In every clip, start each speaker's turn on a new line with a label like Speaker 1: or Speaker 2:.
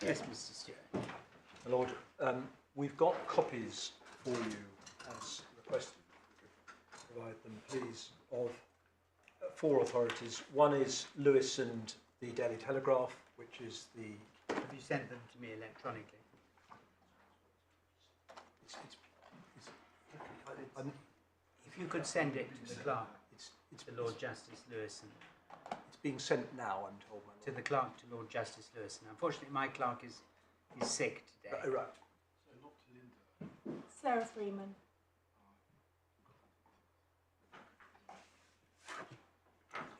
Speaker 1: Yes, Mr. Stewart.
Speaker 2: My Lord, we've got copies for you as requested. Provide them, please, of four authorities. One is Lewison and the Daily Telegraph, which is the...
Speaker 1: Have you sent them to me electronically? If you could send it to the clerk, to Lord Justice Lewison.
Speaker 2: It's being sent now, I'm told, my Lord.
Speaker 1: To the clerk, to Lord Justice Lewison. Unfortunately, my clerk is sick today.
Speaker 2: Right.
Speaker 3: So not to Linda.
Speaker 4: Sarah Freeman.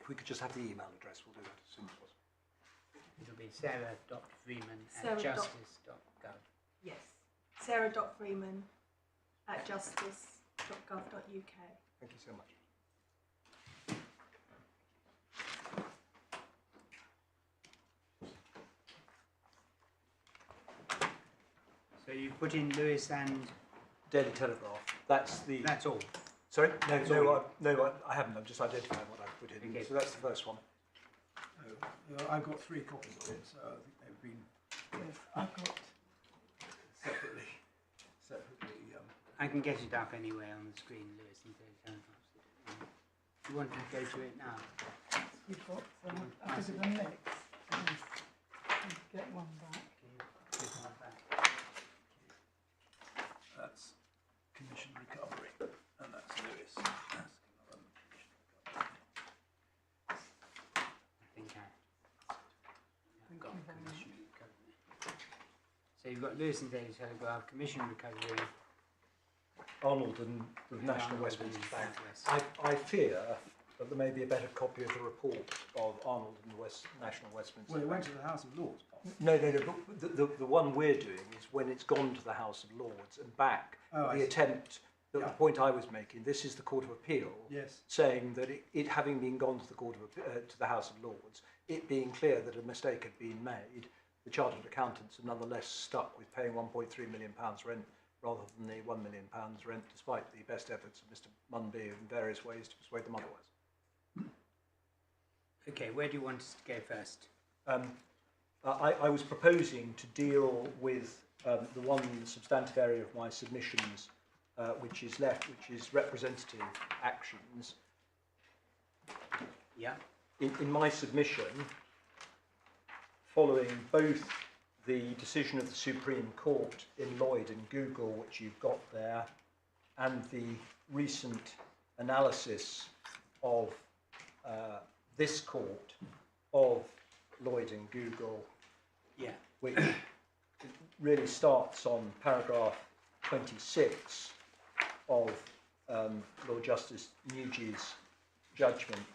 Speaker 2: If we could just have the email address, we'll do that as soon as possible.
Speaker 1: It'll be sarah.freeman
Speaker 4: Sarah
Speaker 1: at justice.gov.
Speaker 4: Yes. sarah.freeman@justice.gov.uk.
Speaker 2: Thank you so much.
Speaker 1: So you put in Lewis and...
Speaker 2: Daily Telegraph. That's
Speaker 1: all.
Speaker 2: Sorry? No,
Speaker 1: all.
Speaker 2: I haven't. I'm just identifying what I've put in.
Speaker 1: Okay.
Speaker 2: So that's the first one.
Speaker 3: I've got 3 copies of it, so I think they've been
Speaker 4: I've got.
Speaker 3: separately.
Speaker 1: I can get it up anyway on the screen, Lewis and Daily Telegraph. You want to go to it now?
Speaker 4: You've got a bit of a mix. Get one back.
Speaker 1: Give one back.
Speaker 3: That's commission recovery, and that's Lewis. That's commission recovery.
Speaker 1: I think I've got commission recovery. So you've got Lewis and Daily Telegraph, commission recovery.
Speaker 2: Arnold and the National
Speaker 1: Arnold
Speaker 2: Westminster
Speaker 1: and
Speaker 2: Bank.
Speaker 1: West.
Speaker 2: I fear that there may be a better copy of the report of Arnold and the National Westminster
Speaker 3: Well, it
Speaker 2: Bank.
Speaker 3: went to the House of Lords.
Speaker 2: No. But the one we're doing is when it's gone to the House of Lords and back.
Speaker 3: Oh, I
Speaker 2: the
Speaker 3: see.
Speaker 2: attempt, the point I was making. This is the Court of Appeal,
Speaker 3: Yes.
Speaker 2: saying that it having been gone to the to the House of Lords, it being clear that a mistake had been made, the Chartered Accountants are nonetheless stuck with paying £1.3 million rent rather than the £1 million rent, despite the best efforts of Mr. Munby in various ways to persuade them otherwise.
Speaker 1: Okay, where do you want us to go first?
Speaker 2: I was proposing to deal with the one substantive area of my submissions which is left, which is representative actions.
Speaker 1: Yeah.
Speaker 2: In my submission, following both the decision of the Supreme Court in Lloyd and Google, which you've got there, and the recent analysis of this court of Lloyd and Google,
Speaker 1: Yeah.
Speaker 2: which really starts on paragraph 26 of Lord Justice Nugie's judgment,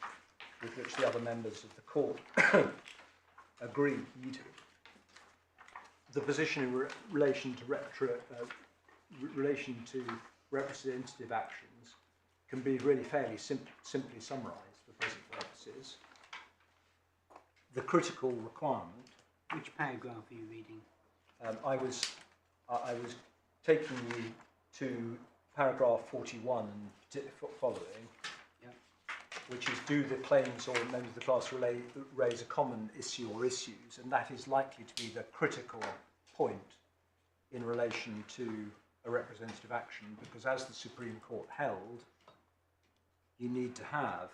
Speaker 2: with which the other members of the court agreed. The position in relation to representative actions can be really fairly simply summarised for present purposes. The critical requirement.
Speaker 1: Which paragraph are you reading?
Speaker 2: I was taking you to paragraph 41 and following,
Speaker 1: Yeah.
Speaker 2: which is, do the claims or members of the class raise a common issue or issues, and that is likely to be the critical point in relation to a representative action, because as the Supreme Court held, you need to have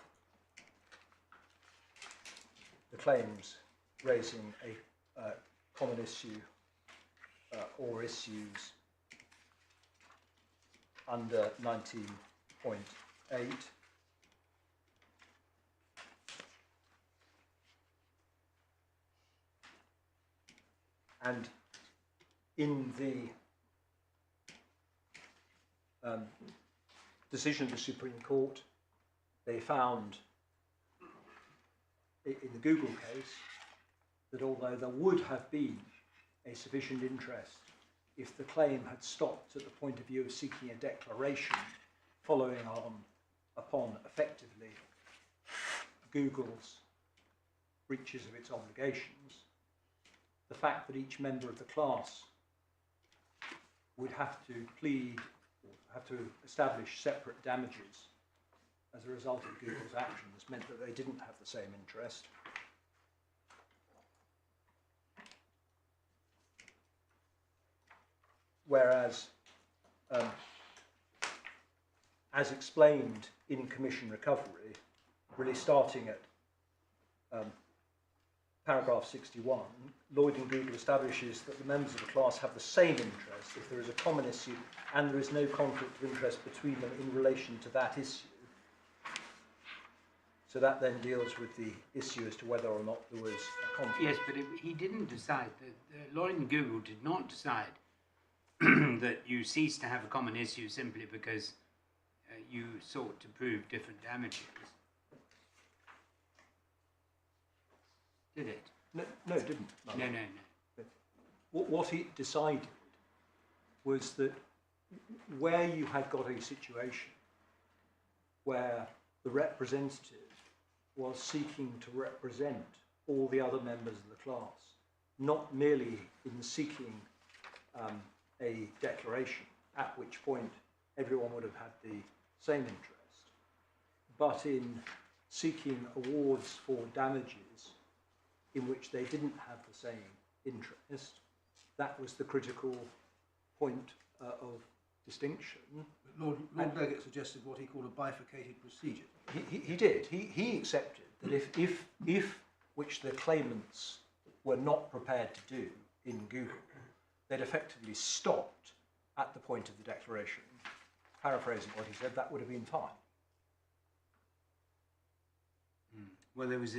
Speaker 2: the claims raising a common issue or issues under 19.8. And in the decision of the Supreme Court, they found in the Google case that although there would have been a sufficient interest if the claim had stopped at the point of view of seeking a declaration following upon effectively Google's breaches of its obligations, the fact that each member of the class would have to plead or have to establish separate damages as a result of Google's actions meant that they didn't have the same interest. whereas, as explained in commission recovery, really starting at paragraph 61, Lloyd and Google establishes that the members of the class have the same interest if there is a common issue and there is no conflict of interest between them in relation to that issue. So that then deals with the issue as to whether or not there was a conflict.
Speaker 1: Yes, but he didn't decide, Lloyd and Google did not decide that you cease to have a common issue simply because you sought to prove different damages. Did it?
Speaker 2: No, it didn't.
Speaker 1: No.
Speaker 2: What it decided was that where you had got a situation where the representative was seeking to represent all the other members of the class, not merely in seeking a declaration, at which point everyone would have had the same interest, but in seeking awards for damages in which they didn't have the same interest. That was the critical point of distinction.
Speaker 3: Lord Leggett suggested what he called a bifurcated procedure.
Speaker 2: He did. He accepted that if which the claimants were not prepared to do in Google, they'd effectively stopped at the point of the declaration. Paraphrasing what he said, that would have been fine.
Speaker 1: Well, there was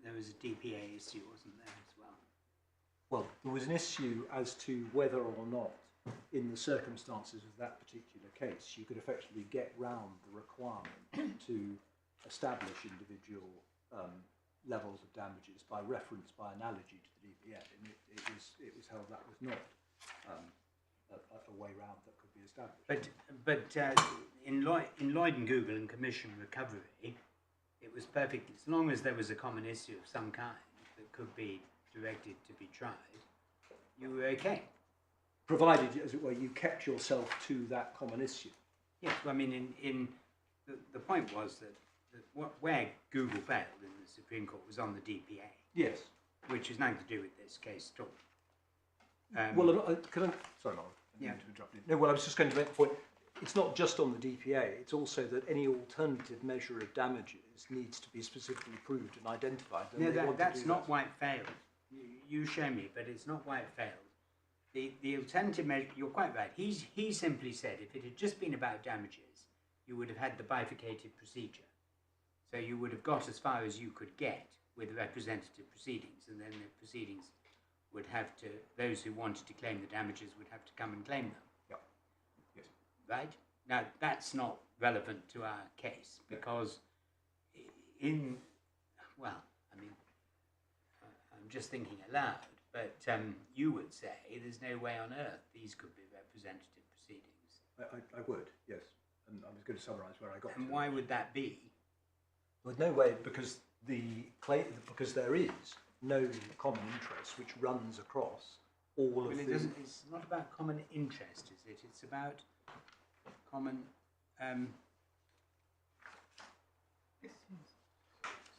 Speaker 1: there was a DPA issue, wasn't there, as well?
Speaker 2: Well, there was an issue as to whether or not, in the circumstances of that particular case, you could effectively get round the requirement to establish individual levels of damages by reference, by analogy to the DPA, and it was held that was not a way round that could be established.
Speaker 1: But in Lloyd and Google and commission recovery, it was perfect as long as there was a common issue of some kind that could be directed to be tried. You were okay.
Speaker 2: Provided, as it were, you kept yourself to that common issue.
Speaker 1: Yes, well, I mean, the point was that where Google failed in the Supreme Court was on the DPA.
Speaker 2: Yes.
Speaker 1: Which has nothing to do with this case at all.
Speaker 2: Well, can I? Sorry, Mark. I didn't mean to interrupt you. No, well, I was just going to make the point. It's not just on the DPA. It's also that any alternative measure of damages needs to be specifically proved and identified. And
Speaker 1: no, that's not why it failed. You show me, but it's not why it failed. The alternative measure, you're quite right. He simply said if it had just been about damages, you would have had the bifurcated procedure. So you would have got as far as you could get with representative proceedings, and then the proceedings would have to, those who wanted to claim the damages would have to come and claim them.
Speaker 2: Yeah. Yes.
Speaker 1: Right? Now, that's not relevant to our case, because I'm just thinking aloud, but you would say there's no way on earth these could be representative proceedings.
Speaker 2: I would, yes. And I was going to summarise where I got to.
Speaker 1: And why would that be?
Speaker 2: There's no way, because there is no common interest which runs across all of the...
Speaker 1: It's not about common interest, is it? It's about common...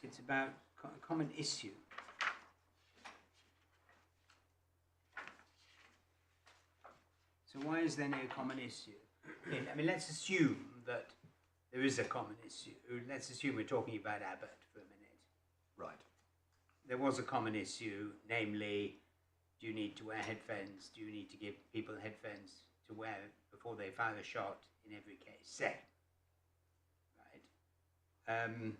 Speaker 1: it's about common issue. So why is there no common issue? I mean, let's assume that there is a common issue. Let's assume we're talking about Abbott for a minute.
Speaker 2: Right.
Speaker 1: There was a common issue, namely, do you need to wear headphones? Do you need to give people headphones to wear before they fire a shot in every case? Say. Right.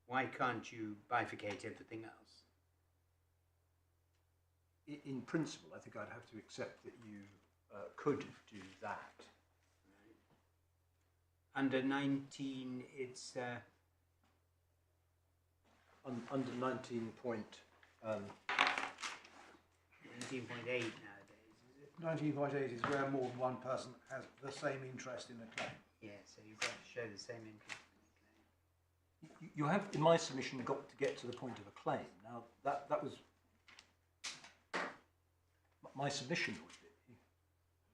Speaker 1: Why can't you bifurcate everything else?
Speaker 2: In principle, I think I'd have to accept that you could do that.
Speaker 1: Under 19, it's...
Speaker 2: under 19.8
Speaker 1: nowadays, is it?
Speaker 3: 19.8 is where more than one person has the same interest in a claim.
Speaker 1: Yeah, so you've got to show the same interest in the claim.
Speaker 2: You have, in my submission, got to get to the point of a claim. Now, that was... My submission would be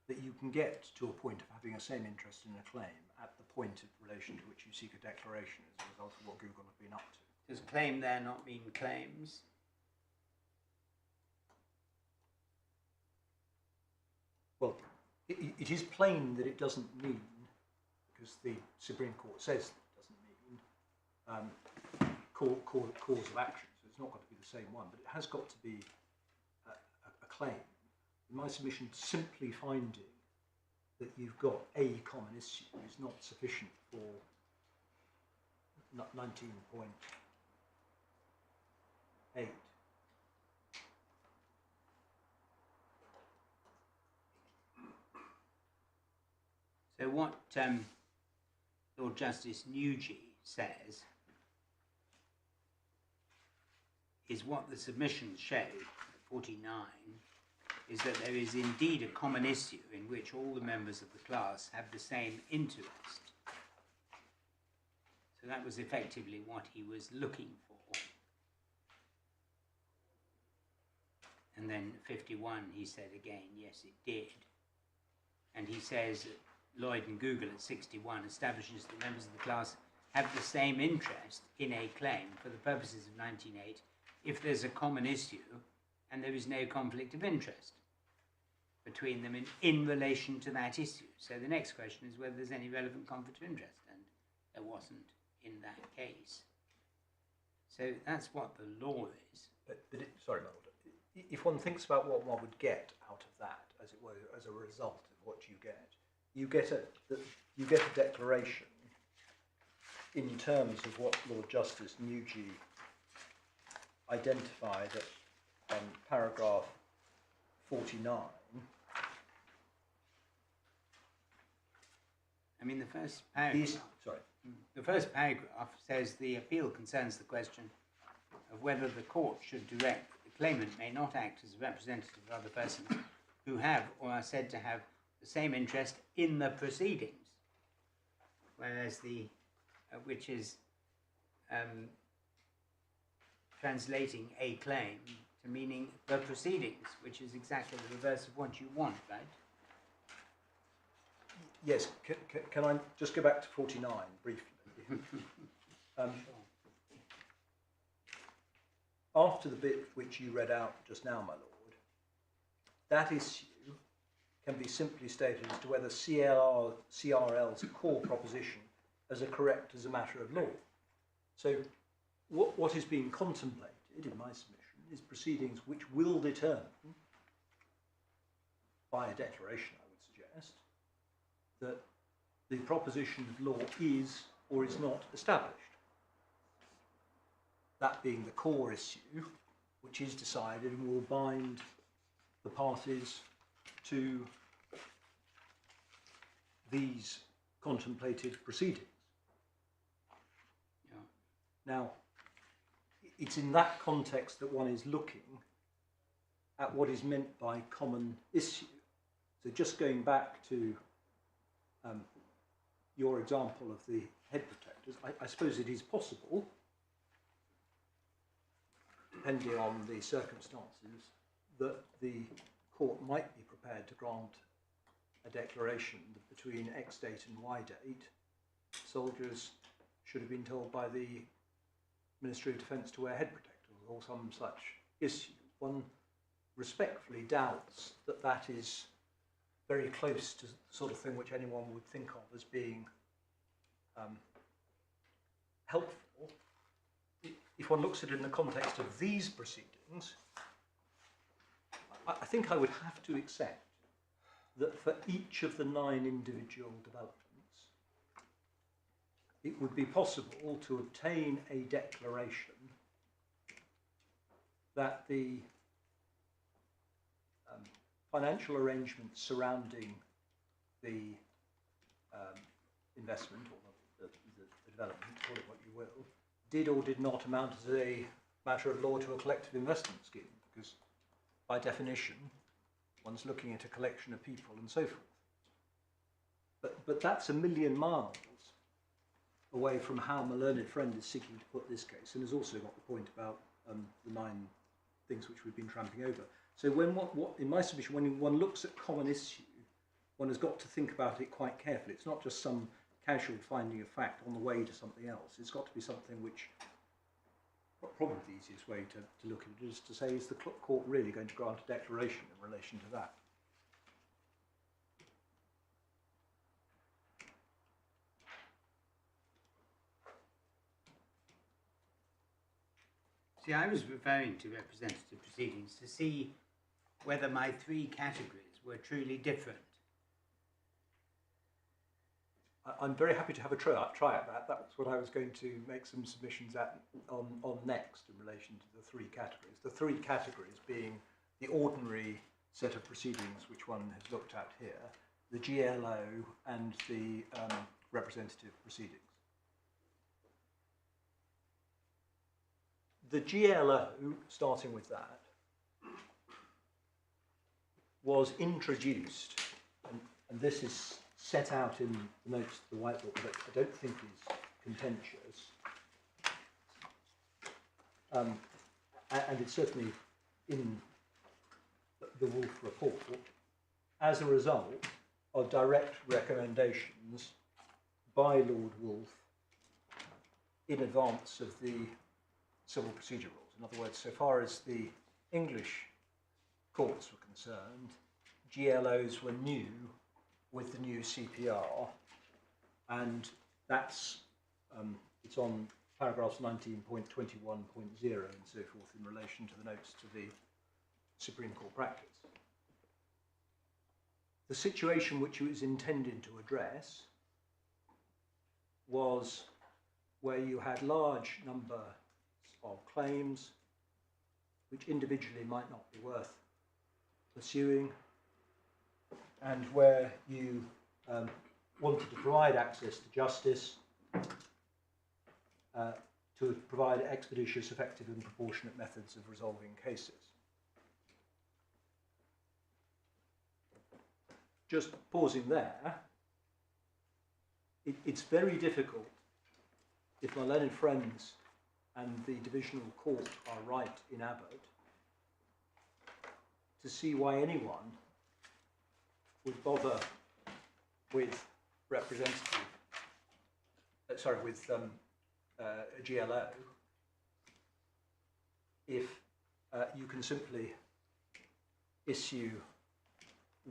Speaker 2: that you can get to a point of having a same interest in a claim at the point of relation to which you seek a declaration as a result of what Google have been up to.
Speaker 1: Does claim there not mean claims?
Speaker 2: Well, it is plain that it doesn't mean, because the Supreme Court says it doesn't mean, cause of action. So it's not got to be the same one, but it has got to be a claim. In my submission, simply finding that you've got a common issue is not sufficient for 19.8.
Speaker 1: So what Lord Justice Nugent says is what the submissions show, 49, is that there is indeed a common issue in which all the members of the class have the same interest. So that was effectively what he was looking for. And then 51, he said again, yes, it did. And he says that Lloyd and Google at 61 establishes that members of the class have the same interest in a claim for the purposes of 19.8 if there's a common issue and there is no conflict of interest between them in relation to that issue. So the next question is whether there's any relevant conflict of interest, and there wasn't in that case. So that's what the law is.
Speaker 2: Sorry, my lord. If one thinks about what one would get out of that, as it were, as a result of what you get a declaration in terms of what Lord Justice Nugent identified at paragraph 49.
Speaker 1: I mean, the first paragraph. The first paragraph says the appeal concerns the question of whether the court should direct that the claimant may not act as a representative of other persons who have or are said to have the same interest in the proceedings, whereas which is translating a claim to meaning the proceedings, which is exactly the reverse of what you want, right?
Speaker 2: Yes, can I just go back to 49 briefly? After the bit which you read out just now, my lord, that issue can be simply stated as to whether CRL's core proposition is correct as a matter of law. So what is being contemplated in my submission is proceedings which will determine, by a declaration I would suggest, that the proposition of law is or is not established. That being the core issue, which is decided and will bind the parties to these contemplated proceedings. Yeah. Now, it's in that context that one is looking at what is meant by common issue. So just going back to your example of the head protectors, I suppose it is possible, depending on the circumstances, that the court might be prepared to grant a declaration that between X date and Y date, soldiers should have been told by the Ministry of Defence to wear head protectors or some such issue. One respectfully doubts that that is very close to the sort of thing which anyone would think of as being helpful. If one looks at it in the context of these proceedings, I think I would have to accept that for each of the 9 individual developments, it would be possible to obtain a declaration that the financial arrangements surrounding the investment or the development, call it what you will, did or did not amount as a matter of law to a collective investment scheme, because by definition one's looking at a collection of people and so forth. But that's a million miles away from how my learned friend is seeking to put this case, and has also got the point about the 9 things which we've been tramping over. So when in my submission, when one looks at common issue, one has got to think about it quite carefully. It's not just some casual finding of fact on the way to something else. It's got to be something which probably the easiest way to look at it is to say, is the court really going to grant a declaration in relation to that?
Speaker 1: See, I was referring to representative proceedings to see whether my three categories were truly different.
Speaker 2: I'm very happy to have a try at that. That's what I was going to make some submissions on next in relation to the three categories. The three categories being the ordinary set of proceedings, which one has looked at here, the GLO and the representative proceedings. The GLO, starting with that, was introduced, and this is set out in the notes to the White Book, but I don't think is contentious. And it's certainly in the Wolf report, as a result of direct recommendations by Lord Wolf in advance of the civil procedure rules. In other words, so far as the English courts were concerned, GLOs were new with the new CPR, and that's it's on paragraphs 19.21.0 and so forth in relation to the notes to the Supreme Court practice. The situation which it was intended to address was where you had large number of claims which individually might not be worth pursuing, and where you wanted to provide access to justice, to provide expeditious, effective and proportionate methods of resolving cases. Just pausing there, it's very difficult, if my learned friends and the divisional court are right in Abbott, to see why anyone would bother with representative, with a GLO, if you can simply issue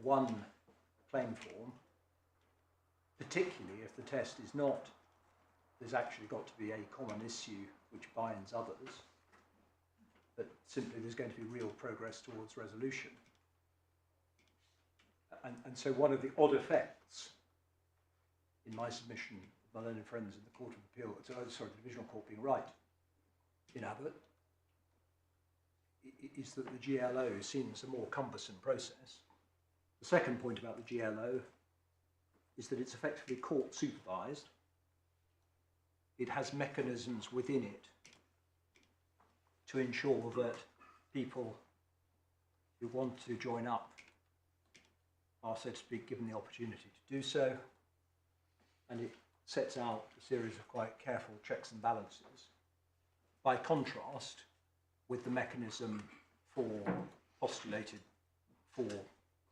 Speaker 2: one claim form, particularly if the test is not, there's actually got to be a common issue which binds others, but simply there's going to be real progress towards resolution. And so one of the odd effects in my submission of my learned friends in the Court of Appeal, the Divisional Court being right in Abbott, is that the GLO seems a more cumbersome process. The second point about the GLO is that it's effectively court supervised. It has mechanisms within it to ensure that people who want to join up are, so to speak, given the opportunity to do so, and it sets out a series of quite careful checks and balances, by contrast with the mechanism postulated for,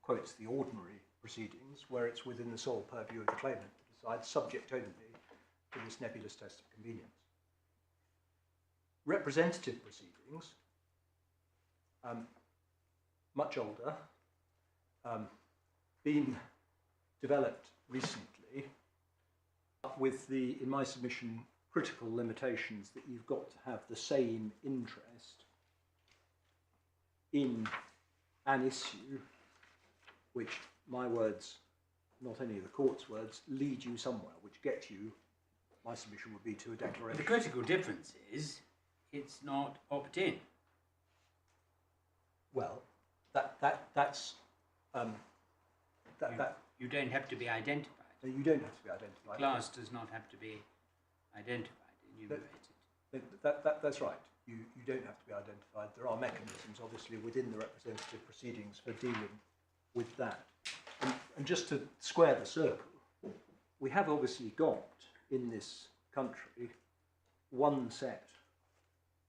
Speaker 2: quotes, the ordinary proceedings, where it's within the sole purview of the claimant to decide, subject only to this nebulous test of convenience. Representative proceedings, much older, been developed recently with the, in my submission, critical limitations that you've got to have the same interest in an issue which, my words, not any of the court's words, lead you somewhere, which get you, my submission would be to a declaration.
Speaker 1: The critical difference is it's not opt-in.
Speaker 2: Well,
Speaker 1: you don't have to be identified.
Speaker 2: You don't have to be identified.
Speaker 1: Class does not have to be identified, enumerated.
Speaker 2: That's right. You don't have to be identified. There are mechanisms, obviously, within the representative proceedings for dealing with that. And just to square the circle, we have obviously got in this country one set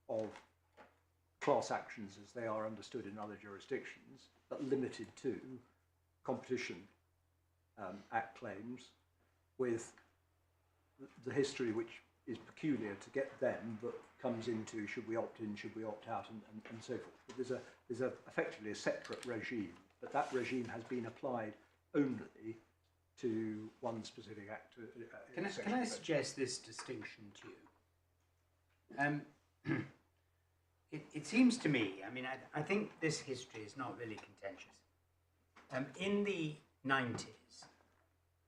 Speaker 2: of class actions as they are understood in other jurisdictions, but limited to Competition Act claims, with the history which is peculiar to get them that comes into should we opt in, should we opt out, and so forth. But there's effectively a separate regime, but that regime has been applied only to one specific act.
Speaker 1: Can I suggest this distinction to you? It seems to me, I mean, I think this history is not really contentious. In the 90s,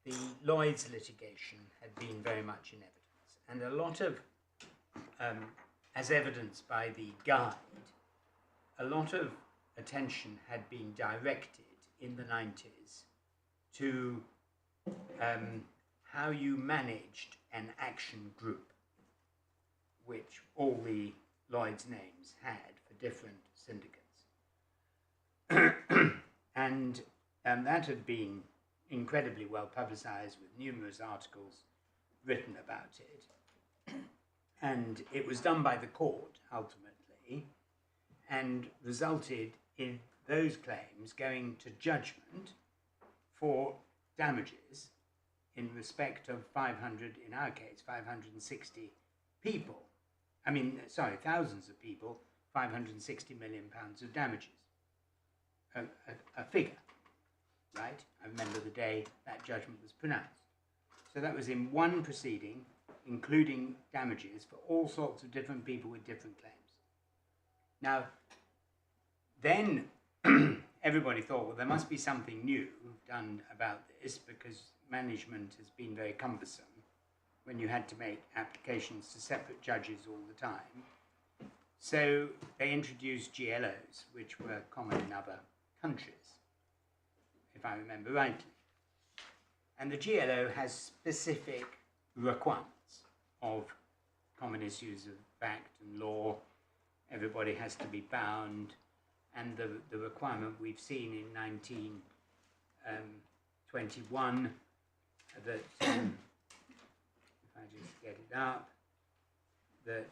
Speaker 1: the Lloyd's litigation had been very much in evidence, and a lot of, as evidenced by the guide, a lot of attention had been directed in the 90s to how you managed an action group, which all the Lloyd's names had for different syndicates. And that had been incredibly well publicised with numerous articles written about it. And it was done by the court, ultimately, and resulted in those claims going to judgment for damages in respect of 500, in our case, 560 people. I mean, sorry, thousands of people, 560 million pounds of damages. A figure, right? I remember the day that judgment was pronounced. So that was in one proceeding, including damages for all sorts of different people with different claims. Now, then everybody thought, well, there must be something new done about this because management has been very cumbersome when you had to make applications to separate judges all the time. So they introduced GLOs, which were common in other countries, if I remember rightly. And the GLO has specific requirements of common issues of fact and law. Everybody has to be bound. And the requirement we've seen in 1921 that, if I just get it up, that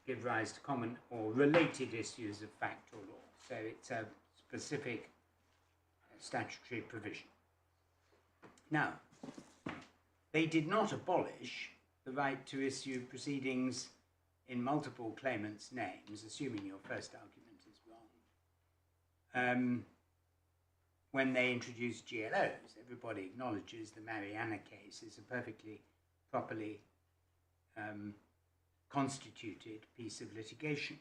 Speaker 1: give rise to common or related issues of fact or law. So it's a specific statutory provision. Now, they did not abolish the right to issue proceedings in multiple claimants' names, assuming your first argument is wrong. When they introduced GLOs, everybody acknowledges the Mariana case is a perfectly properly constituted piece of litigation.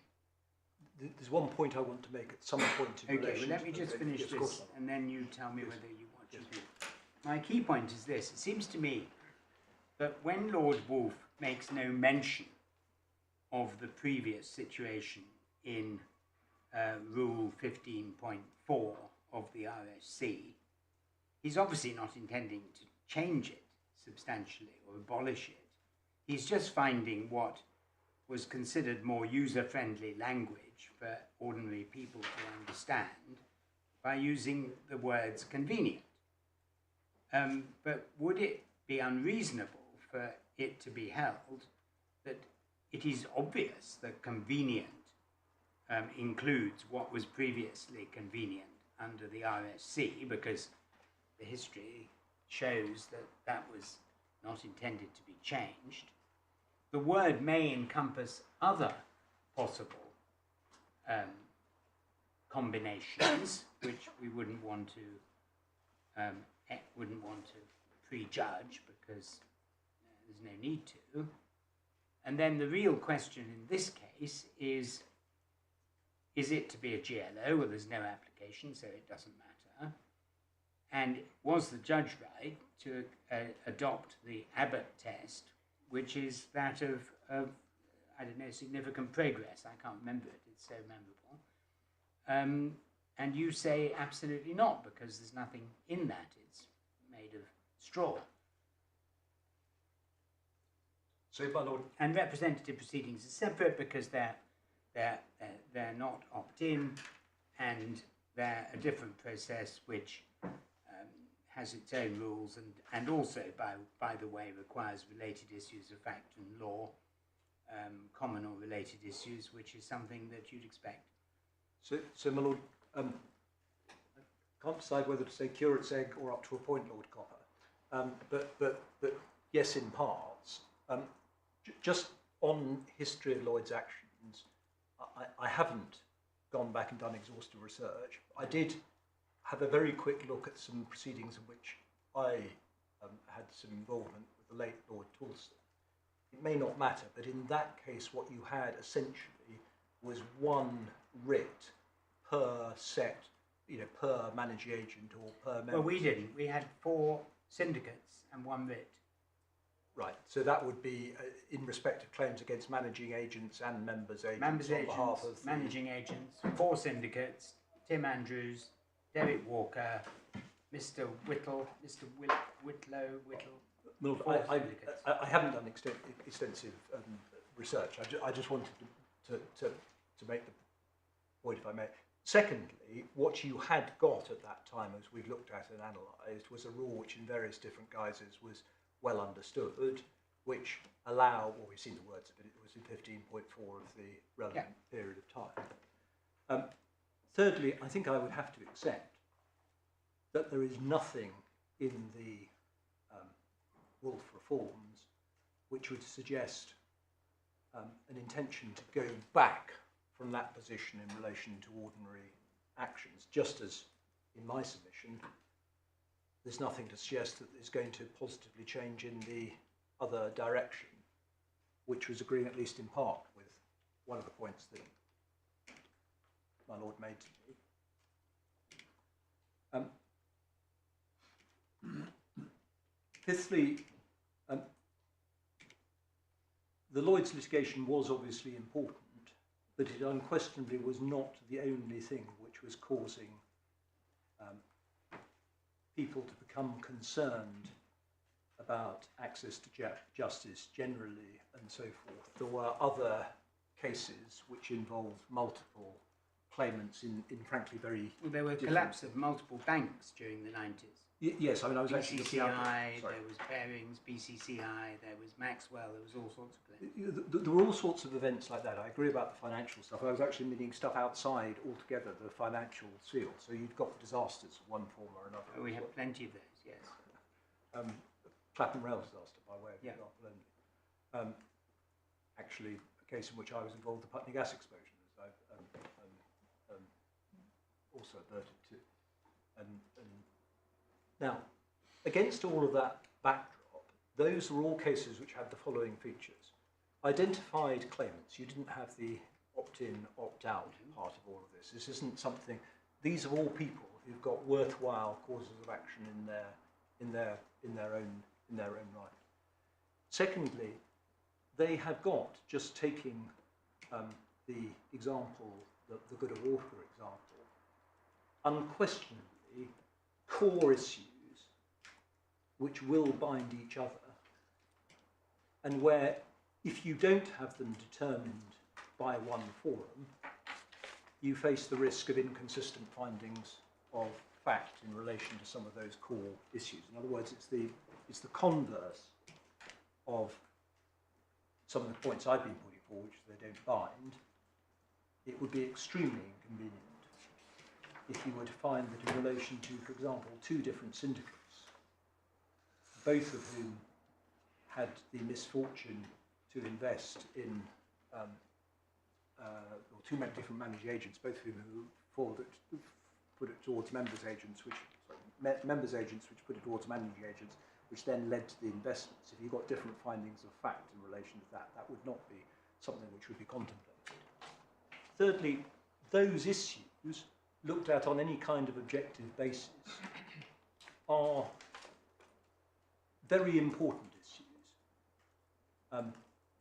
Speaker 2: There's one point I want to make at some point in relation.
Speaker 1: Okay, well, let me just finish this, and then you tell me whether you want to do. My key point is this. It seems to me that when Lord Wolfe makes no mention of the previous situation in Rule 15.4 of the RSC, he's obviously not intending to change it substantially or abolish it. He's just finding what was considered more user-friendly language for ordinary people to understand by using the words convenient. But would it be unreasonable for it to be held that it is obvious that convenient includes what was previously convenient under the RSC, because the history shows that that was not intended to be changed? The word may encompass other possible combinations, which we wouldn't want to prejudge because there's no need to. And then the real question in this case is it to be a GLO? Well, there's no application, so it doesn't matter. And was the judge right to adopt the Abbott test, which is that of I don't know, significant progress? I can't remember it, it's so memorable. And you say absolutely not, because there's nothing in that, it's made of straw.
Speaker 2: So, my lord.
Speaker 1: And representative proceedings are separate because they're not opt-in, and they're a different process which has its own rules and also, by the way, requires related issues of fact and law, common or related issues, which is something that you'd expect.
Speaker 2: So my lord, I can't decide whether to say curate's egg or up to a point, Lord Copper. But yes, in parts. Just on history of Lloyd's actions, I haven't gone back and done exhaustive research. I did have a very quick look at some proceedings in which I had some involvement with the late Lord Toulston. It may not matter, but in that case what you had essentially was one writ per set, per managing agent or per member.
Speaker 1: Well, we didn't. We had 4 syndicates and 1 writ.
Speaker 2: Right, so that would be in respect of claims against managing agents and members' agents
Speaker 1: Members'
Speaker 2: on
Speaker 1: agents,
Speaker 2: behalf of the...
Speaker 1: managing agents, 4 syndicates, Tim Andrews, Derek Walker, Mr. Whittle, Mr. Whitlow,
Speaker 2: Well,
Speaker 1: 4 syndicates.
Speaker 2: I haven't done extensive research. I just wanted to make the point, if I may. Secondly, what you had got at that time, as we've looked at and analysed, was a rule which in various different guises was well understood, which we've seen the words of it, it was in 15.4 of the relevant period of time. Thirdly, I think I would have to accept that there is nothing in the Wolf reforms which would suggest an intention to go back from that position in relation to ordinary actions, just as in my submission there's nothing to suggest that it's going to positively change in the other direction, which was agreeing at least in part with one of the points that my Lord made to me. Fifthly, the Lloyd's litigation was obviously important, but it unquestionably was not the only thing which was causing people to become concerned about access to justice generally and so forth. There were other cases which involved multiple claimants in frankly very...
Speaker 1: Well, there were collapse of multiple banks during the 90s.
Speaker 2: Yes, I mean, I was actually looking
Speaker 1: BCCI,
Speaker 2: up...
Speaker 1: there was Bearings, BCCI, there was Maxwell, there was all sorts of things.
Speaker 2: There were all sorts of events like that. I agree about the financial stuff. I was actually meaning stuff outside altogether, the financial sphere. So you've got disasters of one form or another.
Speaker 1: Oh, we have plenty of those, yes.
Speaker 2: Clapham Rail disaster, by way of
Speaker 1: Yeah.
Speaker 2: example only. Actually, a case in which I was involved, the Putney gas explosion, as I've also adverted to. Now, against all of that backdrop, those were all cases which had the following features. Identified claimants. You didn't have the opt-in, opt-out part of all of this. This isn't something... These are all people who've got worthwhile causes of action in their own right. Secondly, they have got, just taking the example, the good of Walker example, unquestionably core issues which will bind each other, and where if you don't have them determined by one forum, you face the risk of inconsistent findings of fact in relation to some of those core issues. In other words, it's the converse of some of the points I've been putting forward, which they don't bind. It would be extremely inconvenient if you were to find that in relation to, for example, 2 different syndicates, both of whom had the misfortune to invest in, or 2 different managing agents, both of whom put it towards members' agents, members' agents which put it towards managing agents, which then led to the investments. If you got different findings of fact in relation to that, that would not be something which would be contemplated. Thirdly, those issues looked at on any kind of objective basis are very important issues.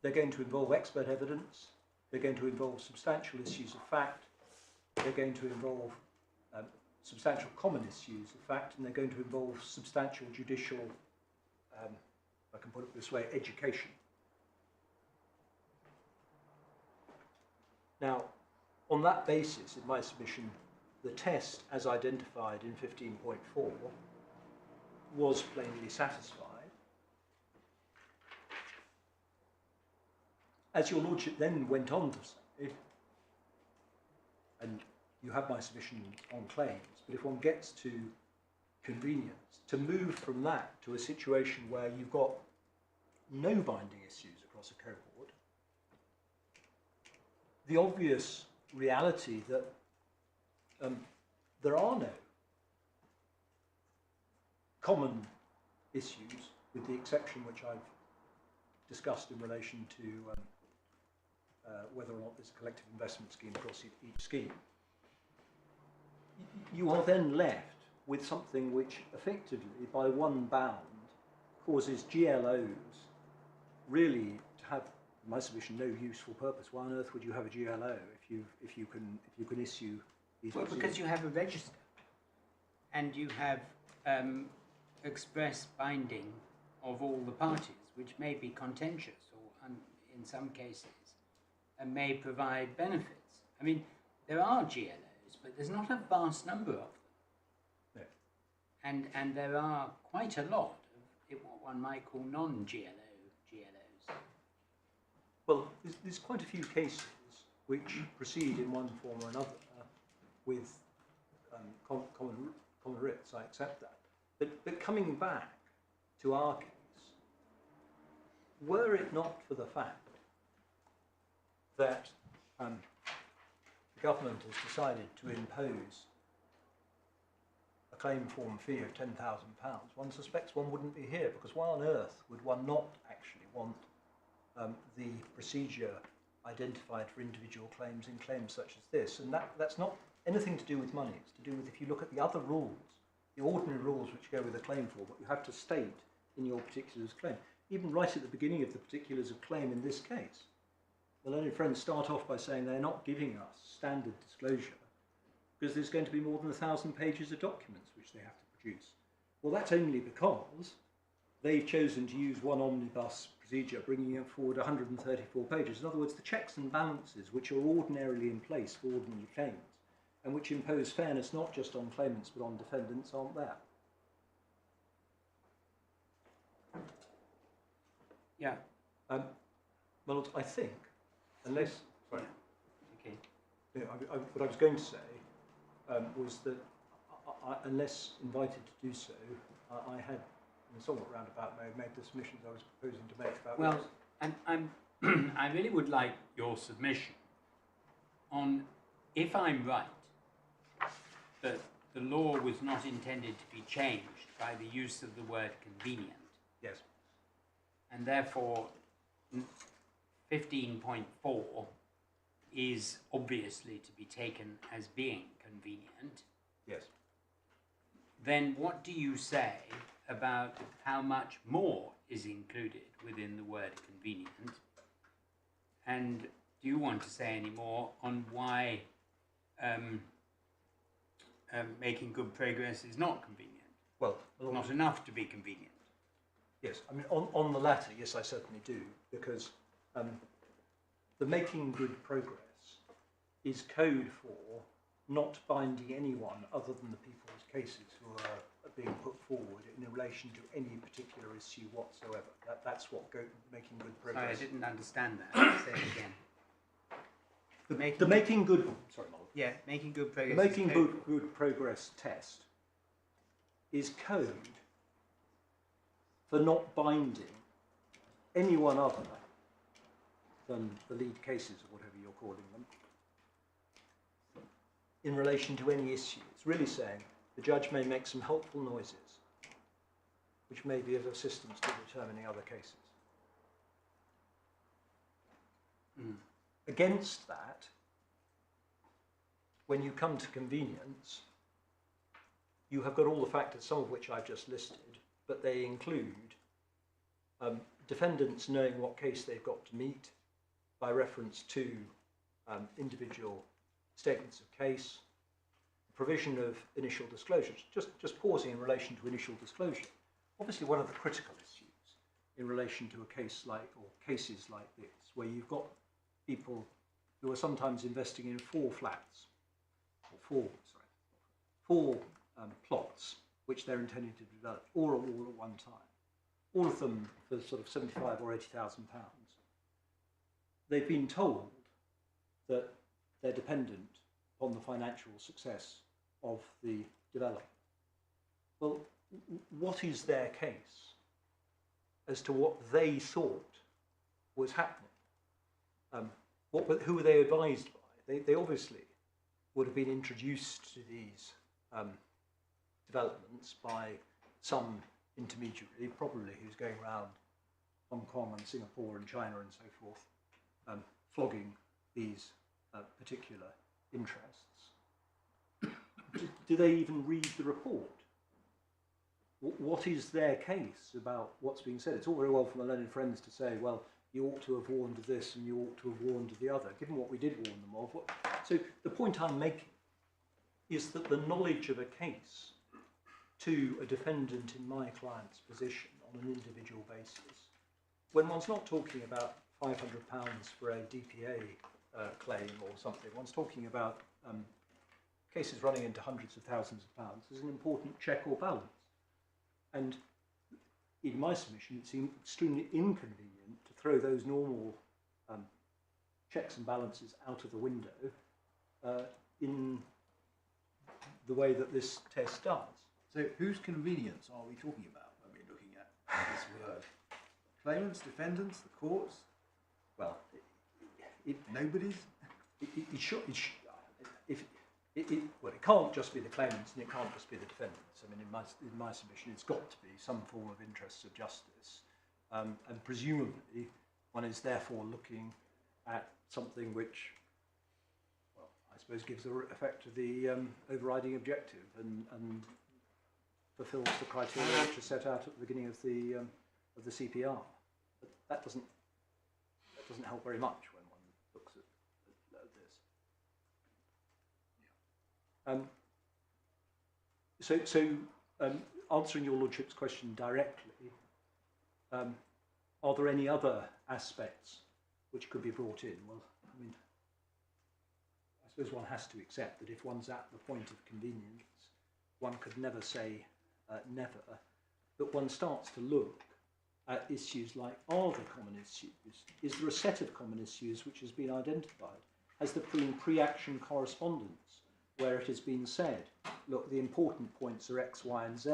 Speaker 2: They're going to involve expert evidence, they're going to involve substantial issues of fact, they're going to involve substantial common issues of fact, and they're going to involve substantial judicial, if I can put it this way, education. Now, on that basis, in my submission, the test as identified in 15.4 was plainly satisfied. As your Lordship then went on to say, and you have my submission on claims, but if one gets to convenience, to move from that to a situation where you've got no binding issues across across a cohort. The obvious reality that there are no common issues, with the exception which I've discussed in relation to whether or not there's a collective investment scheme across each scheme. You are then left with something which effectively, by one bound, causes GLOs really to have, in my submission, no useful purpose. Why on earth would you have a GLO if you can issue these?
Speaker 1: Well, because you have a register, and you have express binding of all the parties, which may be contentious or, in some cases, and may provide benefits. I mean, there are GLOs, but there's not a vast number of them.
Speaker 2: No.
Speaker 1: And there are quite a lot of what one might call non-GLO GLOs.
Speaker 2: Well, there's quite a few cases which proceed in one form or another with common writs. I accept that. But coming back to our case, were it not for the fact that the government has decided to impose a claim form fee of £10,000, one suspects one wouldn't be here, because why on earth would one not actually want the procedure identified for individual claims in claims such as this? And that's not anything to do with money. It's to do with, if you look at the other rules, the ordinary rules which go with a claim form, what you have to state in your particulars claim, even right at the beginning of the particulars of claim in this case. The learned friends start off by saying they're not giving us standard disclosure because there's going to be more than 1,000 pages of documents which they have to produce. Well, that's only because they've chosen to use one omnibus procedure, bringing forward 134 pages. In other words, the checks and balances which are ordinarily in place for ordinary claims and which impose fairness not just on claimants but on defendants aren't there.
Speaker 1: Yeah.
Speaker 2: Well, I think, unless... Sorry.
Speaker 1: Okay.
Speaker 2: Yeah, what I was going to say was that unless invited to do so, I had, in a somewhat roundabout way, made the submissions I was proposing to make about
Speaker 1: Well,
Speaker 2: this.
Speaker 1: and I really would like your submission on, if I'm right, that the law was not intended to be changed by the use of the word convenient.
Speaker 2: Yes.
Speaker 1: And therefore 15.4 is obviously to be taken as being convenient.
Speaker 2: Yes.
Speaker 1: Then what do you say about how much more is included within the word convenient? And do you want to say any more on why making good progress is not convenient?
Speaker 2: Well,
Speaker 1: Not enough to be convenient.
Speaker 2: yes. I mean, on the latter, yes, I certainly do, because the making good progress is code for not binding anyone other than the people's cases who are being put forward in relation to any particular issue whatsoever. That's what making good progress.
Speaker 1: Sorry, I didn't understand that. Say it again.
Speaker 2: The making good. Sorry, Molly.
Speaker 1: Yeah, making good
Speaker 2: The
Speaker 1: progress.
Speaker 2: making
Speaker 1: is code.
Speaker 2: good progress test is code for not binding anyone other than the lead cases, or whatever you're calling them, in relation to any issue. It's really saying the judge may make some helpful noises which may be of assistance to determining other cases.
Speaker 1: Mm.
Speaker 2: Against that, when you come to convenience, you have got all the factors, some of which I've just listed, but they include defendants knowing what case they've got to meet by reference to individual statements of case, provision of initial disclosures. Just pausing in relation to initial disclosure. Obviously, one of the critical issues in relation to a case like, or cases like this, where you've got people who are sometimes investing in four plots which they're intending to develop, all at one time. All of them for sort of £75,000 or £80,000. They've been told that they're dependent upon the financial success of the developer. Well, what is their case as to what they thought was happening. Who were they advised by? They obviously would have been introduced to these developments by some intermediary, probably who's going around Hong Kong and Singapore and China and so forth, flogging these particular interests. Do they even read the report? What is their case about what's being said? It's all very well for my learned friends to say, well, you ought to have warned of this and you ought to have warned of the other, given what we did warn them of. So the point I'm making is that the knowledge of a case to a defendant in my client's position on an individual basis, when one's not talking about £500 for a DPA claim or something, one's talking about cases running into hundreds of thousands of pounds, is an important check or balance. And in my submission, it seemed extremely inconvenient to throw those normal checks and balances out of the window in the way that this test does.
Speaker 3: So whose convenience are we talking about when we're looking at this word? Claimants, defendants, the courts?
Speaker 2: Well,
Speaker 3: Nobody's?
Speaker 2: It can't just be the claimants and it can't just be the defendants. I mean, in my submission, it's got to be some form of interests of justice. And presumably, one is therefore looking at something which, well, I suppose gives the effect of the overriding objective and fulfills the criteria which are set out at the beginning of the CPR. But that doesn't help very much when one looks at this. Answering your Lordship's question directly, are there any other aspects which could be brought in? Well, I mean, I suppose one has to accept that if one's at the point of convenience, one could never say never, but one starts to look at issues like, are there common issues? Is there a set of common issues which has been identified? Has there been pre-action correspondence where it has been said, look, the important points are X, Y, and Z.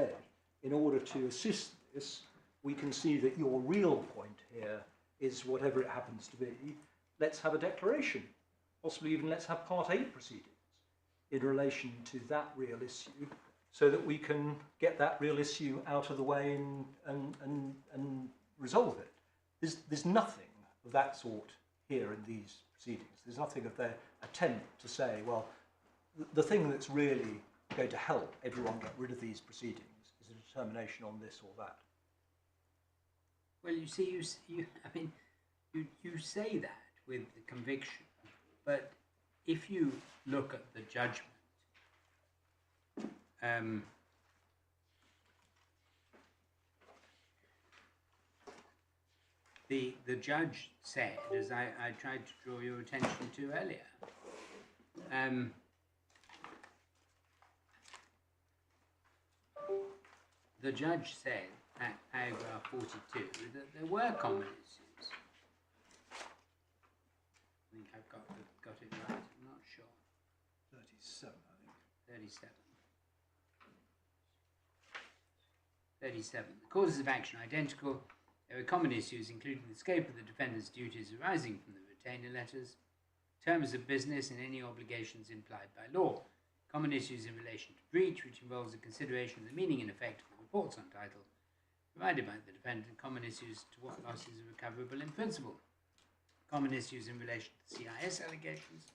Speaker 2: In order to assist this, we can see that your real point here is whatever it happens to be. Let's have a declaration. Possibly even let's have Part 8 proceedings in relation to that real issue, so that we can get that real issue out of the way and resolve it. There's nothing of that sort here in these proceedings. There's nothing of their attempt to say, well, the thing that's really going to help everyone get rid of these proceedings is a determination on this or that.
Speaker 1: Well, you see, you say that with the conviction, but if you look at the judgment, the judge said, as I tried to draw your attention to earlier, the judge said at paragraph 42 that there were common issues. I think I've got it right, I'm not sure.
Speaker 3: 37, I think.
Speaker 1: 37. The causes of action identical. There are common issues, including the scope of the defendant's duties arising from the retainer letters, terms of business, and any obligations implied by law. Common issues in relation to breach, which involves a consideration of the meaning and effect of the reports on title provided by the defendant. Common issues to what losses are recoverable in principle. Common issues in relation to CIS allegations,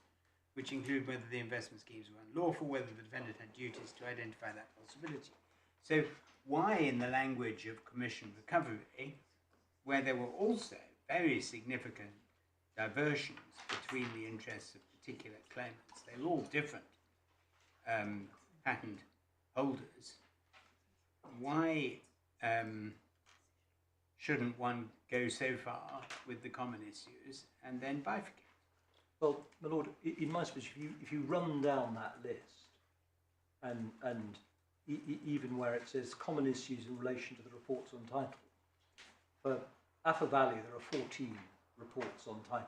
Speaker 1: which include whether the investment schemes were unlawful, whether the defendant had duties to identify that possibility. So why in the language of commission recovery, where there were also very significant diversions between the interests of particular claimants, they were all different patent holders, why shouldn't one go so far with the common issues and then bifurcate?
Speaker 2: Well, my lord, in my submission, if you run down that list, and even where it says common issues in relation to the reports on title, for Appa Valley there are 14 reports on title.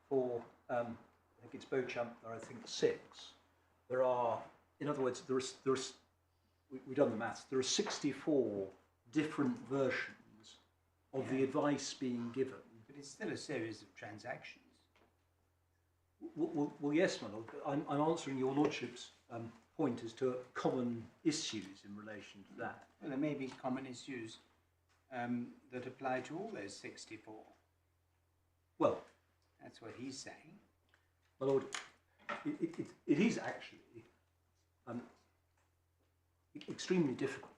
Speaker 2: For I think it's Beauchamp there are, I think, 6. There are, in other words, we've done the maths, there are 64 different versions of the advice being given
Speaker 1: It's still a series of transactions.
Speaker 2: Well, yes, my lord. But I'm answering your lordship's point as to common issues in relation to that.
Speaker 1: Well, there may be common issues that apply to all those 64.
Speaker 2: Well,
Speaker 1: That's what he's saying.
Speaker 2: my lord, it is actually extremely difficult.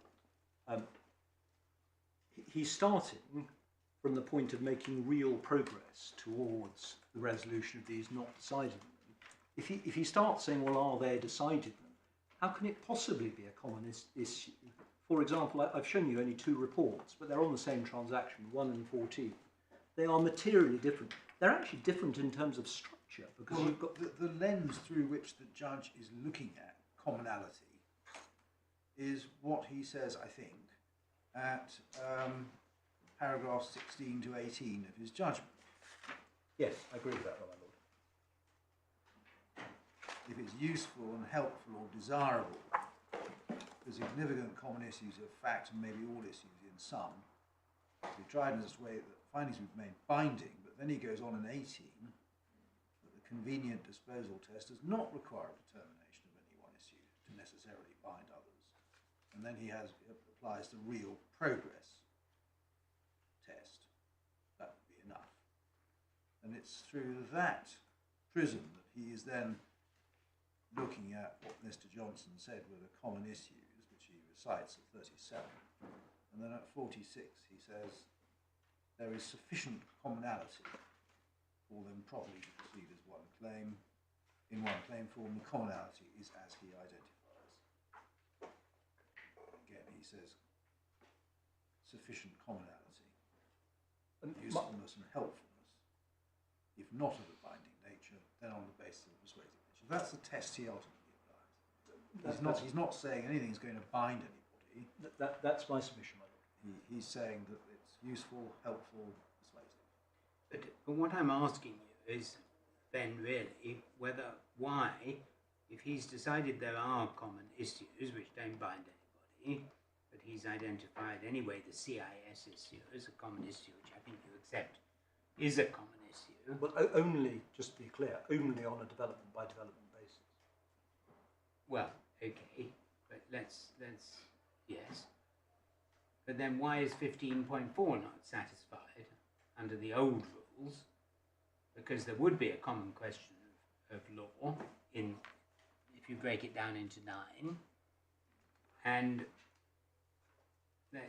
Speaker 2: He's starting from the point of making real progress towards the resolution of these not decided them. If he starts saying, well, are they decided them, how can it possibly be a common issue? For example, I've shown you only 2 reports, but they're on the same transaction, 1 and 14. They are materially different. They're actually different in terms of structure, because
Speaker 3: Well,
Speaker 2: you've got...
Speaker 3: the lens through which the judge is looking at commonality is what he says, I think, at paragraphs 16 to 18 of his judgment.
Speaker 2: Yes, I agree with that, my lord.
Speaker 3: If it's useful and helpful or desirable, the significant common issues of fact and maybe all issues in some, we tried in this way that the findings we've made binding, but then he goes on in 18 that the convenient disposal test does not require a determination of any one issue to necessarily bind others. And then he applies the real progress test. That would be enough. And it's through that prism that he is then looking at what Mr. Johnson said were the common issues, which he recites at 37. And then at 46 he says there is sufficient commonality for them properly to proceed as one claim. In one claim form, the commonality is as he identifies. Again, he says sufficient commonality, usefulness and helpfulness, if not of a binding nature, then on the basis of a persuasive nature. That's the test he ultimately applies. He's not saying anything's going to bind anybody.
Speaker 2: That's my submission, my lord.
Speaker 3: He's saying that it's useful, helpful, persuasive.
Speaker 1: But what I'm asking you is then really why, if he's decided there are common issues which don't bind anybody, but he's identified anyway the CIS issue as a common issue, which I think you accept is a common issue.
Speaker 2: Well, only, just to be clear, only on a development by development basis.
Speaker 1: Well, okay, but let's yes. But then why is 15.4 not satisfied under the old rules? Because there would be a common question of law if you break it down into 9, and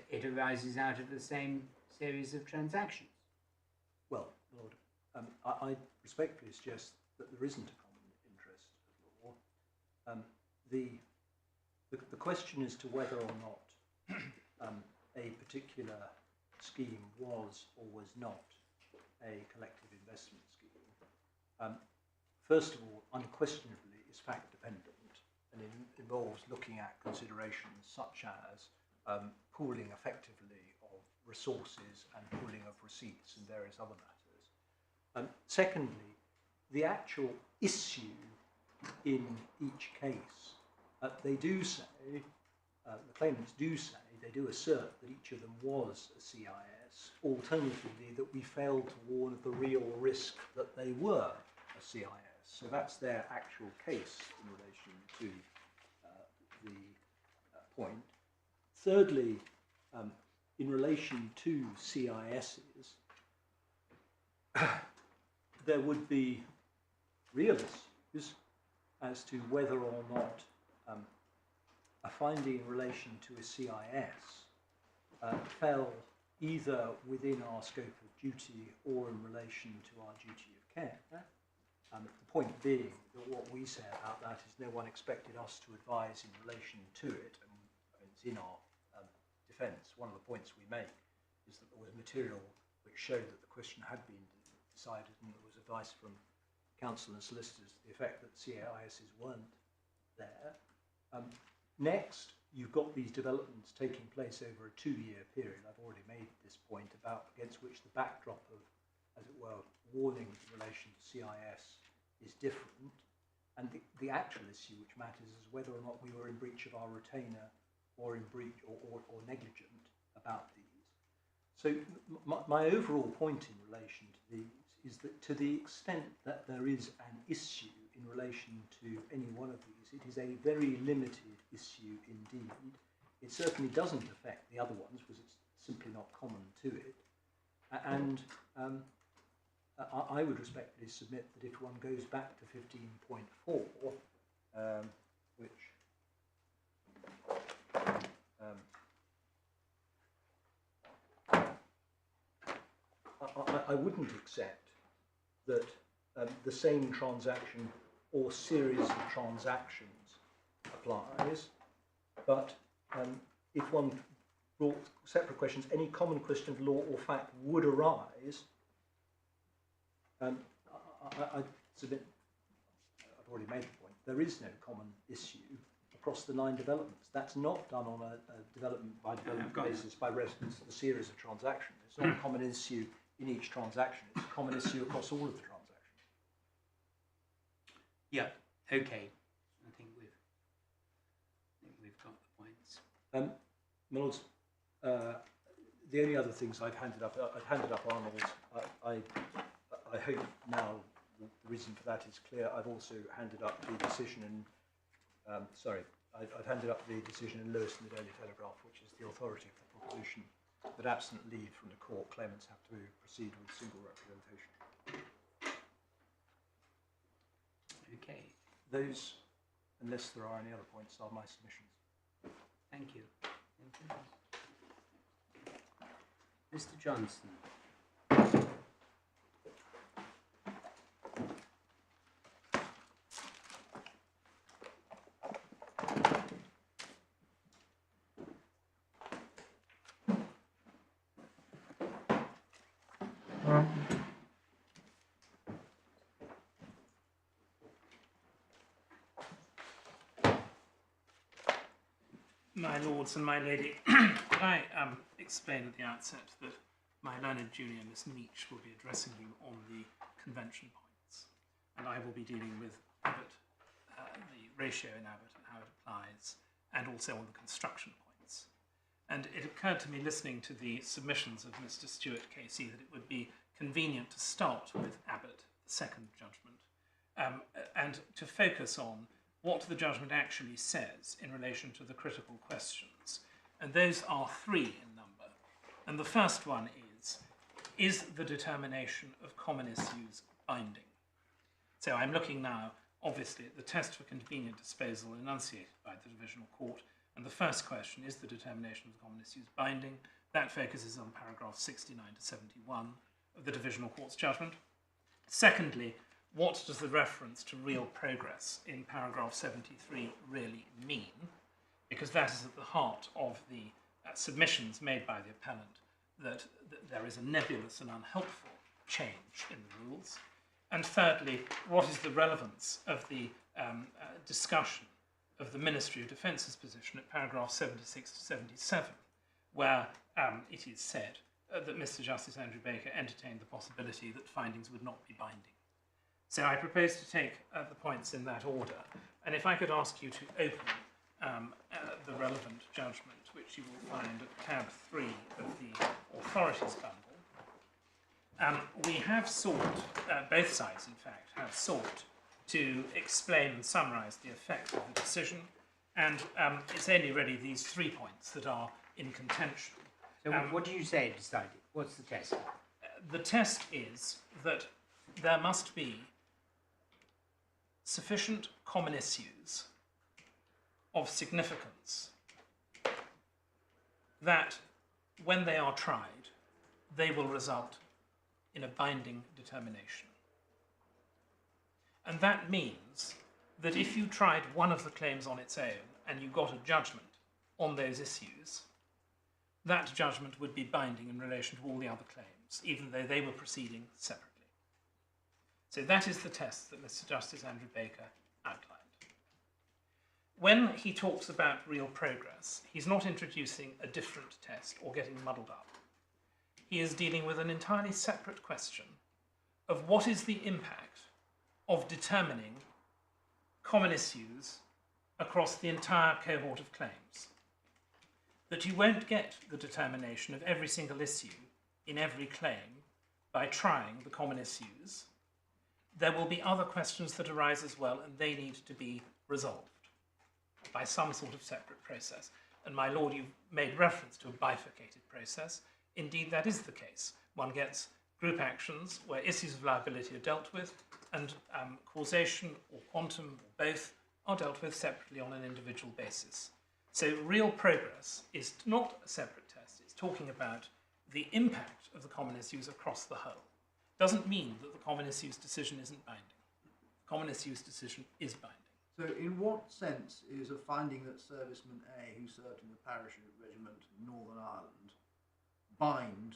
Speaker 1: it arises out of the same series of transactions.
Speaker 2: Well, Lord, I respectfully suggest that there isn't a common interest of law. The question as to whether or not a particular scheme was or was not a collective investment scheme, first of all, unquestionably is fact dependent, and it involves looking at considerations such as pooling effectively of resources and pooling of receipts and various other matters. Secondly, the actual issue in each case, they do say, the claimants do say, they do assert that each of them was a CIS, alternatively that we failed to warn of the real risk that they were a CIS. So that's their actual case in relation to the point. Thirdly, in relation to CISs, there would be real issues as to whether or not a finding in relation to a CIS fell either within our scope of duty or in relation to our duty of care. The point being that what we say about that is no one expected us to advise in relation to it, and it's in our defence. One of the points we make is that there was material which showed that the question had been decided, and there was advice from counsel and solicitors to the effect that CISs weren't there. Next, you've got these developments taking place over a 2-year period. I've already made this point about against which the backdrop of, as it were, warnings in relation to CIS is different. And the actual issue which matters is whether or not we were in breach of our retainer or in breach or negligent about these. So my overall point in relation to these is that to the extent that there is an issue in relation to any one of these, it is a very limited issue indeed. It certainly doesn't affect the other ones because it's simply not common to it. And I would respectfully submit that if one goes back to 15.4, which I wouldn't accept that the same transaction or series of transactions applies, but if one brought separate questions, any common question of law or fact would arise. I submit, I've already made the point, there is no common issue across the 9 developments. That's not done on a development by development basis by reference to the series of transactions. It's not a common issue in each transaction. It's a common issue across all of the transactions.
Speaker 1: Yeah, okay. I think we've got the points.
Speaker 2: My Lords, the only other things I've handed up Arnold's. I hope now the reason for that is clear. I've also handed up the decision in, I've handed up the decision in Lewison, the Daily Telegraph, which is the authority of the proposition that absent leave from the court, claimants have to proceed with single representation.
Speaker 1: Okay.
Speaker 2: Those, unless there are any other points, are my submissions.
Speaker 1: Thank you. Thank you. Mr. Johnson.
Speaker 5: My lords and my lady, could I explain at the outset that my learned junior, Miss Meach, will be addressing you on the convention points, and I will be dealing with Abbott, the ratio in Abbott and how it applies, and also on the construction points. And it occurred to me, listening to the submissions of Mr. Stewart KC, that it would be convenient to start with Abbott, the second judgment, and to focus on what the judgment actually says in relation to the critical questions. And those are 3 in number. And the first one is the determination of common issues binding? So I'm looking now, obviously, at the test for convenient disposal enunciated by the Divisional Court. And the first question is the determination of common issues binding. That focuses on paragraphs 69 to 71 of the Divisional Court's judgment. Secondly, what does the reference to real progress in paragraph 73 really mean? Because that is at the heart of the submissions made by the appellant, that there is a nebulous and unhelpful change in the rules. And thirdly, what is the relevance of the discussion of the Ministry of Defence's position at paragraph 76 to 77, where it is said that Mr. Justice Andrew Baker entertained the possibility that findings would not be binding. So I propose to take the points in that order, and if I could ask you to open the relevant judgment, which you will find at tab 3 of the authorities bundle. We have sought, both sides in fact, have sought to explain and summarise the effect of the decision, and it's only really these 3 points that are in contention.
Speaker 1: So what do you say decided? What's the test?
Speaker 5: The test is that there must be sufficient common issues of significance that when they are tried, they will result in a binding determination. And that means that if you tried one of the claims on its own and you got a judgment on those issues, that judgment would be binding in relation to all the other claims, even though they were proceeding separately. So that is the test that Mr. Justice Andrew Baker outlined. When he talks about real progress, he's not introducing a different test or getting muddled up. He is dealing with an entirely separate question of what is the impact of determining common issues across the entire cohort of claims. That you won't get the determination of every single issue in every claim by trying the common issues. There will be other questions that arise as well, and they need to be resolved by some sort of separate process. And my lord, you've made reference to a bifurcated process. Indeed, that is the case. One gets group actions where issues of liability are dealt with, and causation or quantum or both are dealt with separately on an individual basis. So real progress is not a separate test. It's talking about the impact of the common issues across the whole. Doesn't mean that the common issues decision isn't binding. The common issues decision is binding.
Speaker 3: So in what sense is a finding that serviceman A, who served in the parachute regiment in Northern Ireland, bind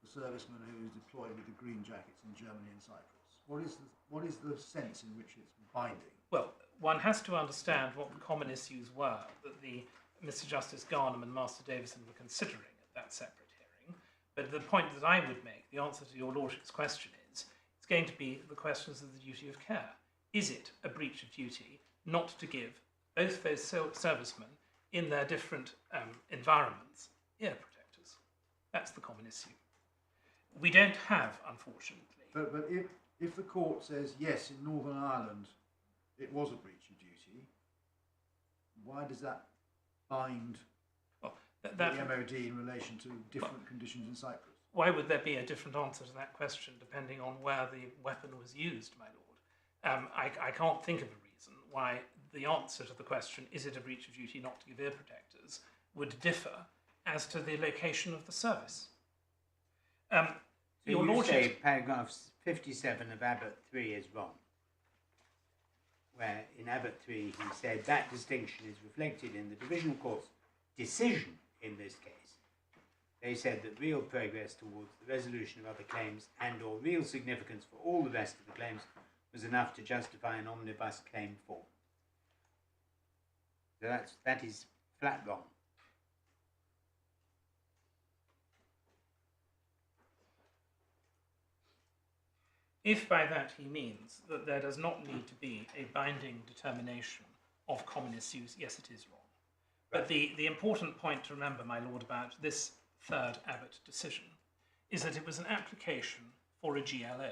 Speaker 3: the serviceman who is deployed with the green jackets in Germany and Cyprus? What is the sense in which it's binding?
Speaker 5: Well, one has to understand what the common issues were that Mr. Justice Jarman and Master Davison were considering at that separate hearing. But the point that I would make, the answer to your lordship's question is, it's going to be the questions of the duty of care. Is it a breach of duty not to give both those servicemen in their different environments ear protectors? That's the common issue. We don't have, unfortunately.
Speaker 3: But if the court says, yes, in Northern Ireland it was a breach of duty, why does that bind the MOD in relation to different conditions in Cyprus?
Speaker 5: Why would there be a different answer to that question depending on where the weapon was used, my lord? I can't think of a reason why the answer to the question, is it a breach of duty not to give ear protectors, would differ as to the location of the service.
Speaker 1: So
Speaker 5: your
Speaker 1: you
Speaker 5: lordship,
Speaker 1: say paragraph 57 of Abbott 3 is wrong, where in Abbott 3 he said that distinction is reflected in the divisional court's decision in this case. They said that real progress towards the resolution of other claims and or real significance for all the rest of the claims was enough to justify an omnibus claim form. So that is flat wrong.
Speaker 5: if by that he means that there does not need to be a binding determination of common issues, yes, it is wrong. But the important point to remember, my lord, about this third Abbott decision is that it was an application for a GLO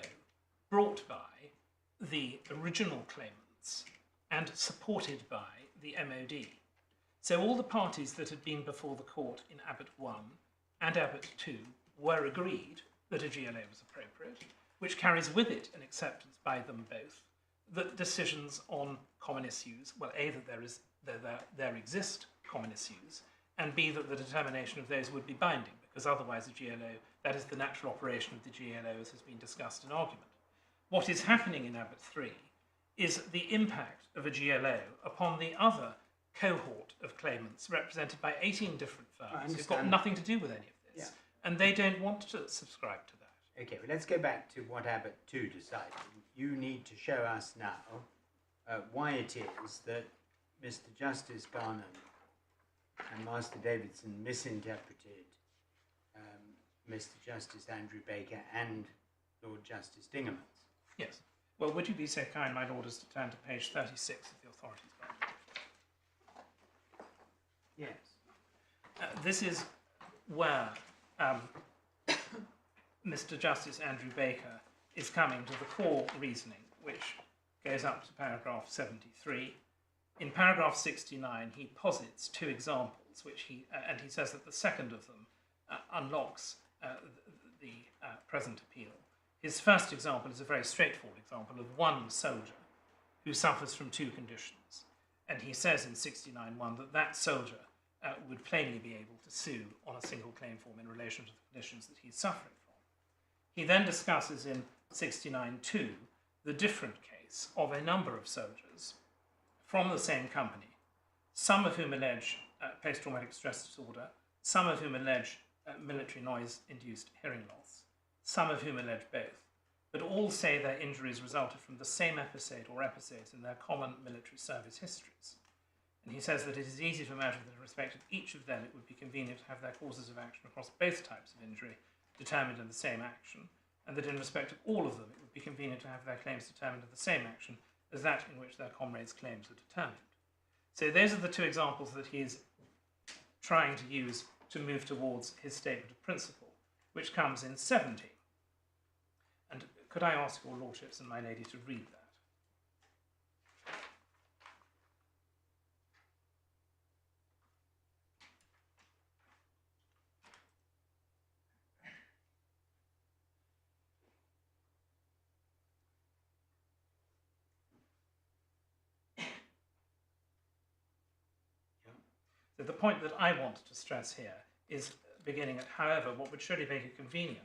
Speaker 5: brought by the original claimants and supported by the MOD. So all the parties that had been before the court in Abbott 1 and Abbott 2 were agreed that a GLO was appropriate, which carries with it an acceptance by them both that decisions on common issues, well, A, that there exist common issues, and B, that the determination of those would be binding, because otherwise a GLO, that is the natural operation of the GLO as has been discussed in argument. What is happening in Abbott 3 is the impact of a GLO upon the other cohort of claimants represented by 18 different firms who've got nothing to do with any of this, and they don't want to subscribe to that.
Speaker 1: Okay, well, let's go back to what Abbott 2 decided. You need to show us now why it is that Mr. Justice Jarman and Master Davidson misinterpreted Mr. Justice Andrew Baker and Lord Justice Dingemans.
Speaker 5: Yes. Well, would you be so kind, my lord, as to turn to page 36 of the authorities' Bible?
Speaker 1: Yes.
Speaker 5: This is where Mr. Justice Andrew Baker is coming to the core reasoning, which goes up to paragraph 73. In paragraph 69, he posits two examples, which he says that the second of them unlocks the present appeal. His first example is a very straightforward example of one soldier who suffers from two conditions. And he says in 69.1 that that soldier would plainly be able to sue on a single claim form in relation to the conditions that he's suffering from. He then discusses in 69.2 the different case of a number of soldiers from the same company, some of whom allege post-traumatic stress disorder, some of whom allege military noise-induced hearing loss, some of whom allege both, but all say their injuries resulted from the same episode or episodes in their common military service histories. And he says that it is easy to imagine that in respect of each of them it would be convenient to have their causes of action across both types of injury determined in the same action, and that in respect of all of them it would be convenient to have their claims determined in the same action as that in which their comrades' claims were determined. So those are the two examples that he is trying to use to move towards his statement of principle. which comes in 70. And could I ask your lordships and my lady to read that? So the point that I want to stress here is beginning at, however, what would surely make it convenient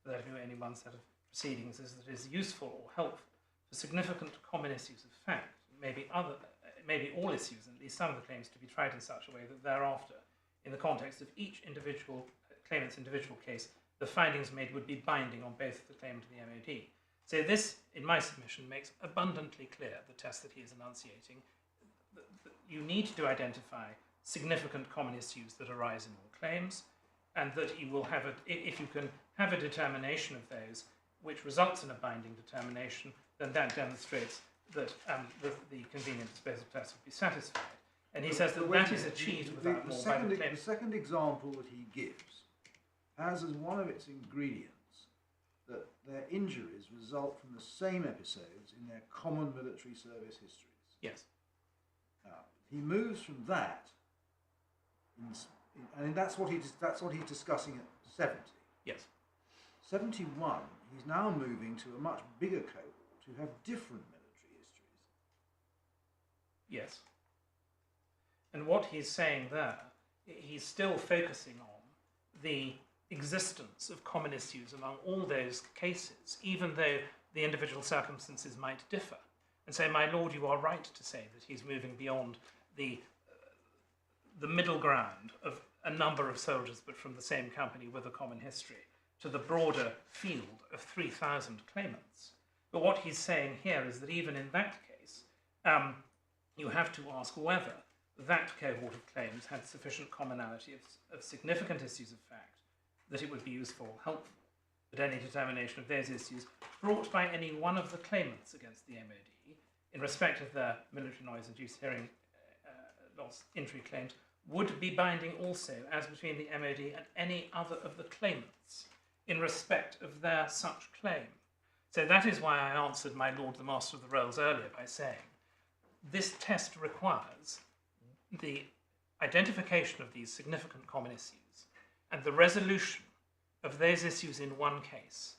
Speaker 5: for there to be only one set of proceedings is that it is useful or helpful for significant common issues of fact, maybe all issues, and at least some of the claims, to be tried in such a way that thereafter, in the context of each individual claimant's individual case, the findings made would be binding on both the claimant and the MOD. So this, in my submission, makes abundantly clear the test that he is enunciating. You need to identify significant common issues that arise in all claims, and that you will have if you can have a determination of those which results in a binding determination, then that demonstrates that the convenient disposal test would be satisfied. And he says that that is achieved without more by the claimant.
Speaker 3: The second example that he gives has as one of its ingredients that their injuries result from the same episodes in their common military service histories.
Speaker 5: Yes.
Speaker 3: Now, he moves from that, and that's what he's discussing at 70.
Speaker 5: Yes.
Speaker 3: 71, he's now moving to a much bigger cohort who have different military histories.
Speaker 5: Yes. And what he's saying there, he's still focusing on the existence of common issues among all those cases, even though the individual circumstances might differ. And so, my lord, you are right to say that he's moving beyond the middle ground of a number of soldiers, but from the same company with a common history, to the broader field of 3,000 claimants. But what he's saying here is that even in that case, you have to ask whether that cohort of claims had sufficient commonality of significant issues of fact that it would be useful or helpful that any determination of those issues brought by any one of the claimants against the MOD in respect of their military noise-induced hearing loss injury claims would be binding also as between the MOD and any other of the claimants in respect of their such claim. So that is why I answered my Lord the Master of the Rolls earlier by saying this test requires the identification of these significant common issues and the resolution of those issues in one case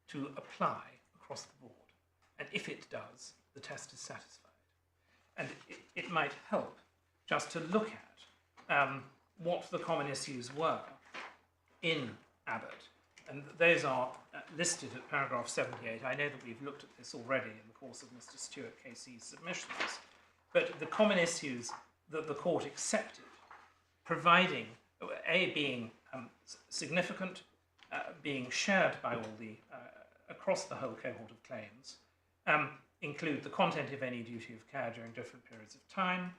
Speaker 5: to apply across the board. And if it does, the test is satisfied. And it might help just to look at what the common issues were in Abbott. And those are listed at paragraph 78. I know that we've looked at this already in the course of Mr. Stewart KC's submissions. But the common issues that the court accepted, providing, A, being significant, being shared by all the, across the whole cohort of claims, include the content of any duty of care during different periods of time,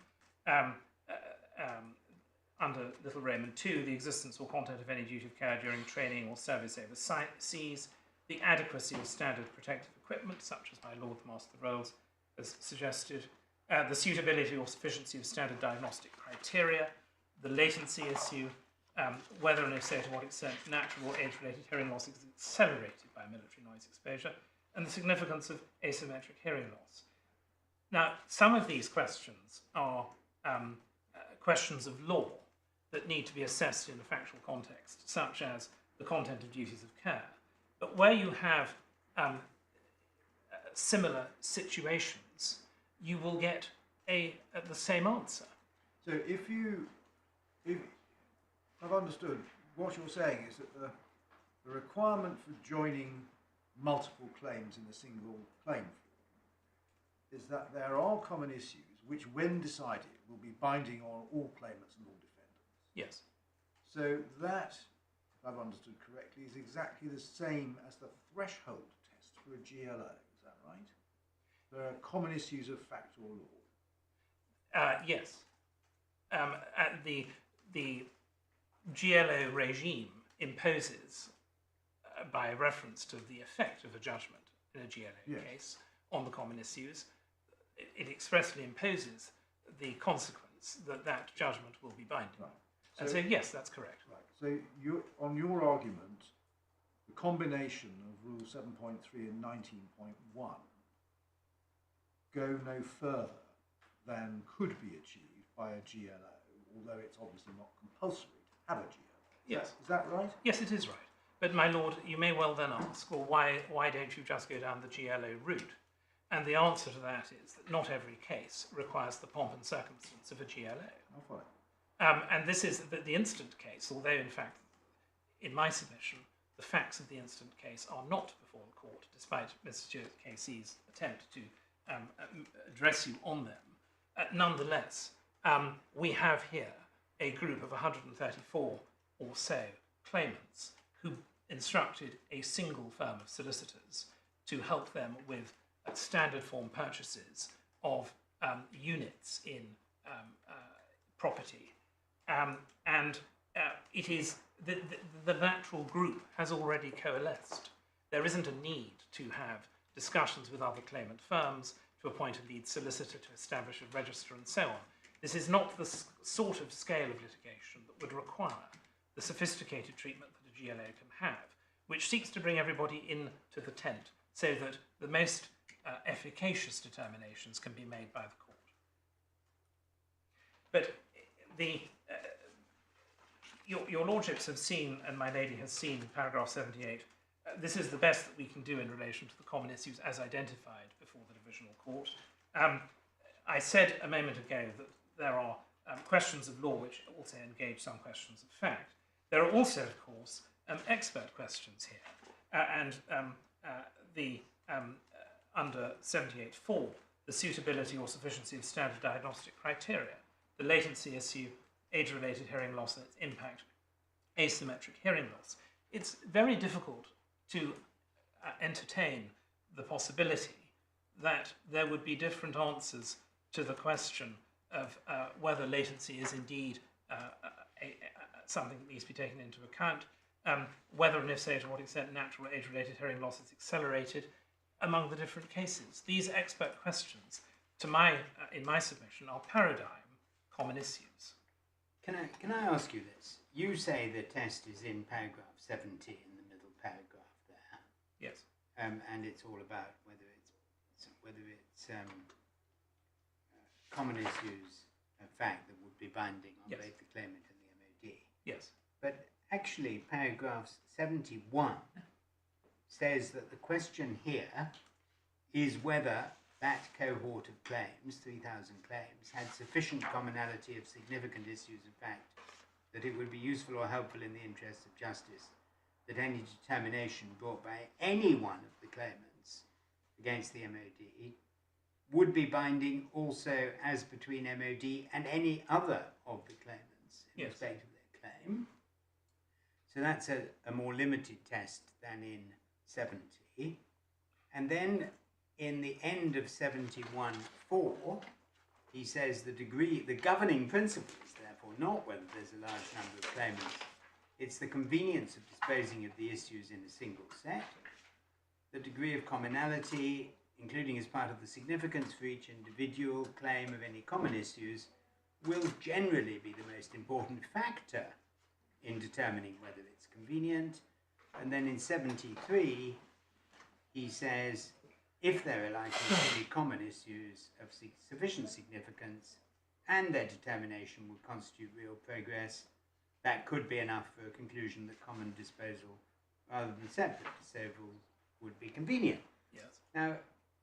Speaker 5: under Little Roman 2, the existence or content of any duty of care during training or service overseas, the adequacy of standard protective equipment, such as my Lord the Master of the Rolls has suggested, the suitability or sufficiency of standard diagnostic criteria, the latency issue, whether and if so to what extent natural or age-related hearing loss is accelerated by military noise exposure, and the significance of asymmetric hearing loss. Now, some of these questions are questions of law that need to be assessed in a factual context, such as the content of duties of care. But where you have similar situations, you will get the same answer.
Speaker 3: So if I've understood, what you're saying is that the requirement for joining multiple claims in a single claim form is that there are common issues which, when decided, will be binding on all claimants and all defendants.
Speaker 5: Yes.
Speaker 3: So that, if I've understood correctly, is exactly the same as the threshold test for a GLO. Is that right? There are common issues of fact or law.
Speaker 5: Yes. The GLO regime imposes, by reference to the effect of a judgment in a GLO case on the common issues, it expressly imposes the consequence that that judgment will be binding.
Speaker 3: Right.
Speaker 5: And so yes, that's correct.
Speaker 3: Right. So on your argument, the combination of Rule 7.3 and 19.1 go no further than could be achieved by a GLO, although it's obviously not compulsory to have a GLO.
Speaker 5: Yes.
Speaker 3: Is that right?
Speaker 5: Yes, it is right. But my lord, you may well then ask, well, why don't you just go down the GLO route? And the answer to that is that not every case requires the pomp and circumstance of a GLO.
Speaker 3: Oh, fine.
Speaker 5: And this is the instant case, although in fact, in my submission, the facts of the instant case are not before the court, despite Mr. Casey's attempt to address you on them. Nonetheless, we have here a group of 134 or so claimants who instructed a single firm of solicitors to help them with standard form purchases of units in property. It is the natural group has already coalesced. There isn't a need to have discussions with other claimant firms, to appoint a lead solicitor, to establish a register, and so on. This is not the sort of scale of litigation that would require the sophisticated treatment that a GLO can have, which seeks to bring everybody into the tent so that the most efficacious determinations can be made by the court. But your lordships have seen, and my lady has seen, paragraph 78. This is the best that we can do in relation to the common issues as identified before the divisional court. I said a moment ago that there are questions of law which also engage some questions of fact. There are also, of course, expert questions here. Under 78.4, the suitability or sufficiency of standard diagnostic criteria, the latency issue, age-related hearing loss and its impact, asymmetric hearing loss. It's very difficult to entertain the possibility that there would be different answers to the question of whether latency is indeed something that needs to be taken into account, whether and if so to what extent natural age-related hearing loss is accelerated among the different cases. These expert questions, in my submission, are paradigm common issues.
Speaker 1: Can I ask you this? You say the test is in paragraph 70 in the middle paragraph there.
Speaker 5: Yes.
Speaker 1: And it's all about whether it's common issues of fact that would be binding on
Speaker 5: Yes.
Speaker 1: both the claimant and the MOD.
Speaker 5: Yes.
Speaker 1: But actually, paragraph 71 says that the question here is whether that cohort of claims, 3,000 claims, had sufficient commonality of significant issues of fact that it would be useful or helpful in the interests of justice that any determination brought by any one of the claimants against the MOD would be binding also as between MOD and any other of the claimants in
Speaker 5: Yes.
Speaker 1: respect of their claim. So that's a more limited test than in 70. And then in the end of 71.4, he says the governing principle is therefore not whether there's a large number of claimants, it's the convenience of disposing of the issues in a single set, the degree of commonality, including as part of the significance for each individual claim of any common issues, will generally be the most important factor in determining whether it's convenient. And then in 73, he says, if there are likely to be common issues of sufficient significance and their determination would constitute real progress, that could be enough for a conclusion that common disposal rather than separate disposal would be convenient.
Speaker 5: Yes.
Speaker 1: Now,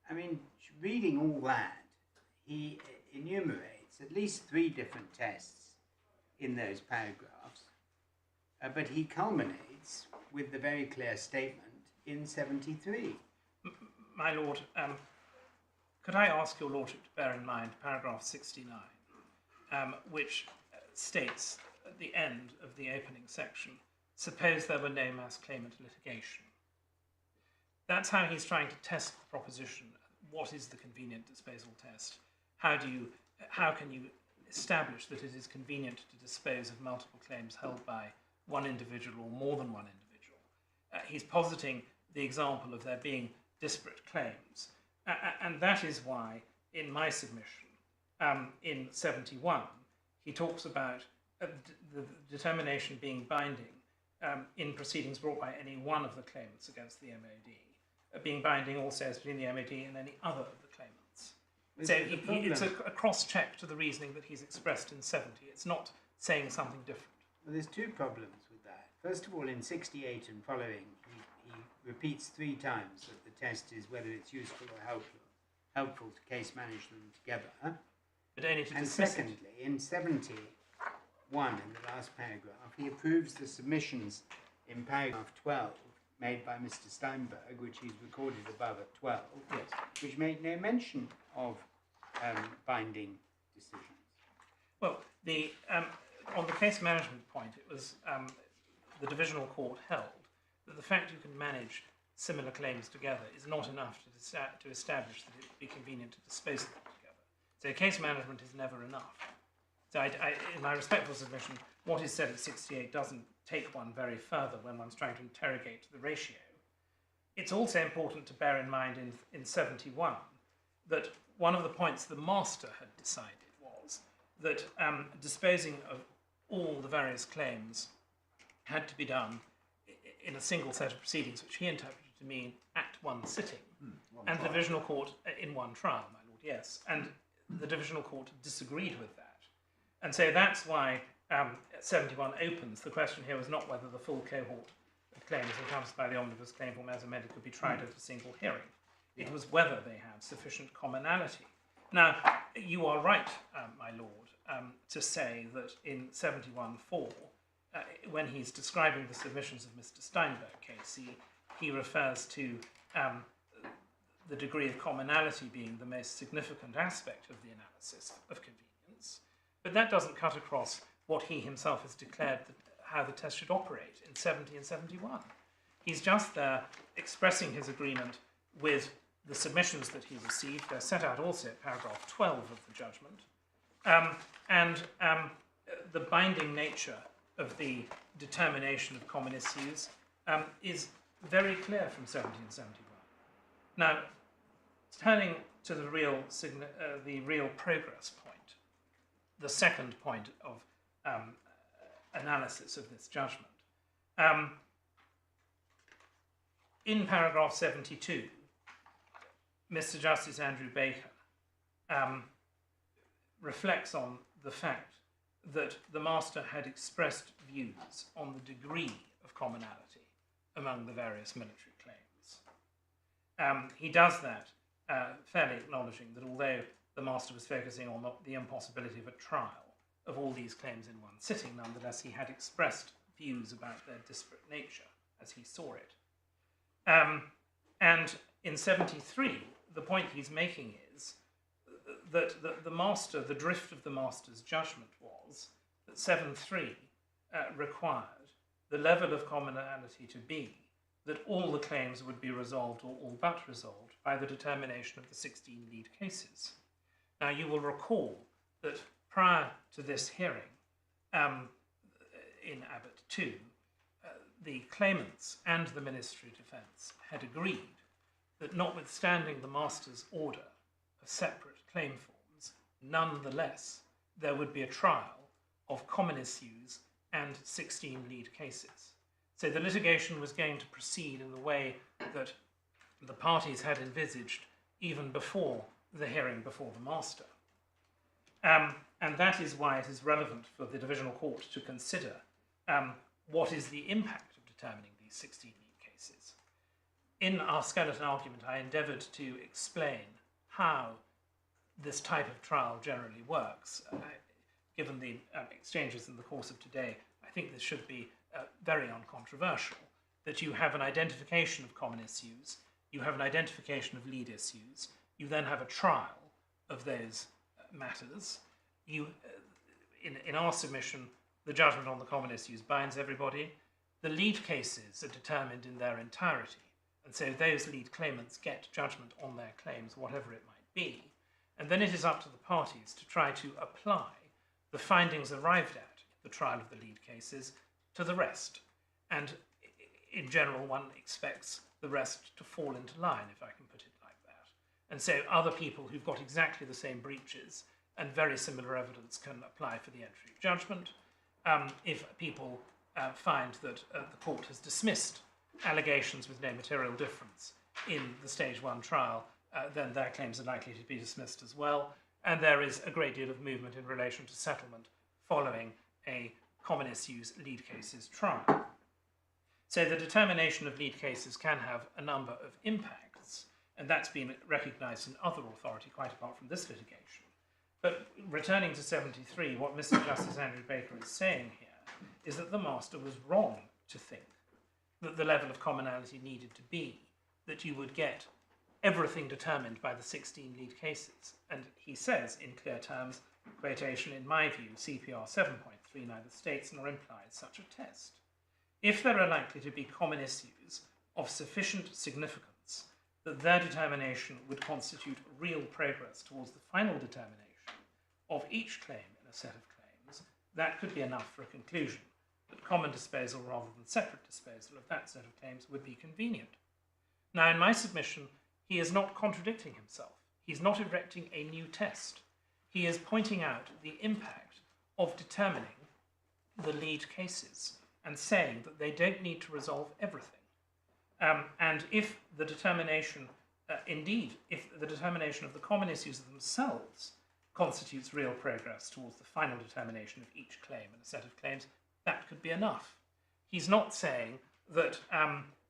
Speaker 1: I mean, reading all that, he enumerates at least 3 different tests in those paragraphs, but he culminates with the very clear statement in 73.
Speaker 5: My lord, could I ask your lordship to bear in mind paragraph 69, which states at the end of the opening section, suppose there were no mass claimant litigation. That's how he's trying to test the proposition. What is the convenient disposal test? How can you establish that it is convenient to dispose of multiple claims held by one individual or more than one individual? He's positing the example of there being disparate claims. And that is why, in my submission, in 71, he talks about the determination being binding in proceedings brought by any one of the claimants against the MOD, being binding also as between the MOD and any other of the claimants. So it's a cross-check to the reasoning that he's expressed in 70. It's not saying something different.
Speaker 1: Well, there's two problems with that. First of all, in 68 and following, he repeats 3 times that the test is whether it's useful or helpful to case manage them together.
Speaker 5: But only to
Speaker 1: And
Speaker 5: dismiss
Speaker 1: secondly, in 71, in the last paragraph, he approves the submissions in paragraph 12 made by Mr. Steinberg, which he's recorded above at 12,
Speaker 5: Yes.
Speaker 1: which make no mention of binding decisions.
Speaker 5: Well, on the case management point, it was the divisional court held that the fact you can manage similar claims together is not enough to establish that it would be convenient to dispose of them together. So case management is never enough. So in my respectful submission, what is said at 68 doesn't take one very further when one's trying to interrogate the ratio. It's also important to bear in mind in 71 that one of the points the master had decided was that disposing of all the various claims had to be done in a single set of proceedings, which he interpreted to mean at one sitting, and the divisional court in one trial, my lord, yes, and the divisional court disagreed with that. And so that's why 71 opens. The question here was not whether the full cohort of claims encompassed by the omnibus claim form as amended could be tried at a single hearing. It was whether they have sufficient commonality. Now, you are right, my lord, to say that in 71.4, when he's describing the submissions of Mr. Steinberg case, he refers to the degree of commonality being the most significant aspect of the analysis of convenience. But that doesn't cut across what he himself has declared how the test should operate in 70 and 71. He's just there expressing his agreement with the submissions that he received. They're set out also at paragraph 12 of the judgment. And the binding nature of the determination of common issues is very clear from 70 and 71. Now, turning to the real progress point, the second point of analysis of this judgment. In paragraph 72, Mr. Justice Andrew Baker reflects on the fact that the master had expressed views on the degree of commonality among the various military claims. He does that fairly acknowledging that although the master was focusing on the impossibility of a trial of all these claims in one sitting, nonetheless he had expressed views about their disparate nature as he saw it. And in 73, the point he's making is that the drift of the master's judgment was that 7.3 required the level of commonality to be that all the claims would be resolved or all but resolved by the determination of the 16 lead cases. Now you will recall that prior to this hearing in Abbott 2, the claimants and the Ministry of Defence had agreed that notwithstanding the master's order of separate claim forms, nonetheless there would be a trial of common issues and 16 lead cases. So the litigation was going to proceed in the way that the parties had envisaged even before the hearing before the master. And that is why it is relevant for the divisional court to consider what is the impact of determining these 16 lead cases. In our skeleton argument, I endeavoured to explain how this type of trial generally works. Given the exchanges in the course of today, I think this should be very uncontroversial, that you have an identification of common issues, you have an identification of lead issues, you then have a trial of those matters. In our submission, the judgment on the common issues binds everybody. The lead cases are determined in their entirety, and so those lead claimants get judgment on their claims, whatever it might be. And then it is up to the parties to try to apply the findings arrived at the trial of the lead cases to the rest. And in general, one expects the rest to fall into line, if I can put it like that. And so other people who've got exactly the same breaches and very similar evidence can apply for the entry of judgment. If people find that the court has dismissed allegations with no material difference in the stage 1 trial, then their claims are likely to be dismissed as well. And there is a great deal of movement in relation to settlement following a common issues lead cases trial. So the determination of lead cases can have a number of impacts, and that's been recognised in other authority quite apart from this litigation. But returning to 73, what Mr. Justice Andrew Baker is saying here is that the master was wrong to think that the level of commonality needed to be that you would get everything determined by the 16 lead cases. And he says, in clear terms, quotation, in my view, CPR 7.3 neither states nor implies such a test. If there are likely to be common issues of sufficient significance that their determination would constitute real progress towards the final determination of each claim in a set of claims, that could be enough for a conclusion that common disposal rather than separate disposal of that set of claims would be convenient. Now, in my submission, he is not contradicting himself. He's not erecting a new test. He is pointing out the impact of determining the lead cases and saying that they don't need to resolve everything. And if the determination, if the determination of the common issues themselves constitutes real progress towards the final determination of each claim in a set of claims, that could be enough. He's not saying that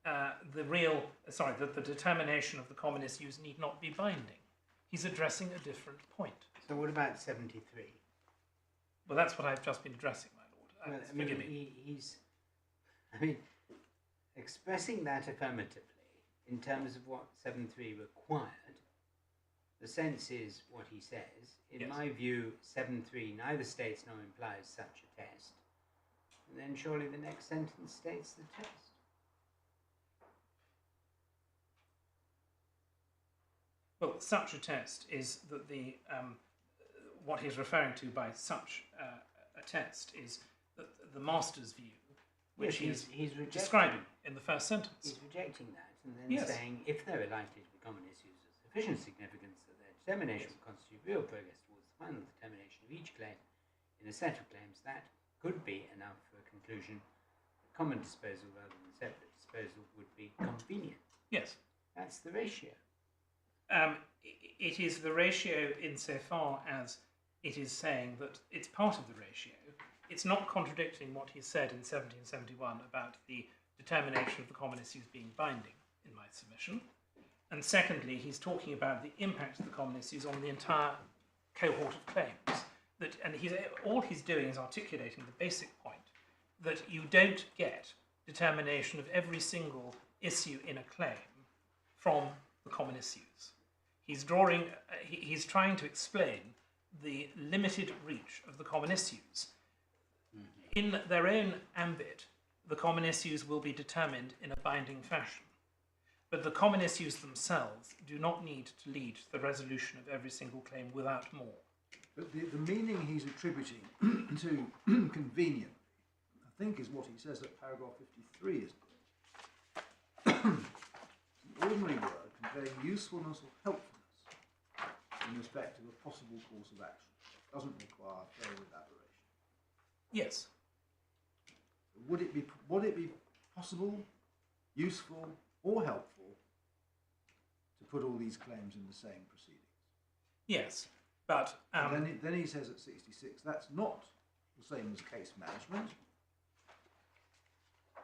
Speaker 5: that the determination of the common issues need not be binding. He's addressing a different point.
Speaker 1: So what about 73?
Speaker 5: Well, that's what I've just been addressing, my lord.
Speaker 1: Well,
Speaker 5: Forgive me.
Speaker 1: He's expressing that affirmatively in terms of what 7.3 required. The sense is what he says. In
Speaker 5: Yes.
Speaker 1: my view, 7.3 neither states nor implies such a test. And then surely the next sentence states the test.
Speaker 5: Well, such a test is that what he's referring to by such a test is that the master's view, which
Speaker 1: Yes,
Speaker 5: he's
Speaker 1: rejecting,
Speaker 5: describing in the first sentence.
Speaker 1: He's rejecting that and then
Speaker 5: Yes.
Speaker 1: saying if there are likely to be common issues of sufficient significance that their determination will constitute real progress towards the final determination of each claim in a set of claims, that could be enough for a conclusion that common disposal rather than separate disposal would be convenient.
Speaker 5: Yes.
Speaker 1: That's the ratio.
Speaker 5: It is the ratio insofar as it is saying that it's part of the ratio. It's not contradicting what he said in 1771 about the determination of the common issues being binding, in my submission. And secondly, he's talking about the impact of the common issues on the entire cohort of claims. All he's doing is articulating the basic point that you don't get determination of every single issue in a claim from the common issues. He's trying to explain the limited reach of the common issues. In their own ambit, the common issues will be determined in a binding fashion. But the common issues themselves do not need to lead to the resolution of every single claim without more.
Speaker 3: But the meaning he's attributing to conveniently, I think, is what he says that paragraph 53 is doing. It's an ordinary word conveying usefulness or helpfulness in respect of a possible course of action. It doesn't require further elaboration.
Speaker 5: Yes.
Speaker 3: Would it be possible, useful, or helpful to put all these claims in the same proceedings?
Speaker 5: Yes, but
Speaker 3: then he says at 66 that's not the same as case management.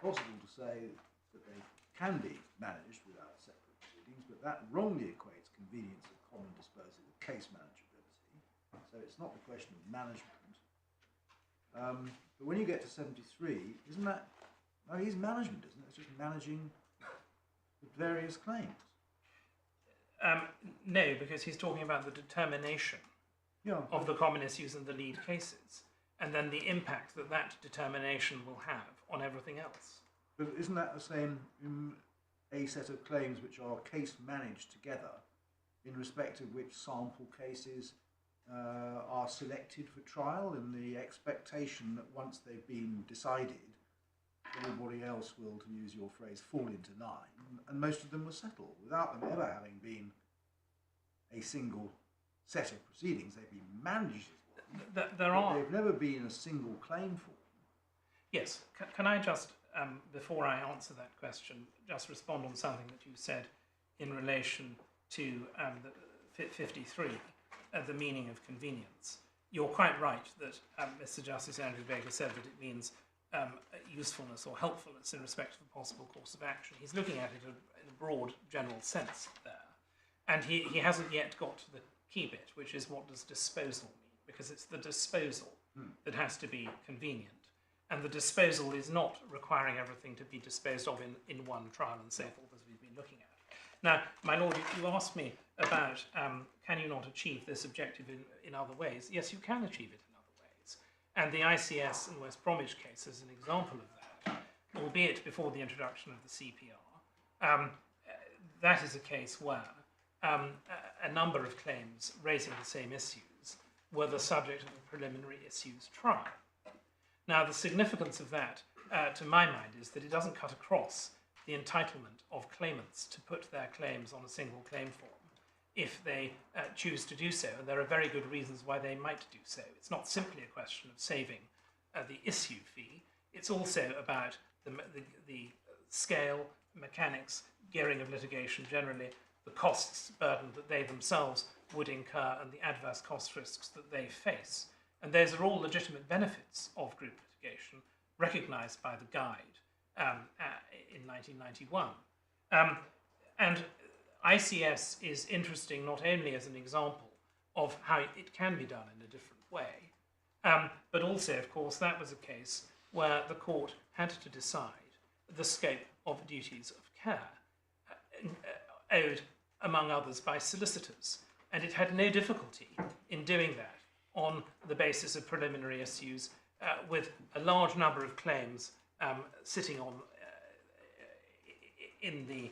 Speaker 3: Possible to say that they can be managed without separate proceedings, but that wrongly equates convenience of common disposal with case manageability. So it's not the question of management. But when you get to 73, isn't that, no, he's management, isn't it? It's just managing the various claims.
Speaker 5: no, because he's talking about the determination of the common issues in the lead cases, and then the impact that that determination will have on everything else.
Speaker 3: But isn't that the same in a set of claims which are case managed together, in respect of which sample cases are selected for trial in the expectation that once they've been decided, everybody else will, to use your phrase, fall into line, and most of them were settled without them ever having been a single set of proceedings. They've been managed as one,
Speaker 5: There are.
Speaker 3: they've never been a single claim form.
Speaker 5: Yes. Can I just, before I answer that question, just respond on something that you said in relation to the 53, the meaning of convenience. You're quite right that Mr. Justice Andrew Baker said that it means usefulness or helpfulness in respect of a possible course of action. He's looking at it in a broad general sense there. And he hasn't yet got to the key bit, which is what does disposal mean? Because it's the disposal that has to be convenient. And the disposal is not requiring everything to be disposed of in one trial and so forth as we've been looking at. Now, my lord, you asked me about can you not achieve this objective in other ways? Yes, you can achieve it in other ways. And the ICS and West Bromwich case is an example of that, albeit before the introduction of the CPR. That is a case where a number of claims raising the same issues were the subject of a preliminary issues trial. Now, the significance of that, to my mind, is that it doesn't cut across the entitlement of claimants to put their claims on a single claim form if they choose to do so, and there are very good reasons why they might do so. It's not simply a question of saving the issue fee, it's also about the scale, mechanics, gearing of litigation generally, the costs burden that they themselves would incur and the adverse cost risks that they face. And those are all legitimate benefits of group litigation recognised by the guide in 1991. And ICS is interesting not only as an example of how it can be done in a different way, but also, of course, that was a case where the court had to decide the scope of duties of care owed, among others, by solicitors. And it had no difficulty in doing that on the basis of preliminary issues with a large number of claims sitting on in the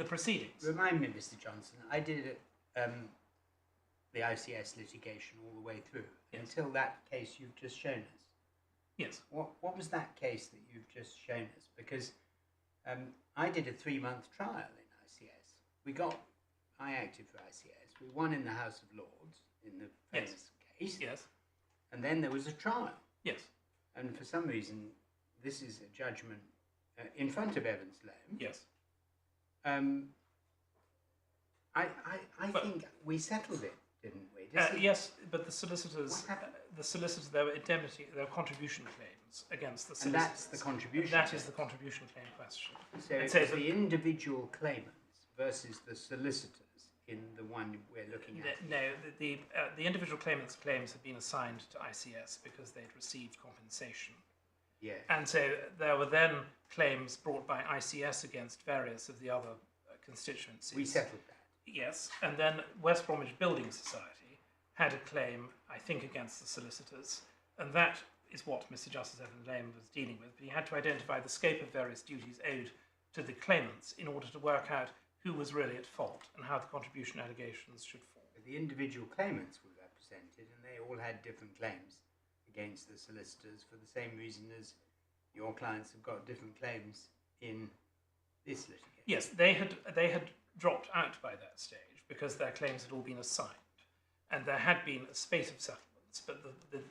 Speaker 5: proceedings.
Speaker 1: Remind me, Mr. Johnson, I did the ICS litigation all the way through until that case you've just shown us.
Speaker 5: Yes.
Speaker 1: What was that case that you've just shown us? Because I did a 3-month trial in ICS. I acted for ICS. We won in the House of Lords in the famous case.
Speaker 5: Yes.
Speaker 1: And then there was a trial.
Speaker 5: Yes.
Speaker 1: And for some reason, this is a judgment in front of Evans Loam.
Speaker 5: Yes.
Speaker 1: I think we settled it, didn't we?
Speaker 5: Yes, but the solicitors,
Speaker 1: What happened?
Speaker 5: there were indemnity, there were contribution claims against the
Speaker 1: And
Speaker 5: solicitors.
Speaker 1: that's the contribution.
Speaker 5: That
Speaker 1: claim.
Speaker 5: is the contribution claim question.
Speaker 1: So
Speaker 5: And
Speaker 1: it's
Speaker 5: so
Speaker 1: the individual claimants versus the solicitors in the one we're looking at.
Speaker 5: No, the individual claimants' claims had been assigned to ICS because they'd received compensation.
Speaker 1: Yeah.
Speaker 5: And so there were then claims brought by ICS against various of the other constituencies.
Speaker 1: We settled that.
Speaker 5: Yes, and then West Bromwich Building Society had a claim, I think, against the solicitors, and that is what Mr. Justice Evans Loam was dealing with. But he had to identify the scope of various duties owed to the claimants in order to work out who was really at fault and how the contribution allegations should fall.
Speaker 1: But the individual claimants were represented, and they all had different claims against the solicitors for the same reason as your clients have got different claims in this litigation.
Speaker 5: Yes, they had dropped out by that stage because their claims had all been assigned, and there had been a spate of settlements, but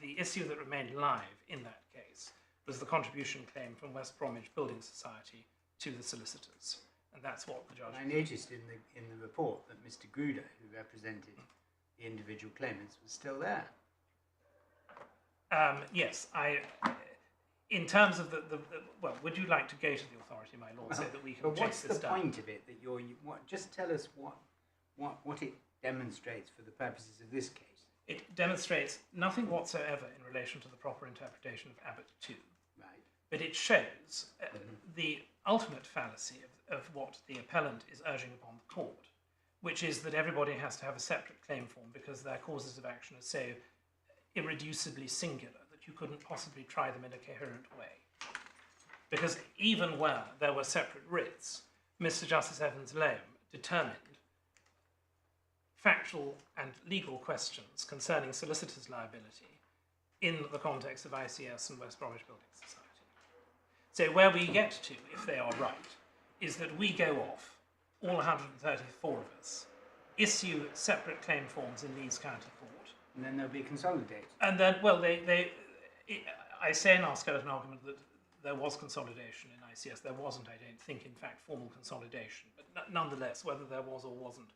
Speaker 5: the issue that remained live in that case was the contribution claim from West Bromwich Building Society to the solicitors, and that's what the judge...
Speaker 1: I noticed in the report that Mr. Gruder, who represented the individual claimants, was still there.
Speaker 5: Yes, in terms of well, would you like to go to the authority, my lord, so that we can
Speaker 1: But
Speaker 5: chase
Speaker 1: what's
Speaker 5: this
Speaker 1: the
Speaker 5: down?
Speaker 1: point of it that just tell us what it demonstrates for the purposes of this case.
Speaker 5: It demonstrates nothing whatsoever in relation to the proper interpretation of Abbott 2.
Speaker 1: Right.
Speaker 5: But it shows the ultimate fallacy of what the appellant is urging upon the court, which is that everybody has to have a separate claim form because their causes of action are so irreducibly singular that you couldn't possibly try them in a coherent way. Because even where there were separate writs, Mr. Justice Evans Loam determined factual and legal questions concerning solicitors' liability in the context of ICS and West Bromwich Building Society. So where we get to, if they are right, is that we go off, all 134 of us, issue separate claim forms in Leeds County Court.
Speaker 1: And then they'll be consolidated.
Speaker 5: And then, well, I say in our skeleton argument that there was consolidation in ICS. There wasn't, I don't think, in fact, formal consolidation. But nonetheless, whether there was or wasn't,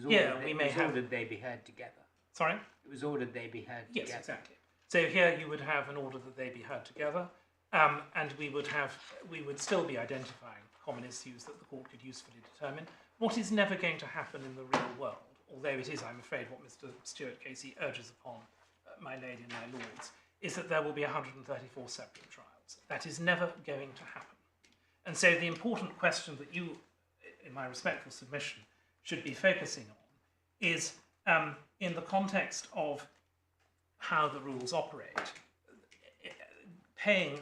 Speaker 1: ordered they be heard together.
Speaker 5: Sorry?
Speaker 1: It was ordered they be heard together.
Speaker 5: Yes, exactly. So here you would have an order that they be heard together, and we would still be identifying common issues that the court could usefully determine. What is never going to happen in the real world, although it is, I'm afraid, what Mr. Stuart Casey urges upon my lady and my lords, is that there will be 134 separate trials. That is never going to happen. And so the important question that you, in my respectful submission, should be focusing on is, in the context of how the rules operate, paying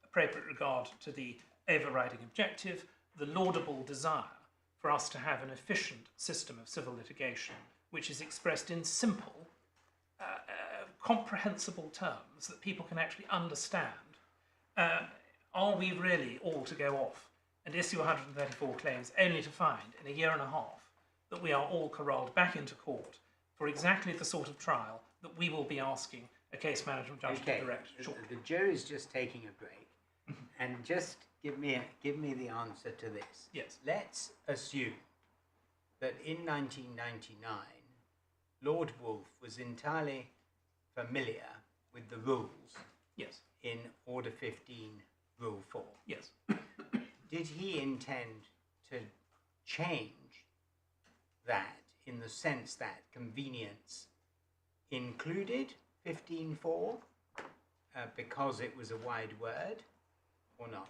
Speaker 5: appropriate regard to the overriding objective, the laudable desire for us to have an efficient system of civil litigation which is expressed in simple, comprehensible terms that people can actually understand. Are we really all to go off and issue 134 claims only to find in a year and a half that we are all corralled back into court for exactly the sort of trial that we will be asking a case management judge to direct shortly?
Speaker 1: The jury's just taking a break, and just give me the answer to this.
Speaker 5: Yes.
Speaker 1: Let's assume that in 1999, Lord Wolfe was entirely familiar with the rules.
Speaker 5: Yes.
Speaker 1: In Order 15, Rule 4.
Speaker 5: Yes.
Speaker 1: Did he intend to change that in the sense that convenience included 15.4 because it was a wide word, or not?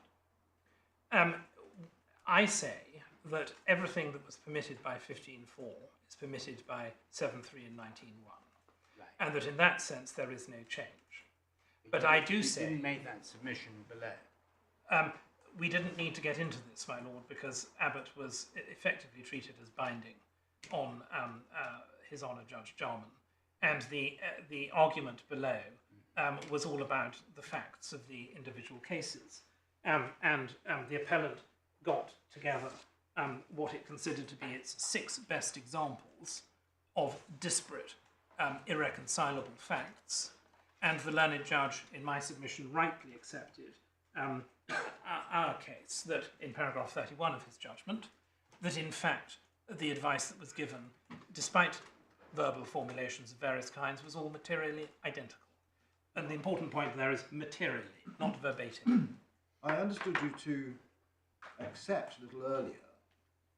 Speaker 5: I say that everything that was permitted by 15.4 is permitted by 7.3 and 19.1.
Speaker 1: Right.
Speaker 5: And that in that sense there is no change. But I do say...
Speaker 1: You didn't make that submission below.
Speaker 5: We didn't need to get into this, my lord, because Abbott was effectively treated as binding on His Honour Judge Jarman. And the argument below was all about the facts of the individual cases. And the appellant got together what it considered to be its 6 best examples of disparate, irreconcilable facts. And the learned judge, in my submission, rightly accepted our case, that in paragraph 31 of his judgment, that in fact the advice that was given, despite verbal formulations of various kinds, was all materially identical. And the important point there is materially, not verbatim.
Speaker 3: I understood you to accept a little earlier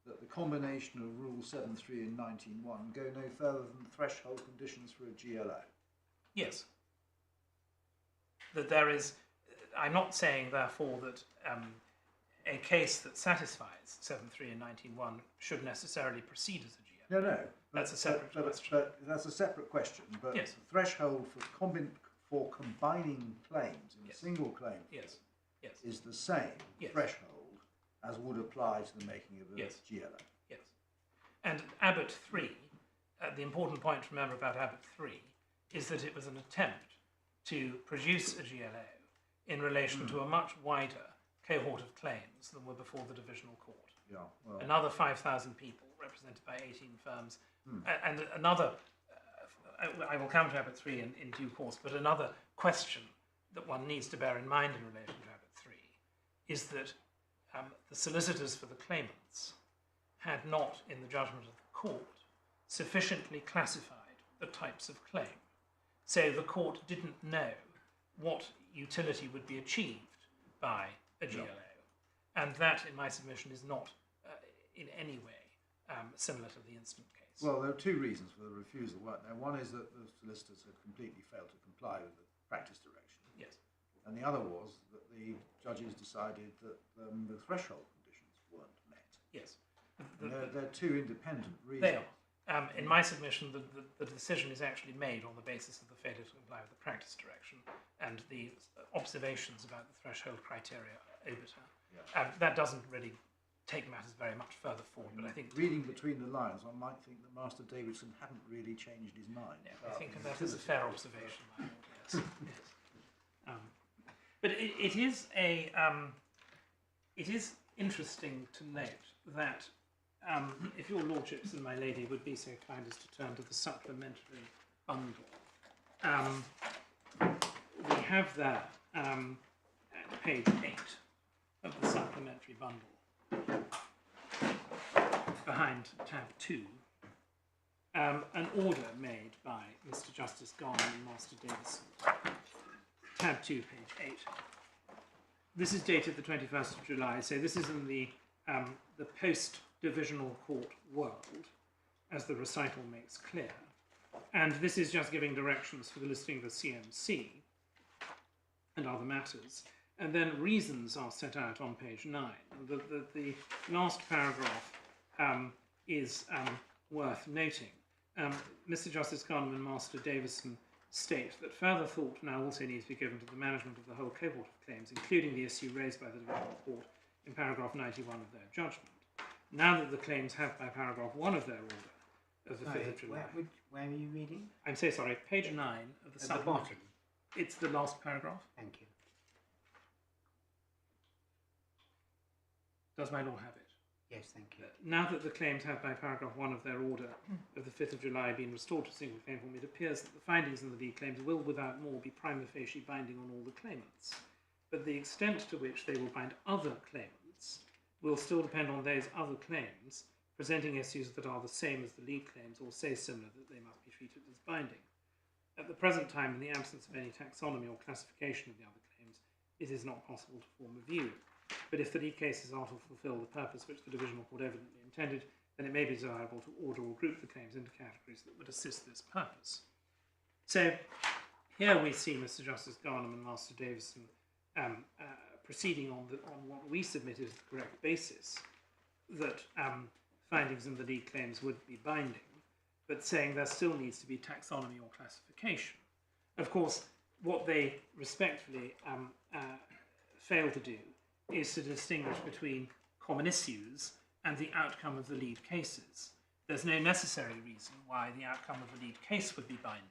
Speaker 3: that the combination of Rule 7.3 and 19.1 go no further than threshold conditions for a GLO.
Speaker 5: Yes. That there is... I'm not saying, therefore, that a case that satisfies 7.3 and 19.1 should necessarily proceed as a GLO.
Speaker 3: No.
Speaker 5: That's a separate question.
Speaker 3: But that's a separate question. But
Speaker 5: yes.
Speaker 3: The threshold for combining claims in a single claim is the same threshold as would apply to the making of a GLO.
Speaker 5: Yes. And Abbott 3, the important point to remember about Abbott 3 is that it was an attempt to produce a GLO in relation to a much wider cohort of claims than were before the divisional court.
Speaker 3: Yeah, well.
Speaker 5: Another 5,000 people represented by 18 firms, and another, I will come to Abbott 3 in due course, but another question that one needs to bear in mind in relation to Abbott 3 is that the solicitors for the claimants had not, in the judgment of the court, sufficiently classified the types of claim. So the court didn't know what utility would be achieved by a GLO. And that, in my submission, is not in any way similar to the instant case.
Speaker 3: Well, there are 2 reasons for the refusal, weren't there? One is that the solicitors had completely failed to comply with the practice direction.
Speaker 5: Yes.
Speaker 3: And the other was that the judges decided that the threshold conditions weren't met.
Speaker 5: Yes.
Speaker 3: They're 2 independent reasons.
Speaker 5: They are. In my submission, the decision is actually made on the basis of the failure to comply with the practice direction and the observations about the threshold criteria obiter. Yeah. That doesn't really take matters very much further forward, but I think...
Speaker 3: Reading between the lines, one might think that Master Davidson hadn't really changed his mind.
Speaker 5: Yeah, I think that is a fair observation, my lord, yes. Yes. But it is interesting to note that if your lordships and my lady would be so kind as to turn to the supplementary bundle, we have there at page 8 of the supplementary bundle, behind tab 2, an order made by Mr. Justice Garman and Master Davison. Tab 2, page 8. This is dated the 21st of July, so this is in the post-divisional court world, as the recital makes clear. And this is just giving directions for the listing of the CMC and other matters. And then reasons are set out on page 9. The last paragraph is worth noting. Mr. Justice Garman and Master Davison state that further thought now also needs to be given to the management of the whole cohort of claims, including the issue raised by the Divisional Court in paragraph 91 of their judgment. Now that the claims have by paragraph 1 of their order of the 5th of July...
Speaker 1: Where are you reading?
Speaker 5: I'm so sorry, page 9 of the
Speaker 1: At the bottom.
Speaker 5: It's the last paragraph.
Speaker 1: Thank you.
Speaker 5: Does my lord have it?
Speaker 1: Yes, thank you.
Speaker 5: Now that the claims have by paragraph 1 of their order of the 5th of July been restored to single claim form, it appears that the findings in the lead claims will without more be prima facie binding on all the claimants, but the extent to which they will bind other claimants will still depend on those other claims presenting issues that are the same as the lead claims or so similar that they must be treated as binding. At the present time, in the absence of any taxonomy or classification of the other claims, it is not possible to form a view. But if the lead cases are to fulfil the purpose which the Divisional Court evidently intended, then it may be desirable to order or group the claims into categories that would assist this purpose. So here we see Mr. Justice Garnham and Master Davison proceeding on what we submit is the correct basis, that findings in the lead claims would be binding, but saying there still needs to be taxonomy or classification. Of course, what they respectfully fail to do is to distinguish between common issues and the outcome of the lead cases. There's no necessary reason why the outcome of the lead case would be binding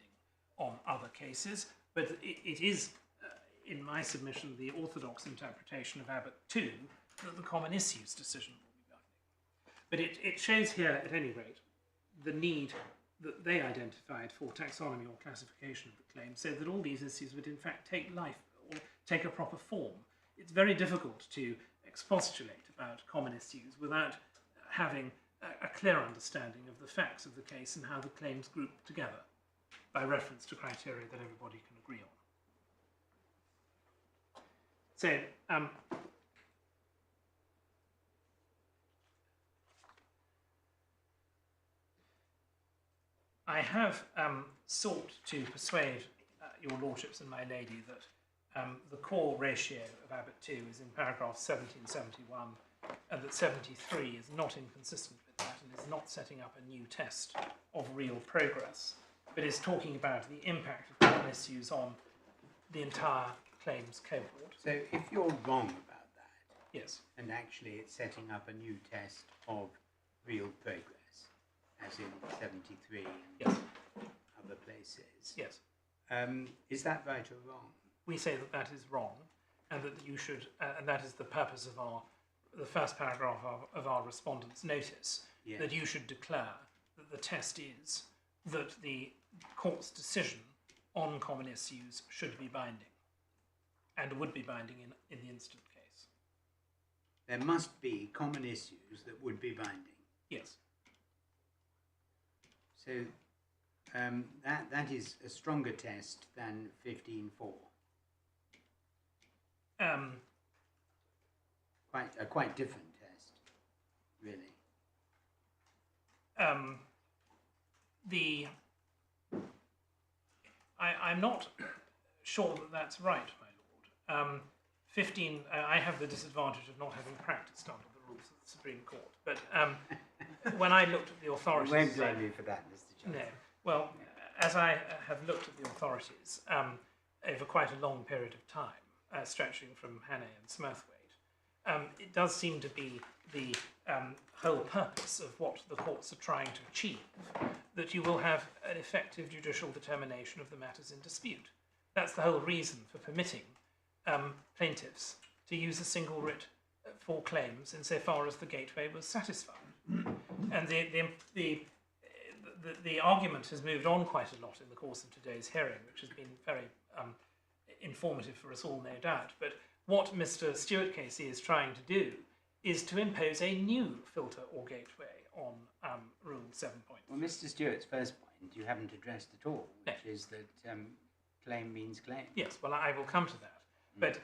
Speaker 5: on other cases, but it is, in my submission, the orthodox interpretation of Abbott 2 that the common issues decision will be binding. But it shows here, at any rate, the need that they identified for taxonomy or classification of the claim, so that all these issues would in fact take life or take a proper form. It's very difficult to expostulate about common issues without having a clear understanding of the facts of the case and how the claims group together by reference to criteria that everybody can agree on. So, I have sought to persuade your lordships and my lady that the core ratio of Abbott 2 is in paragraph 1771, and that 73 is not inconsistent with that and is not setting up a new test of real progress, but is talking about the impact of common issues on the entire claims cohort.
Speaker 1: So if you're wrong about that,
Speaker 5: yes,
Speaker 1: and actually it's setting up a new test of real progress, as in 73 and
Speaker 5: yes,
Speaker 1: other places,
Speaker 5: yes,
Speaker 1: is that right or wrong?
Speaker 5: we say that that is wrong, and that you should, and that is the purpose of the first paragraph of our respondent's notice,
Speaker 1: Yes.
Speaker 5: that you should declare that the test is that the court's decision on common issues should be binding, and would be binding in the instant case.
Speaker 1: There must be common issues that would be binding.
Speaker 5: Yes.
Speaker 1: So that is a stronger test than 15.4. Quite different test, really.
Speaker 5: I'm not sure that that's right, my lord. 15. I have the disadvantage of not having practiced under the rules of the Supreme Court, but when I looked at the authorities,
Speaker 1: You won't blame me for that, Mr. Johnson.
Speaker 5: no. Well, as I have looked at the authorities over quite a long period of time, stretching from Hannay and Smurthwaite, it does seem to be the whole purpose of what the courts are trying to achieve, that you will have an effective judicial determination of the matters in dispute. That's the whole reason for permitting plaintiffs to use a single writ for claims insofar as the gateway was satisfied. And the argument has moved on quite a lot in the course of today's hearing, which has been very informative for us all, no doubt. But what Mr. Stewart Casey is trying to do is to impose a new filter or gateway on Rule 7.4.
Speaker 1: Well, Mr. Stewart's first point you haven't addressed at all, which is that claim means claim.
Speaker 5: Yes, well, I will come to that. But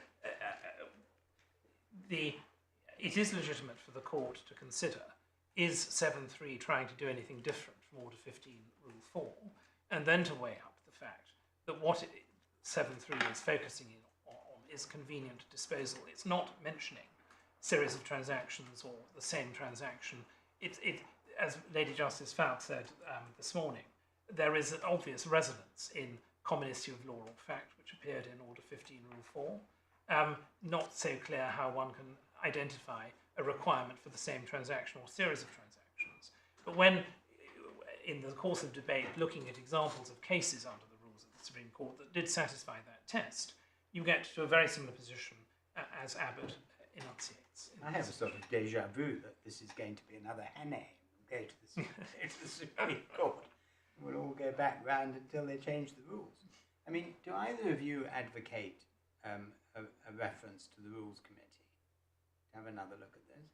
Speaker 5: it is legitimate for the court to consider, is 7.3 trying to do anything different from Order 15, Rule 4, and then to weigh up the fact that what 7.3 is focusing on is convenient disposal. It's not mentioning series of transactions or the same transaction. As Lady Justice Falk said this morning, there is an obvious resonance in common issue of law or fact, which appeared in Order 15, Rule 4. Not so clear how one can identify a requirement for the same transaction or series of transactions. But when, in the course of debate, looking at examples of cases under the rules of the Supreme Court that did satisfy that test, you get to a very similar position as Abbott enunciates.
Speaker 1: I have a sort of deja vu that this is going to be another Hannay. We'll go to the Supreme Court. We'll all go back round until they change the rules. I mean, do either of you advocate a reference to the Rules Committee? Have another look at this.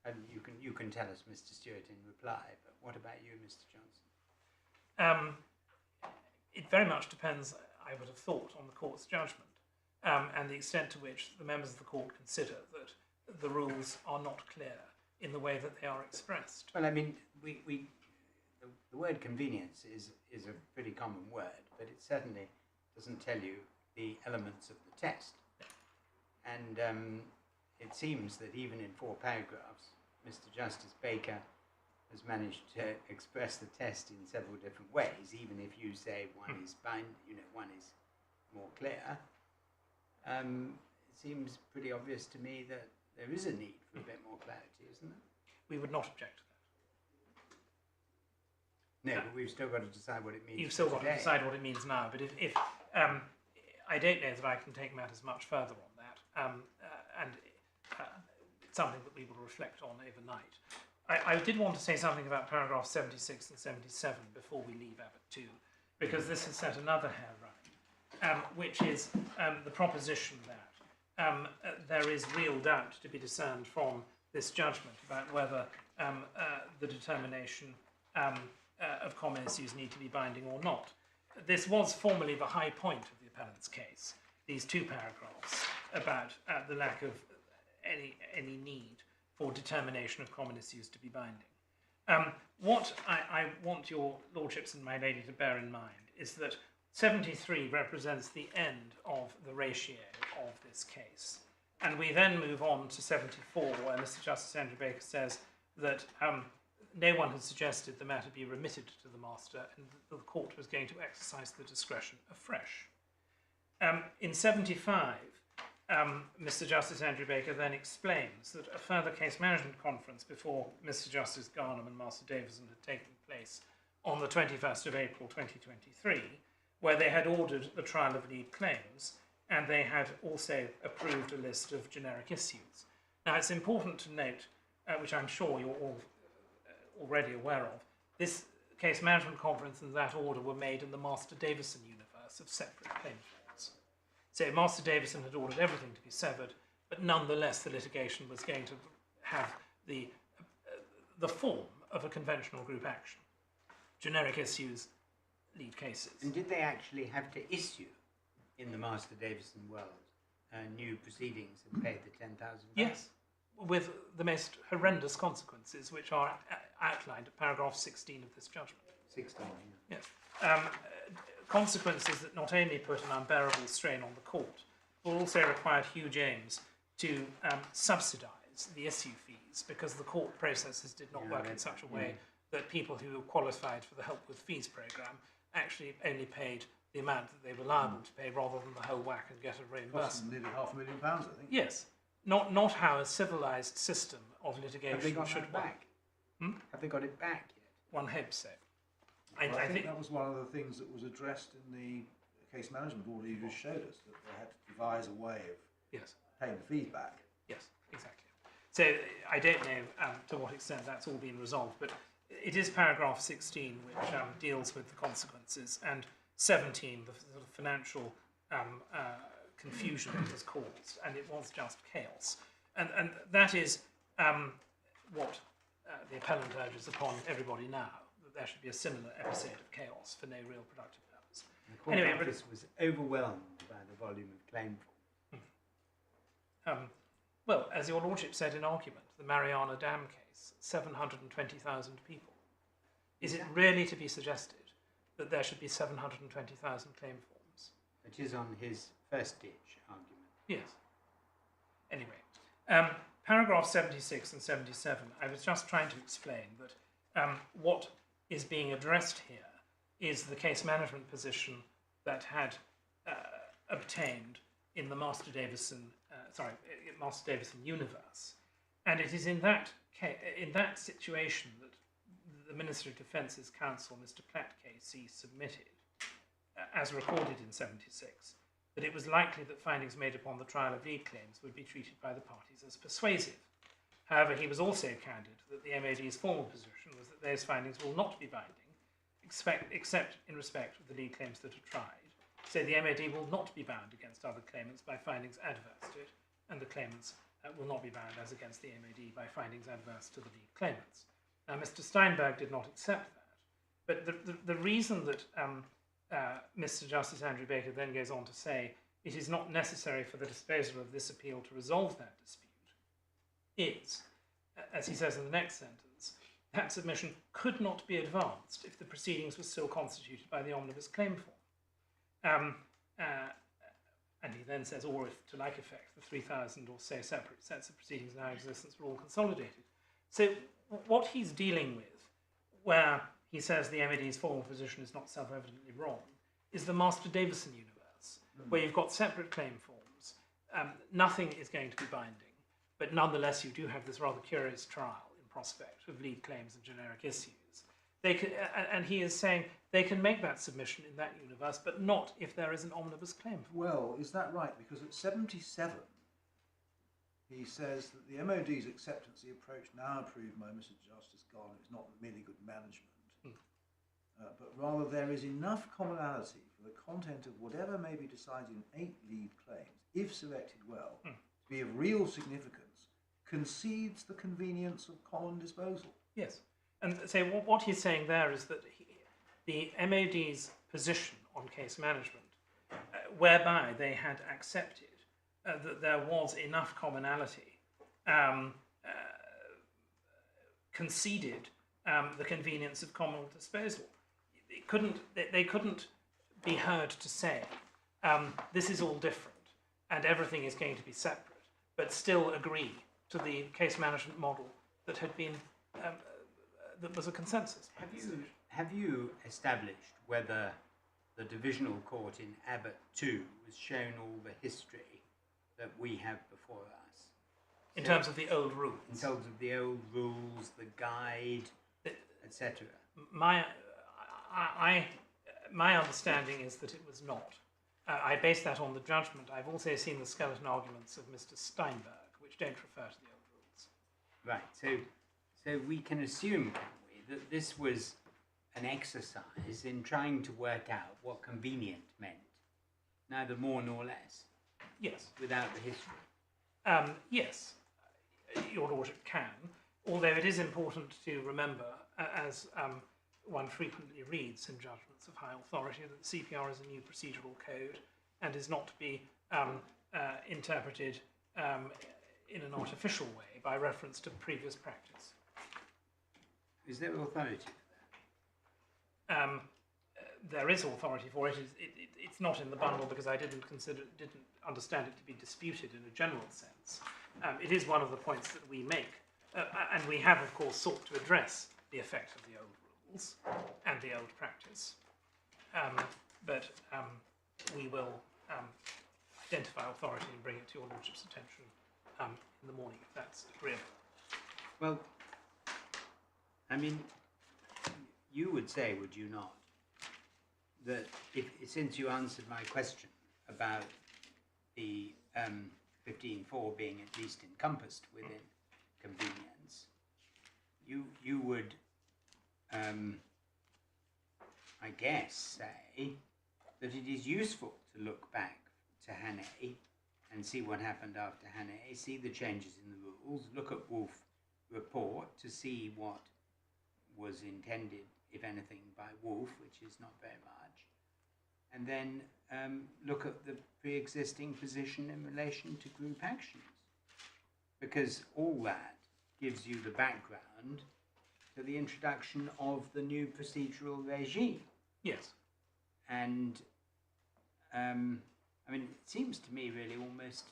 Speaker 1: And you can tell us, Mr. Stewart, in reply, but what about you, Mr. Johnson?
Speaker 5: It very much depends, I would have thought, on the court's judgment and the extent to which the members of the court consider that the rules are not clear in the way that they are expressed.
Speaker 1: Well, I mean, the word convenience is a pretty common word, but it certainly doesn't tell you the elements of the test. And it seems that even in 4 paragraphs, Mr. Justice Baker has managed to express the test in several different ways, even if you say one is one is more clear. It seems pretty obvious to me that there is a need for a bit more clarity, isn't there?
Speaker 5: We would not object to that.
Speaker 1: No, but we've still got to decide what it means.
Speaker 5: You've still got
Speaker 1: today.
Speaker 5: to decide what it means now, but if I don't know that I can take matters much further on that, and it's something that we will reflect on overnight. I did want to say something about paragraphs 76 and 77 before we leave Abbott 2, because this has set another hair running, which is the proposition that there is real doubt to be discerned from this judgment about whether the determination of common issues need to be binding or not. This was formerly the high point of the appellant's case, these 2 paragraphs about the lack of any need for determination of common issues to be binding. What I want your lordships and my lady to bear in mind is that 73 represents the end of the ratio of this case. And we then move on to 74, where Mr. Justice Andrew Baker says that no one had suggested the matter be remitted to the master, and the court was going to exercise the discretion afresh. In 75, Mr. Justice Andrew Baker then explains that a further case management conference before Mr. Justice Jarman and Master Davison had taken place on the 21st of April 2023, where they had ordered the trial of lead claims, and they had also approved a list of generic issues. Now, it's important to note, which I'm sure you're all already aware of, this case management conference and that order were made in the Master Davison universe of separate claims laws. So Master Davison had ordered everything to be severed, but nonetheless the litigation was going to have the form of a conventional group action. Generic issues, lead cases.
Speaker 1: And did they actually have to issue, in the Master Davison world, new proceedings and pay the £10,000?
Speaker 5: Yes, with the most horrendous consequences, which are outlined at paragraph 16 of this judgment.
Speaker 1: 16, yeah.
Speaker 5: Yes. Consequences that not only put an unbearable strain on the court, but also required huge aims to subsidise the issue fees, because the court processes did not work in such a way that people who qualified for the Help with Fees programme actually only paid the amount that they were liable to pay rather than the whole whack and get a reimbursement.
Speaker 3: Nearly £500,000, I think.
Speaker 5: Yes, not how a civilised system of litigation
Speaker 1: Have they got
Speaker 5: should
Speaker 1: that
Speaker 5: work.
Speaker 1: back? Have they got it back yet?
Speaker 5: One hopes so.
Speaker 3: Well, I think that was one of the things that was addressed in the case management order you just showed us, that they had to devise a way of
Speaker 5: Yes,
Speaker 3: paying the fees back.
Speaker 5: yes, exactly. So I don't know to what extent that's all been resolved, but it is paragraph 16 which deals with the consequences, and 17, the sort of financial confusion it has caused, and it was just chaos. And that is what the appellant urges upon everybody now, that there should be a similar episode of chaos for no real productive purpose.
Speaker 1: The court
Speaker 5: Anyway,
Speaker 1: office was overwhelmed by the volume of claim form.
Speaker 5: Well, as your lordship said in argument, the Mariana Dam case, 720,000 people. Is it really to be suggested that there should be 720,000 claim forms?
Speaker 1: It is on his first ditch argument.
Speaker 5: Yes. Anyway, paragraph 76 and 77, I was just trying to explain that what is being addressed here is the case management position that had obtained in the Master Davison universe, and it is in that situation that the Minister of Defence's counsel, Mr. Platt KC, submitted, as recorded in 76, that it was likely that findings made upon the trial of lead claims would be treated by the parties as persuasive. However, he was also candid that the MAD's formal position was that those findings will not be binding, except in respect of the lead claims that are tried. So the MAD will not be bound against other claimants by findings adverse to it, and the claimants will not be bound as against the MAD by findings adverse to the lead claimants. Now, Mr. Steinberg did not accept that, but the reason that Mr. Justice Andrew Baker then goes on to say it is not necessary for the disposal of this appeal to resolve that dispute is, as he says in the next sentence, that submission could not be advanced if the proceedings were still constituted by the omnibus claim form. And he then says, or if to like effect, the 3,000 or so separate sets of proceedings now in existence were all consolidated. So what he's dealing with, where he says the MAD's formal position is not self-evidently wrong, is the Master Davison universe, where you've got separate claim forms. Nothing is going to be binding, but nonetheless you do have this rather curious trial in prospect of lead claims and generic issues. They can, and he is saying they can make that submission in that universe, but not if there is an omnibus claim.
Speaker 3: Well, is that right? Because at 77, he says that the MOD's acceptance of the approach now approved by Mr. Justice Garland is not merely good management, but rather there is enough commonality for the content of whatever may be decided in 8 lead claims, if selected well, to be of real significance, concedes the convenience of common disposal.
Speaker 5: Yes. And so what he's saying there is that the MOD's position on case management, whereby they had accepted that there was enough commonality, conceded the convenience of common disposal. They couldn't be heard to say, this is all different and everything is going to be separate, but still agree to the case management model that had been that was a consensus.
Speaker 1: Have you established whether the divisional court in Abbott 2 was shown all the history that we have before us?
Speaker 5: In terms of the old rules?
Speaker 1: In terms of the old rules, the guide, etc.
Speaker 5: My understanding is that it was not. I base that on the judgment. I've also seen the skeleton arguments of Mr. Steinberg, which don't refer to the old rules.
Speaker 1: Right, so we can assume, can we, that this was an exercise in trying to work out what convenient meant, neither more nor less.
Speaker 5: Yes.
Speaker 1: Without the history.
Speaker 5: Yes, your lordship can, although it is important to remember, as one frequently reads in judgments of high authority, that the CPR is a new procedural code and is not to be interpreted in an artificial way by reference to previous practice.
Speaker 1: Is there authority for
Speaker 5: that? There is authority for it. It's not in the bundle because I didn't understand it to be disputed in a general sense. It is one of the points that we make, and we have, of course, sought to address the effect of the old rules and the old practice. But we will identify authority and bring it to your lordship's attention in the morning, if that's agreeable.
Speaker 1: Well, I mean, you would say, would you not, that since you answered my question about the 15.4 being at least encompassed within convenience, you would, I guess, say that it is useful to look back to Hannay and see what happened after Hannay, see the changes in the rules, look at Wolf report to see what was intended, if anything, by Wolf, which is not very much, and then look at the pre-existing position in relation to group actions, because all that gives you the background to the introduction of the new procedural regime.
Speaker 5: Yes.
Speaker 1: And I mean, it seems to me really almost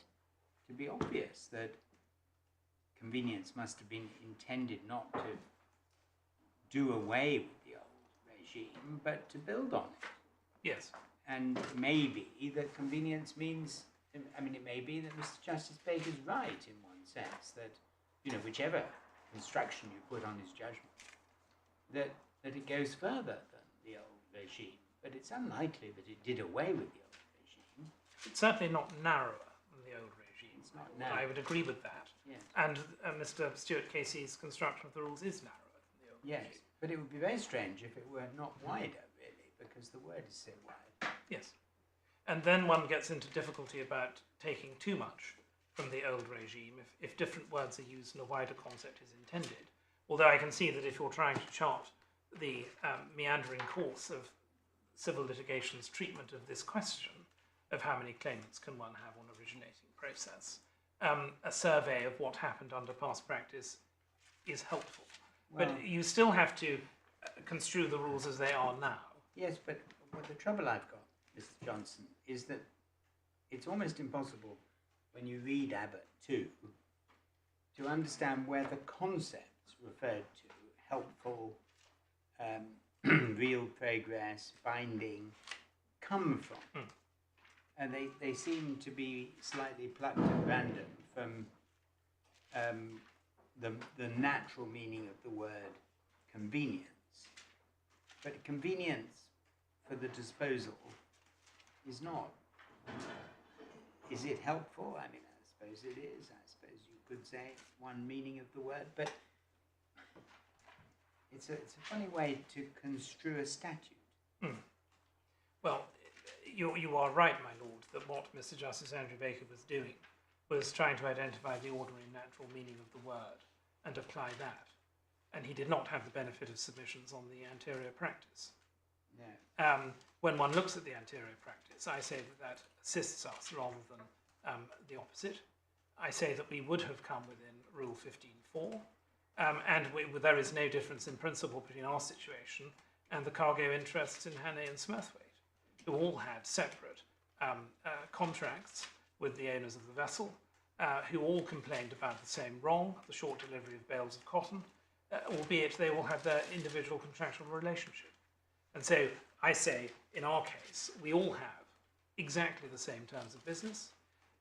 Speaker 1: to be obvious that convenience must have been intended not to do away with the old regime, but to build on it.
Speaker 5: Yes.
Speaker 1: And maybe that convenience means, I mean, it may be that Mr. Justice Baker's right in one sense, that, you know, whichever construction you put on his judgment, that it goes further than the old regime. But it's unlikely that it did away with the old regime.
Speaker 5: It's certainly not narrower than the old regime.
Speaker 1: It's not narrow.
Speaker 5: I would agree with that.
Speaker 1: Yes.
Speaker 5: And Mr. Stuart Casey's construction of the rules is narrower than the old
Speaker 1: Yes,
Speaker 5: regime.
Speaker 1: but it would be very strange if it were not wider, really, because the word is so wide.
Speaker 5: Yes. And then one gets into difficulty about taking too much from the old regime if different words are used and a wider concept is intended. Although I can see that if you're trying to chart the meandering course of civil litigation's treatment of this question of how many claimants can one have on originating process, a survey of what happened under past practice is helpful.
Speaker 1: Well,
Speaker 5: but you still have to construe the rules as they are now.
Speaker 1: yes, but what the trouble I've got, Mr. Johnson, is that it's almost impossible when you read Abbott too to understand where the concepts referred to, helpful, real progress, binding, come from. And they seem to be slightly plucked at random from the natural meaning of the word convenience. But convenience for the disposal is not. Is it helpful? I mean, I suppose it is. I suppose you could say it's one meaning of the word, but it's a funny way to construe a statute.
Speaker 5: Well, you are right, my lord, that what Mr. Justice Andrew Baker was doing was trying to identify the ordinary natural meaning of the word and apply that. And he did not have the benefit of submissions on the anterior practice.
Speaker 1: No.
Speaker 5: When one looks at the anterior practice, I say that assists us rather than the opposite. I say that we would have come within Rule 15.4, and there is no difference in principle between our situation and the cargo interests in Hannay and Smurthwaite, who all had separate contracts with the owners of the vessel, who all complained about the same wrong, the short delivery of bales of cotton, albeit they all have their individual contractual relationship. And so I say, in our case, we all have exactly the same terms of business.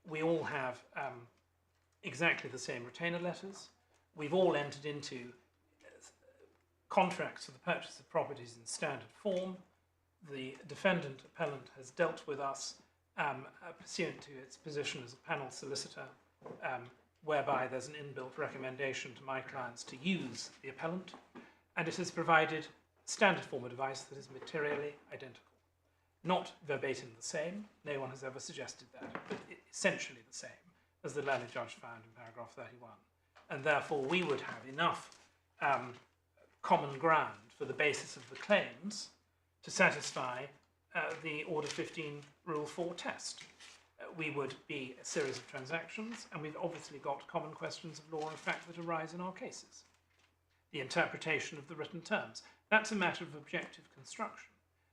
Speaker 5: We all have exactly the same retainer letters. We've all entered into contracts for the purchase of properties in standard form. The defendant, Appellant, has dealt with us pursuant to its position as a panel solicitor, whereby there's an inbuilt recommendation to my clients to use the appellant, and it has provided standard form of advice that is materially identical. Not verbatim the same, no one has ever suggested that, but essentially the same as the learned judge found in paragraph 31. And therefore we would have enough common ground for the basis of the claims to satisfy the Order 15 Rule 4 test. We would be a series of transactions, and we've obviously got common questions of law and fact that arise in our cases. The interpretation of the written terms. That's a matter of objective construction.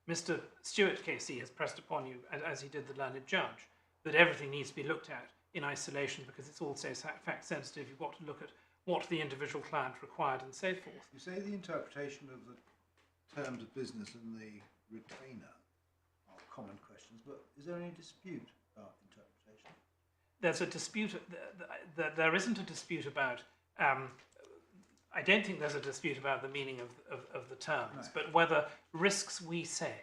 Speaker 5: Mr. Stuart KC has pressed upon you, as he did the learned judge, that everything needs to be looked at in isolation because it's also fact sensitive. You've got to look at what the individual client required and so forth.
Speaker 3: You say the interpretation of the terms of business and the retainer are common questions, but is there any dispute about interpretation?
Speaker 5: There's a dispute. There isn't a dispute about. I don't think there's a dispute about the meaning of the terms,
Speaker 3: Right.
Speaker 5: but whether risks we say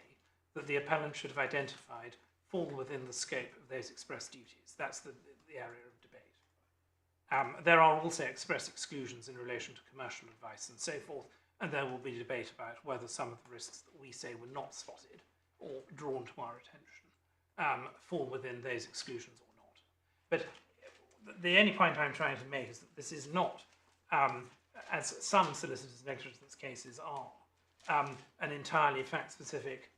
Speaker 5: that the appellant should have identified fall within the scope of those express duties. That's the area of debate. There are also express exclusions in relation to commercial advice and so forth, and there will be debate about whether some of the risks that we say were not spotted or drawn to our attention fall within those exclusions or not. But the only point I'm trying to make is that this is not, as some solicitors' negligence cases are, an entirely fact-specific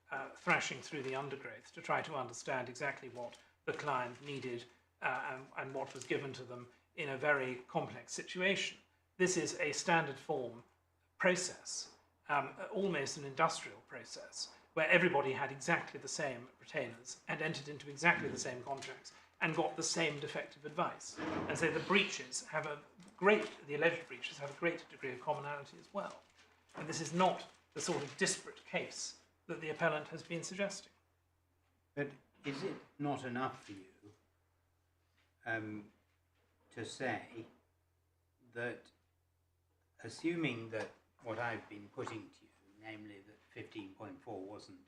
Speaker 5: thrashing through the undergrowth to try to understand exactly what the client needed and what was given to them in a very complex situation. This is a standard form process, almost an industrial process, where everybody had exactly the same retainers and entered into exactly the same contracts and got the same defective advice. And so the breaches have the alleged breaches have a great degree of commonality as well. And this is not the sort of disparate case that the appellant has been suggesting.
Speaker 1: But is it not enough for you to say that, assuming that what I've been putting to you, namely that 15.4 wasn't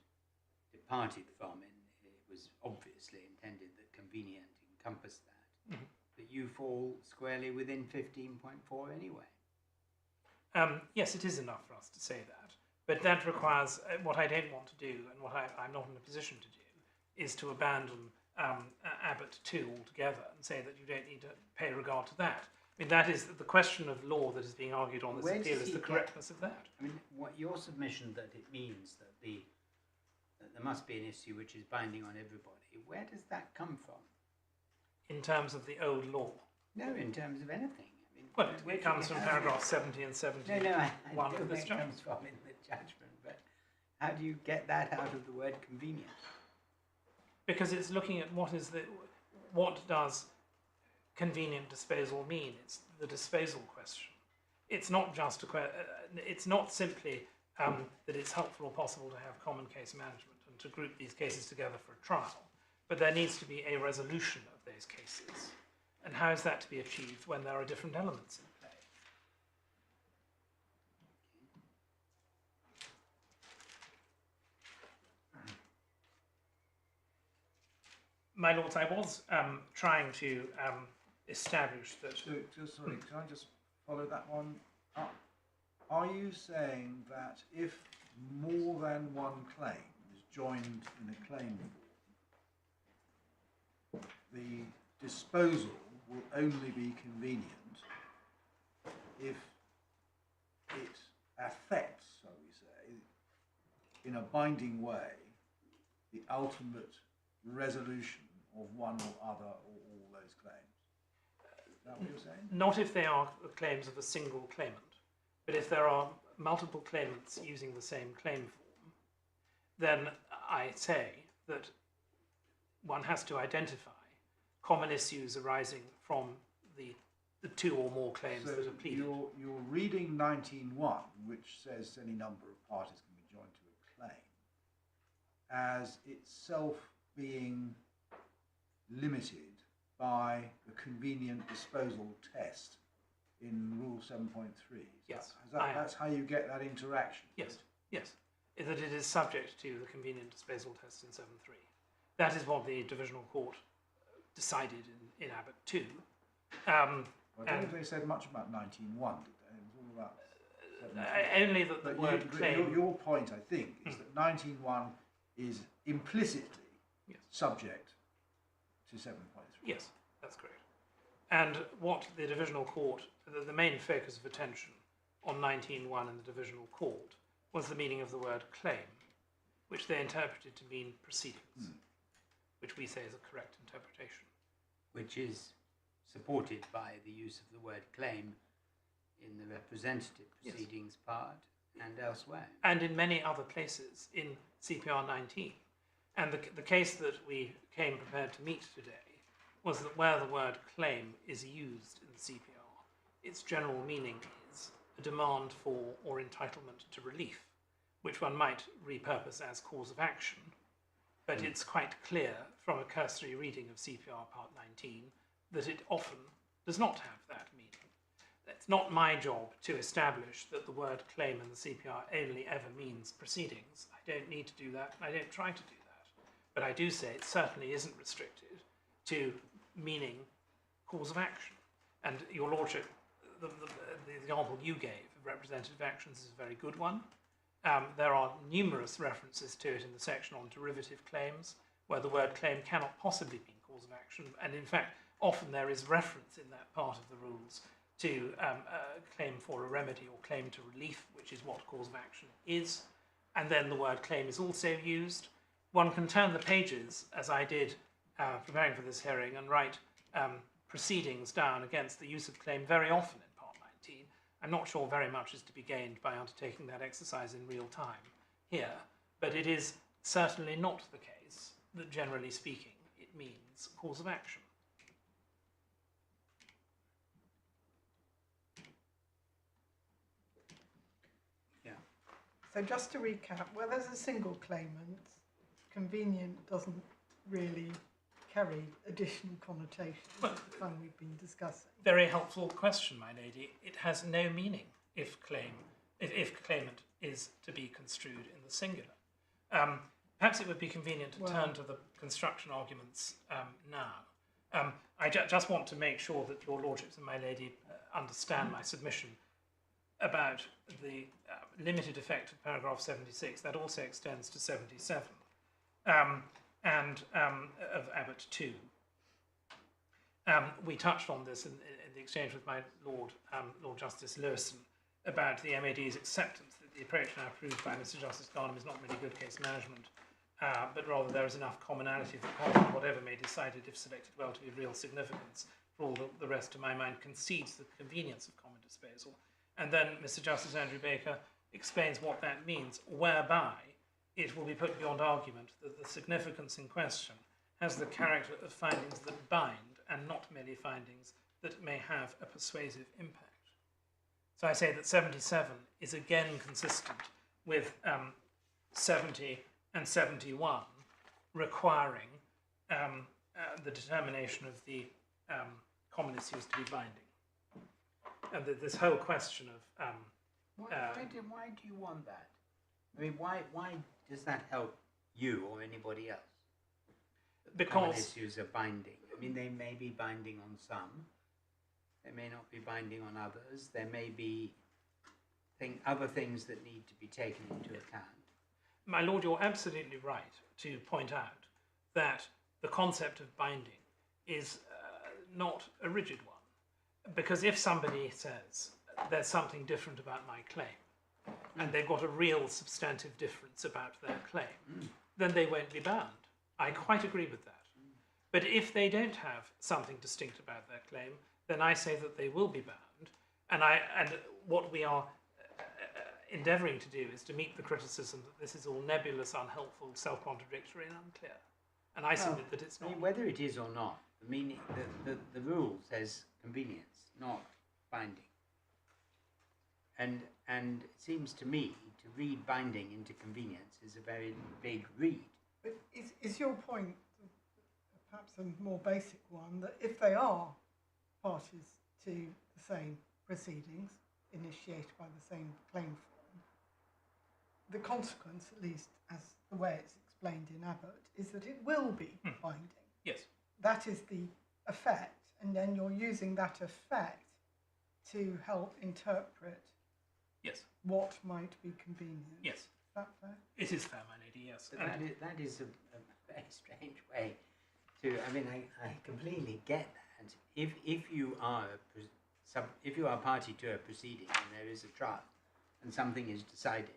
Speaker 1: departed from, and it was obviously intended that convenient encompassed that, that you fall squarely within 15.4 anyway?
Speaker 5: Yes, it is enough for us to say that, but that requires, what I don't want to do, and what I'm not in a position to do, is to abandon Abbott 2 altogether and say that you don't need to pay regard to that. I mean, that is the question of law that is being argued on this appeal, is the correctness of that.
Speaker 1: I mean, what your submission that it means that there must be an issue which is binding on everybody, where does that come from?
Speaker 5: In terms of the old law?
Speaker 1: No, in terms of anything. I mean,
Speaker 5: Well, it comes from paragraph 70 and 71
Speaker 1: No, I
Speaker 5: of
Speaker 1: don't
Speaker 5: this
Speaker 1: think it
Speaker 5: judgment.
Speaker 1: comes from in the judgment, but how do you get that out of the word convenient?
Speaker 5: Because it's looking at what does convenient disposal mean? It's the disposal question. It's not just it's not simply that it's helpful or possible to have common case management and to group these cases together for a trial, but there needs to be a resolution of those cases. And how is that to be achieved when there are different elements in play? My lords, I was trying to establish that.
Speaker 3: So, sorry, can I just follow that one up? Are you saying that if more than one claim is joined in a claim form, the disposal will only be convenient if it affects, shall we say, in a binding way, the ultimate resolution of one or other or all those claims? Is that what you're saying?
Speaker 5: Not if they are the claims of a single claimant, but if there are multiple claimants using the same claim form, then I say that one has to identify common issues arising from the two or more claims that are pleaded.
Speaker 3: You're reading 19.1, which says any number of parties can be joined to a claim, as itself being limited by the convenient disposal test in Rule 7.3.
Speaker 5: Yes,
Speaker 3: That's how you get that interaction?
Speaker 5: Yes, yes. That it is subject to the convenient disposal test in 7.3. That is what the Divisional Court decided in Abbott 2.
Speaker 3: I don't think they said much about 19.1, did they? It was all about 7.3.
Speaker 5: Only that the word claim...
Speaker 3: Your point, I think, is that 19.1 is implicitly subject to 7.3.
Speaker 5: Yes, that's correct. And what the Divisional Court, the main focus of attention on 19.1 in the Divisional Court was the meaning of the word claim, which they interpreted to mean proceedings, which we say is a correct interpretation.
Speaker 1: Which is supported by the use of the word claim in the representative proceedings part and elsewhere.
Speaker 5: And in many other places in CPR 19. And the case that we came prepared to meet today was that where the word claim is used in the CPR, its general meaning is a demand for or entitlement to relief, which one might repurpose as cause of action. But it's quite clear from a cursory reading of CPR Part 19 that it often does not have that meaning. It's not my job to establish that the word claim in the CPR only ever means proceedings. I don't need to do that, and I don't try to do that. But I do say it certainly isn't restricted to meaning cause of action. And your lordship, the example you gave of representative actions is a very good one. there are numerous references to it in the section on derivative claims, where the word claim cannot possibly mean cause of action, and in fact, often there is reference in that part of the rules to claim for a remedy or claim to relief, which is what cause of action is, and then the word claim is also used. One can turn the pages, as I did preparing for this hearing, and write proceedings down against the use of claim very often in Part 19. I'm not sure very much is to be gained by undertaking that exercise in real time here, but it is certainly not the case that, generally speaking, it means cause of action.
Speaker 1: Yeah.
Speaker 4: So just to recap, where there's a single claimant, convenient doesn't really carry additional connotations
Speaker 5: Well,
Speaker 4: at the time we've been discussing.
Speaker 5: Very helpful question, my lady. It has no meaning if claimant is to be construed in the singular. Perhaps it would be convenient to turn to the construction arguments now. I just want to make sure that your lordships and my lady understand my submission about the limited effect of paragraph 76. That also extends to 77 and of Abbott 2. We touched on this in the exchange with my Lord Justice Lewison about the MAD's acceptance that the approach now approved by Mr. Justice Jarman is not really good case management, but rather there is enough commonality that content, whatever may decided, if selected well, to be of real significance. For all the rest, to my mind, concedes the convenience of common disposal. And then Mr. Justice Andrew Baker explains what that means, whereby it will be put beyond argument that the significance in question has the character of findings that bind and not merely findings that may have a persuasive impact. So I say that 77 is again consistent with 70 and 71 requiring the determination of the common issues to be binding. And this whole question of...
Speaker 1: why do you want that? I mean, why does that help you or anybody else? Common
Speaker 5: Because
Speaker 1: issues are binding. I mean, they may be binding on some. They may not be binding on others. There may be other things that need to be taken into account.
Speaker 5: my lord, you're absolutely right to point out that the concept of binding is not a rigid one. Because if somebody says there's something different about my claim, and they've got a real substantive difference about their claim, then they won't be bound. I quite agree with that. But if they don't have something distinct about their claim, then I say that they will be bound. And what we are endeavouring to do is to meet the criticism that this is all nebulous, unhelpful, self-contradictory and unclear. And I submit that it's
Speaker 1: I
Speaker 5: not.
Speaker 1: mean, whether it is or not, the meaning, the rule says convenience, not binding. And it seems to me to read binding into convenience is a very big read.
Speaker 4: But is your point, perhaps a more basic one, that if they are parties to the same proceedings initiated by the same claim form, the consequence, at least as the way it's explained in Abbott, is that it will be binding.
Speaker 5: Yes.
Speaker 4: That is the effect, and then you're using that effect to help interpret
Speaker 5: Yes.
Speaker 4: what might be convenient.
Speaker 5: Yes.
Speaker 4: Is that fair?
Speaker 5: It is fair, my lady, yes.
Speaker 1: But that is a very strange way to. I mean, I completely get that. If you are a party to a proceeding and there is a trial and something is decided,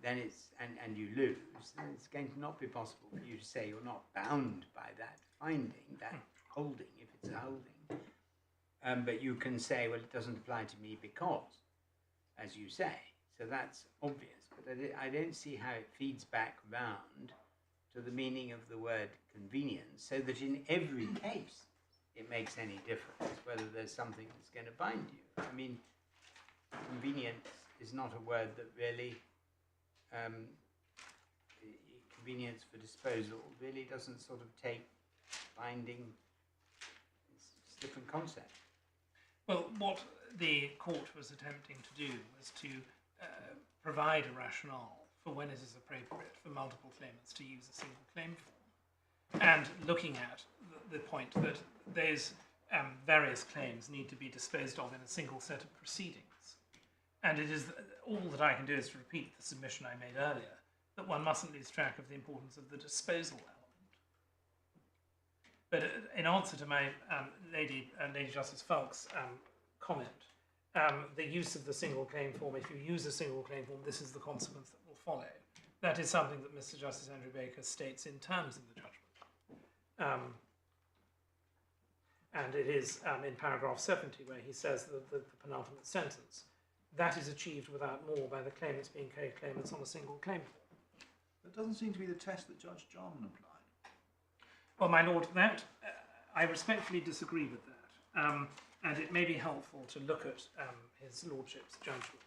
Speaker 1: then it's and you lose, then it's going to not be possible for you to say you're not bound by that finding, that holding, if it's a holding. But you can say, well, it doesn't apply to me because, as you say. So that's obvious. But I don't see how it feeds back round to the meaning of the word convenience, so that in every case it makes any difference whether there's something that's going to bind you. I mean, convenience is not a word that really, convenience for disposal really doesn't sort of take binding. It's a different concept.
Speaker 5: Well, what the court was attempting to do was to provide a rationale for when it is appropriate for multiple claimants to use a single claim form, and looking at the point that those various claims need to be disposed of in a single set of proceedings. And it is all that I can do is to repeat the submission I made earlier, that one mustn't lose track of the importance of the disposal element. But in answer to my Lady Justice Falk's comment, the use of the single claim form, if you use a single claim form, this is the consequence that will follow. That is something that Mr. Justice Andrew Baker states in terms of the judgment. And it is in paragraph 70 where he says that the penultimate sentence, that is achieved without more by the claimants being co-claimants on a single claim form.
Speaker 3: That doesn't seem to be the test that Judge Jarman applied.
Speaker 5: Well, my lord, that I respectfully disagree with that. And it may be helpful to look at his lordship's judgment.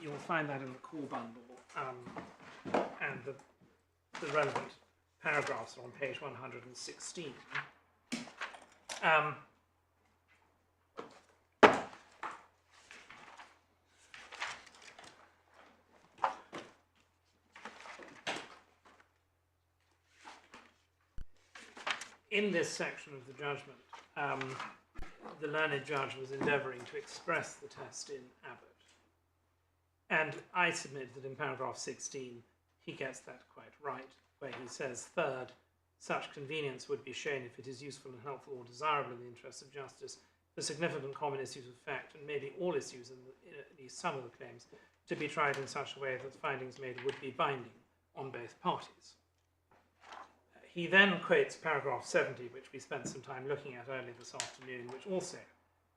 Speaker 5: You'll find that in the core bundle, and the relevant paragraphs are on page 116. In this section of the judgment, the learned judge was endeavouring to express the test in Abbott. And I submit that in paragraph 16, he gets that quite right, where he says, third, such convenience would be shown if it is useful and helpful or desirable in the interests of justice for significant common issues of fact, and maybe all issues in at least some of the claims, to be tried in such a way that the findings made would be binding on both parties. He then quotes paragraph 70, which we spent some time looking at earlier this afternoon, which also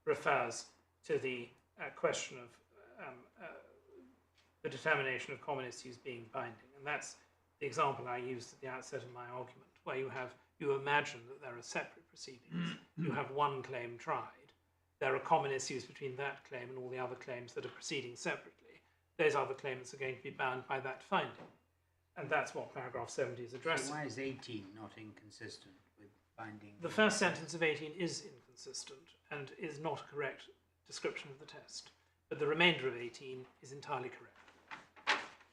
Speaker 5: refers to the question of the determination of common issues being binding. And that's the example I used at the outset of my argument, where you imagine that there are separate proceedings. You have one claim tried. There are common issues between that claim and all the other claims that are proceeding separately. Those other claimants are going to be bound by that finding. And that's what paragraph 70 is addressing.
Speaker 1: So why is 18 not inconsistent with binding?
Speaker 5: The first sentence of 18 is inconsistent and is not a correct description of the test. But the remainder of 18 is entirely correct.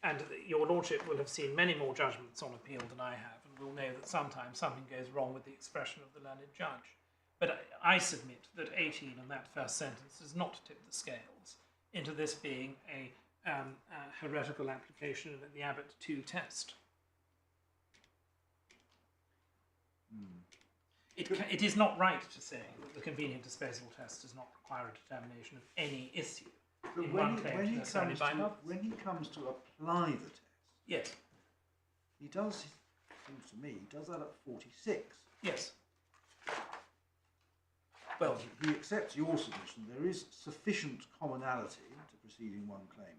Speaker 5: And your lordship will have seen many more judgments on appeal than I have, and will know that sometimes something goes wrong with the expression of the learned judge. But I submit that 18 and that first sentence does not tip the scales into this being a heretical application of the Abbott 2 test. It is not right to say that the convenient disposal test does not require a determination of any issue.
Speaker 3: But when he comes to apply the test,
Speaker 5: yes,
Speaker 3: he does, it seems to me, he does that at 46.
Speaker 5: Yes. Well,
Speaker 3: he accepts your submission. There is sufficient commonality to proceeding one claim.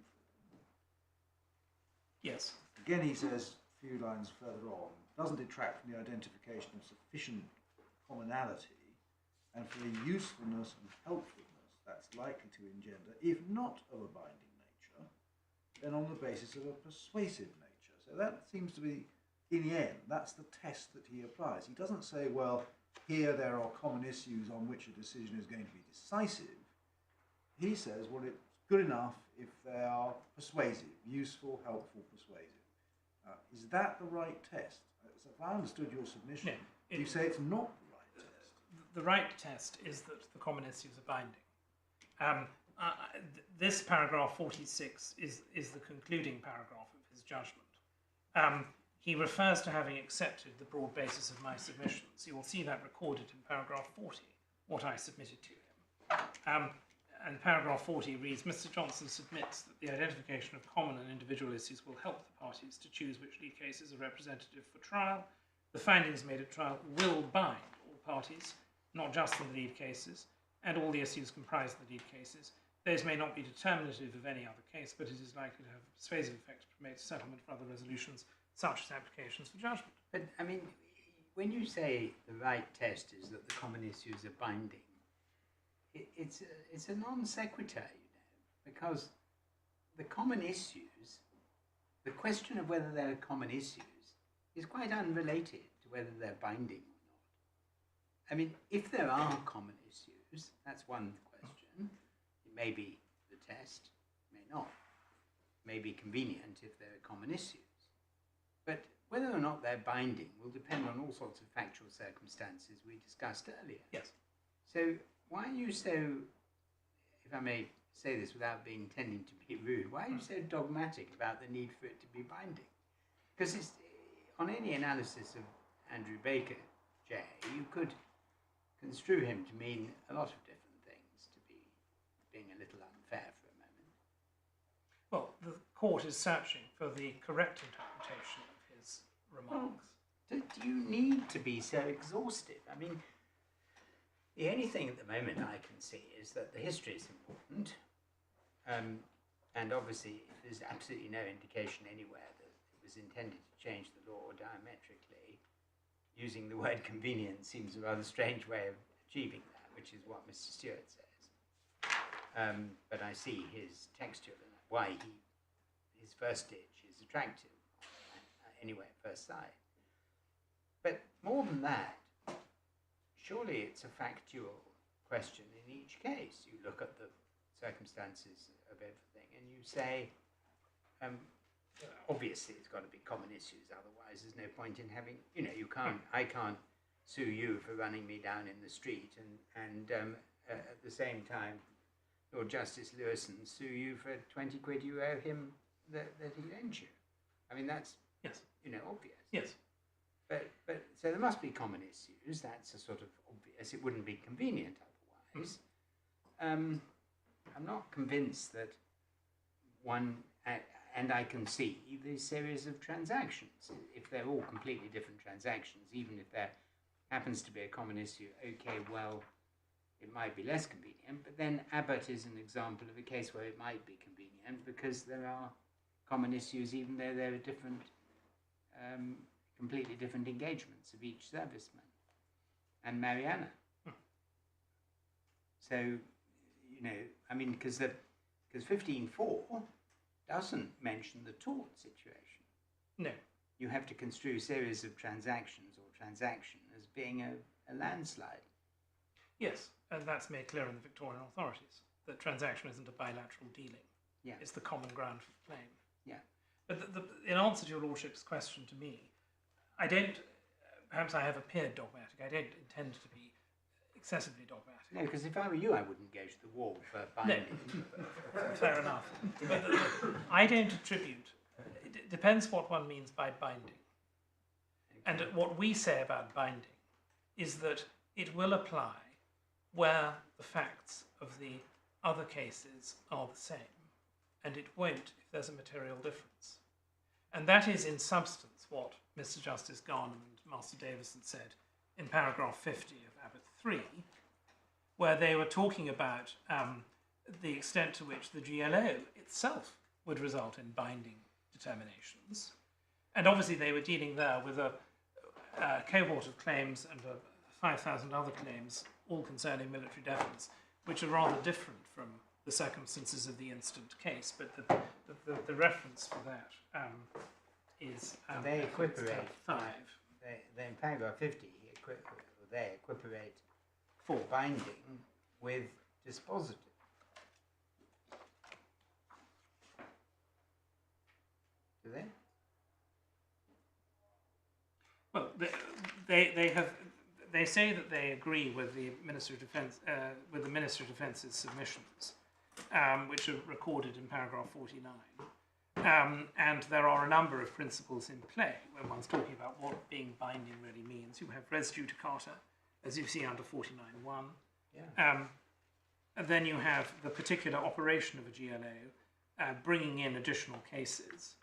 Speaker 5: Yes.
Speaker 3: Again, he says a few lines further on, doesn't detract from the identification of sufficient commonality and for the usefulness and helpfulness that's likely to engender, if not of a binding nature, then on the basis of a persuasive nature. So that seems to be, in the end, that's the test that he applies. He doesn't say, well, here there are common issues on which a decision is going to be decisive. He says, well, it's good enough if they are persuasive, useful, helpful, persuasive. Is that the right test? So if I understood your submission,
Speaker 5: no,
Speaker 3: you say it's not the right test.
Speaker 5: The right test is that the common issues are binding. This paragraph 46 is the concluding paragraph of his judgment. He refers to having accepted the broad basis of my submissions. You will see that recorded in paragraph 40, what I submitted to him. And paragraph 40 reads, Mr. Johnson submits that the identification of common and individual issues will help the parties to choose which lead cases are representative for trial. The findings made at trial will bind all parties, not just in the lead cases, and all the issues comprised in the lead cases. Those may not be determinative of any other case, but it is likely to have a persuasive effect to promote settlement for other resolutions, such as applications for judgment.
Speaker 1: But, I mean, when you say the right test is that the common issues are binding, it's a non sequitur, because the common issues, the question of whether they're common issues, is quite unrelated to whether they're binding or not. I mean, if there are common issues, that's one question. It may be the test, may not. It may be convenient if there are common issues. But whether or not they're binding will depend on all sorts of factual circumstances we discussed earlier.
Speaker 5: Yes.
Speaker 1: So why are you so, if I may say this without being intending to be rude, why are you so dogmatic about the need for it to be binding? Because it's, on any analysis of Andrew Baker, J, you could construe him to mean a lot of different things, to be being a little unfair for a moment.
Speaker 5: Well, the court is searching for the correct interpretation of his remarks.
Speaker 1: Do you need to be so exhaustive? I mean, the only thing at the moment I can see is that the history is important, and obviously there's absolutely no indication anywhere that it was intended to change the law diametrically. Using the word convenient seems a rather strange way of achieving that, which is what Mr. Stewart says. But I see his textual and why his first stitch is attractive, anyway, at first sight. But more than that, surely it's a factual question in each case. You look at the circumstances of everything and you say, obviously it's got to be common issues, otherwise there's no point in having, I can't sue you for running me down in the street and at the same time Lord Justice Lewison sue you for 20 quid you owe him that he lent you. I mean, that's,
Speaker 5: Yes.
Speaker 1: Obvious.
Speaker 5: Yes.
Speaker 1: But so there must be common issues. That's a sort of obvious. It wouldn't be convenient otherwise. I'm not convinced that one, and I can see the series of transactions. If they're all completely different transactions, even if there happens to be a common issue, okay, well, it might be less convenient. But then Abbott is an example of a case where it might be convenient because there are common issues, even though there are different. Completely different engagements of each serviceman, and Mariana. So, I mean, because 15.4 doesn't mention the tort situation.
Speaker 5: No.
Speaker 1: You have to construe series of transactions or transaction as being a landslide.
Speaker 5: Yes, and that's made clear in the Victorian authorities, that transaction isn't a bilateral dealing.
Speaker 1: Yeah.
Speaker 5: It's the common ground for the claim.
Speaker 1: Yeah.
Speaker 5: But in answer to your Lordship's question to me, I don't, perhaps I have appeared dogmatic, I don't intend to be excessively dogmatic.
Speaker 1: No, because if I were you, I wouldn't go to the wall for binding.
Speaker 5: No, fair enough. But I don't attribute, it depends what one means by binding. And what we say about binding is that it will apply where the facts of the other cases are the same, and it won't if there's a material difference. And that is in substance what Mr. Justice Garnham and Master Davison said in paragraph 50 of Abbott 3, where they were talking about the extent to which the GLO itself would result in binding determinations. And obviously they were dealing there with a cohort of claims and 5,000 other claims, all concerning military defence, which are rather different from the circumstances of the instant case. But the reference for that is
Speaker 1: they equiparate
Speaker 5: 5.
Speaker 1: They in paragraph 50, they equiparate for binding with dispositive. Do they?
Speaker 5: Well, they say that they agree with the Minister of Defence with the Minister of Defence's submissions, which are recorded in paragraph 49. And there are a number of principles in play when one's talking about what being binding really means. You have res judicata, as you see under 49.1.
Speaker 1: Yeah.
Speaker 5: And then you have the particular operation of a GLO, bringing in additional cases.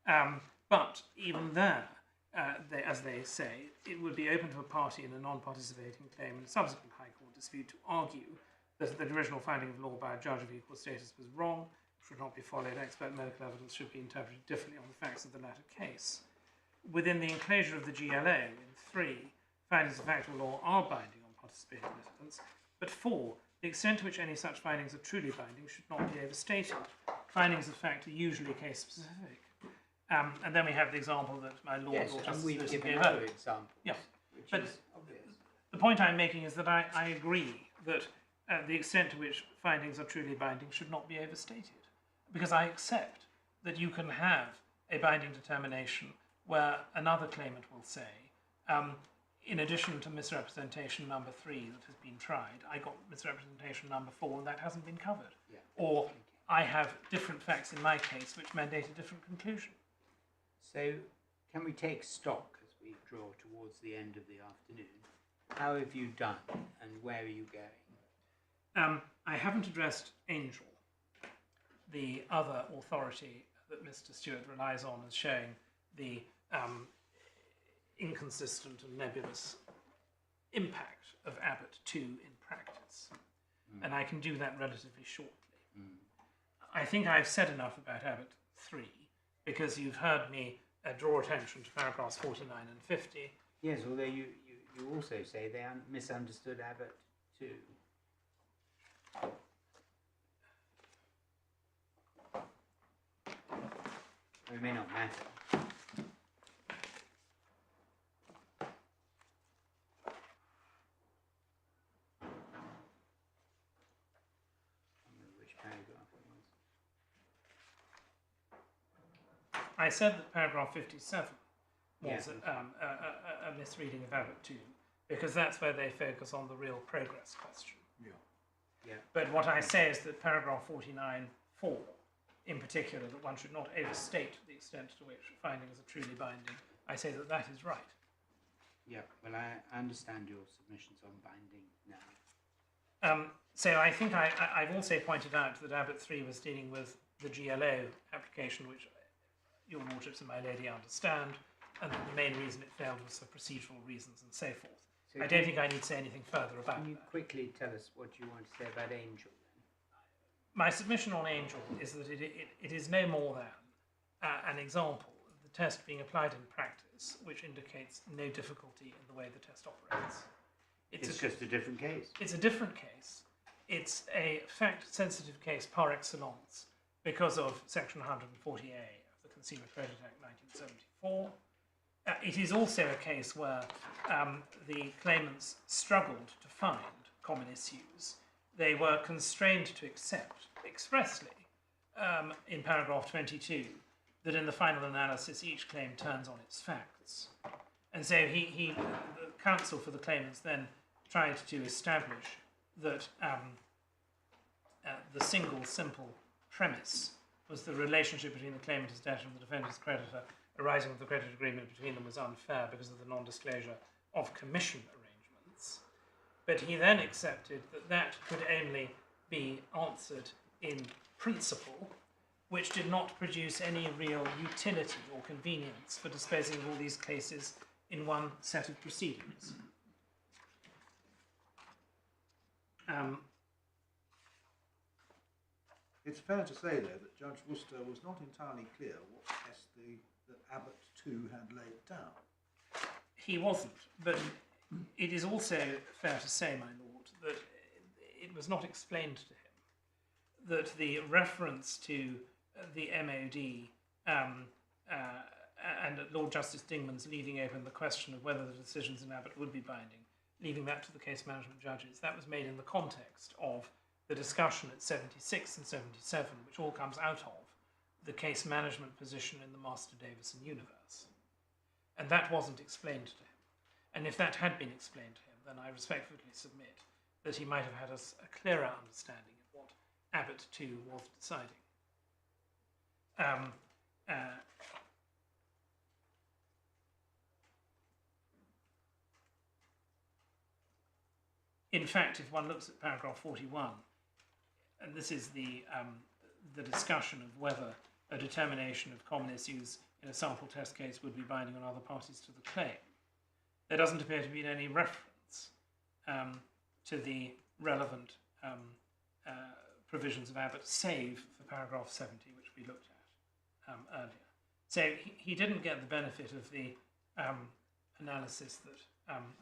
Speaker 5: But even there, as they say, it would be open to a party in a non-participating claim in a subsequent High Court dispute to argue that the original finding of law by a judge of equal status was wrong, should not be followed, expert medical evidence should be interpreted differently on the facts of the latter case. Within the enclosure of the GLO, in 3, findings of factual law are binding on participating litigants, but 4, the extent to which any such findings are truly binding should not be overstated. Findings of fact are usually case-specific. And then we have the example that my Lord
Speaker 1: Yes,
Speaker 5: or
Speaker 1: and
Speaker 5: Justice
Speaker 1: we've
Speaker 5: Lewison
Speaker 1: given
Speaker 5: gave
Speaker 1: other
Speaker 5: out.
Speaker 1: examples,
Speaker 5: Yeah.
Speaker 1: which
Speaker 5: But
Speaker 1: is obvious.
Speaker 5: the point I'm making is that I agree that the extent to which findings are truly binding should not be overstated. Because I accept that you can have a binding determination where another claimant will say, in addition to misrepresentation number 3 that has been tried, I got misrepresentation number 4 and that hasn't been covered.
Speaker 1: Yeah.
Speaker 5: Or I have different facts in my case which mandate a different conclusion.
Speaker 1: So, can we take stock as we draw towards the end of the afternoon? How have you done and where are you going?
Speaker 5: I haven't addressed Angel, the other authority that Mr. Stewart relies on as showing the inconsistent and nebulous impact of Abbott 2 in practice. And I can do that relatively shortly. I think I've said enough about Abbott 3 because you've heard me draw attention to paragraphs 49 and 50.
Speaker 1: Yes, although you also say they misunderstood Abbott too. It may not matter. I don't know which paragraph it was.
Speaker 5: I said that paragraph 57 was
Speaker 1: Yeah.
Speaker 5: a misreading of Abbott 2 because that's where they focus on the real progress question.
Speaker 3: Yeah.
Speaker 1: Yeah.
Speaker 5: But what I say is that paragraph 49(4), in particular, that one should not overstate the extent to which findings are truly binding, I say that that is right.
Speaker 1: Yeah, well, I understand your submissions on binding now.
Speaker 5: So I think I've also pointed out that Abbott 3 was dealing with the GLO application, which your lordships and my lady understand, and that the main reason it failed was for procedural reasons and so forth.
Speaker 1: So
Speaker 5: I don't think I need to say anything further about
Speaker 1: Can you
Speaker 5: that.
Speaker 1: quickly tell us what you want to say about Angel then?
Speaker 5: My submission on Angel is that it is no more than an example of the test being applied in practice, which indicates no difficulty in the way the test operates.
Speaker 1: It's just a different case.
Speaker 5: It's a different case. It's a fact-sensitive case par excellence because of Section 140A of the Consumer Credit Act 1974. It is also a case where the claimants struggled to find common issues. They were constrained to accept expressly in paragraph 22 that in the final analysis each claim turns on its facts. And so the counsel for the claimants then tried to establish that the single simple premise was the relationship between the claimant as debtor and the defendant's creditor arising from the credit agreement between them was unfair because of the non-disclosure of commission arrangements. But he then accepted that that could only be answered in principle, which did not produce any real utility or convenience for disposing of all these cases in one set of proceedings.
Speaker 3: It's fair to say, though, that Judge Worcester was not entirely clear what test that Abbott 2 had laid down.
Speaker 5: He wasn't, but it is also fair to say, my lord, that it was not explained to him that the reference to the MOD and Lord Justice Dingman's leaving open the question of whether the decisions in Abbott would be binding, leaving that to the case management judges, that was made in the context of the discussion at 76 and 77, which all comes out of the case management position in the Master-Davison universe. And that wasn't explained to him. And if that had been explained to him, then I respectfully submit that he might have had a clearer understanding of what Abbott 2 was deciding. In fact, if one looks at paragraph 41, and this is the discussion of whether a determination of common issues in a sample test case would be binding on other parties to the claim, there doesn't appear to be any reference to the relevant provisions of Abbott, save for paragraph 70, which we looked at earlier. So he didn't get the benefit of the analysis that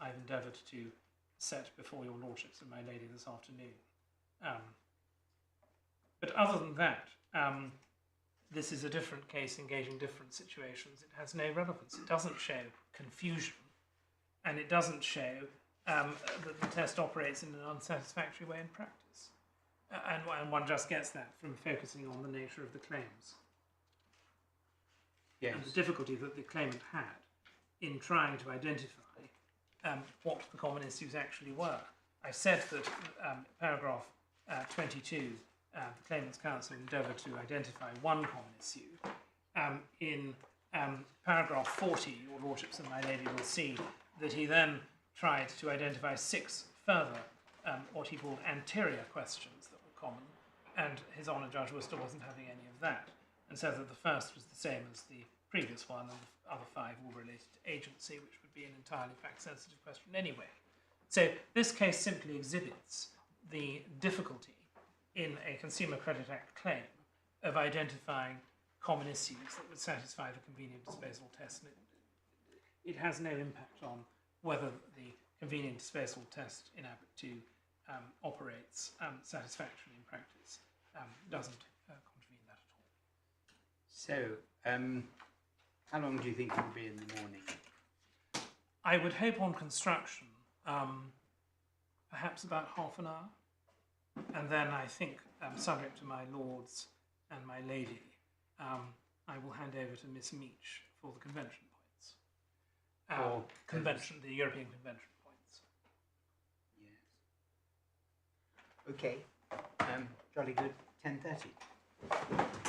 Speaker 5: I've endeavoured to set before your lordships and my lady this afternoon. But other than that, this is a different case engaging different situations. It has no relevance. It doesn't show confusion, and it doesn't show that the test operates in an unsatisfactory way in practice. And one just gets that from focusing on the nature of the claims.
Speaker 1: Yes.
Speaker 5: and the difficulty that the claimant had in trying to identify what the common issues actually were. I said that paragraph 22, the claimant's counsel endeavoured to identify one common issue. In paragraph 40, your lordships and my lady will see that he then tried to identify 6 further what he called anterior questions that were common, and his Honour Judge Worcester wasn't having any of that, and said that the first was the same as the previous one, and the other 5 were related to agency, which would be an entirely fact-sensitive question anyway. So this case simply exhibits the difficulty in a Consumer Credit Act claim of identifying common issues that would satisfy the convenient disposal test. And it has no impact on whether the convenient disposal test in Applet 2 operates satisfactorily in practice. Doesn't contravene that at all.
Speaker 1: So, how long do you think you'll be in the morning?
Speaker 5: I would hope on construction, perhaps about half an hour. And then I think, subject to my lords and my lady, I will hand over to Miss Meach for the convention points. The European convention points.
Speaker 1: Yes. Okay. Jolly good. 10:30.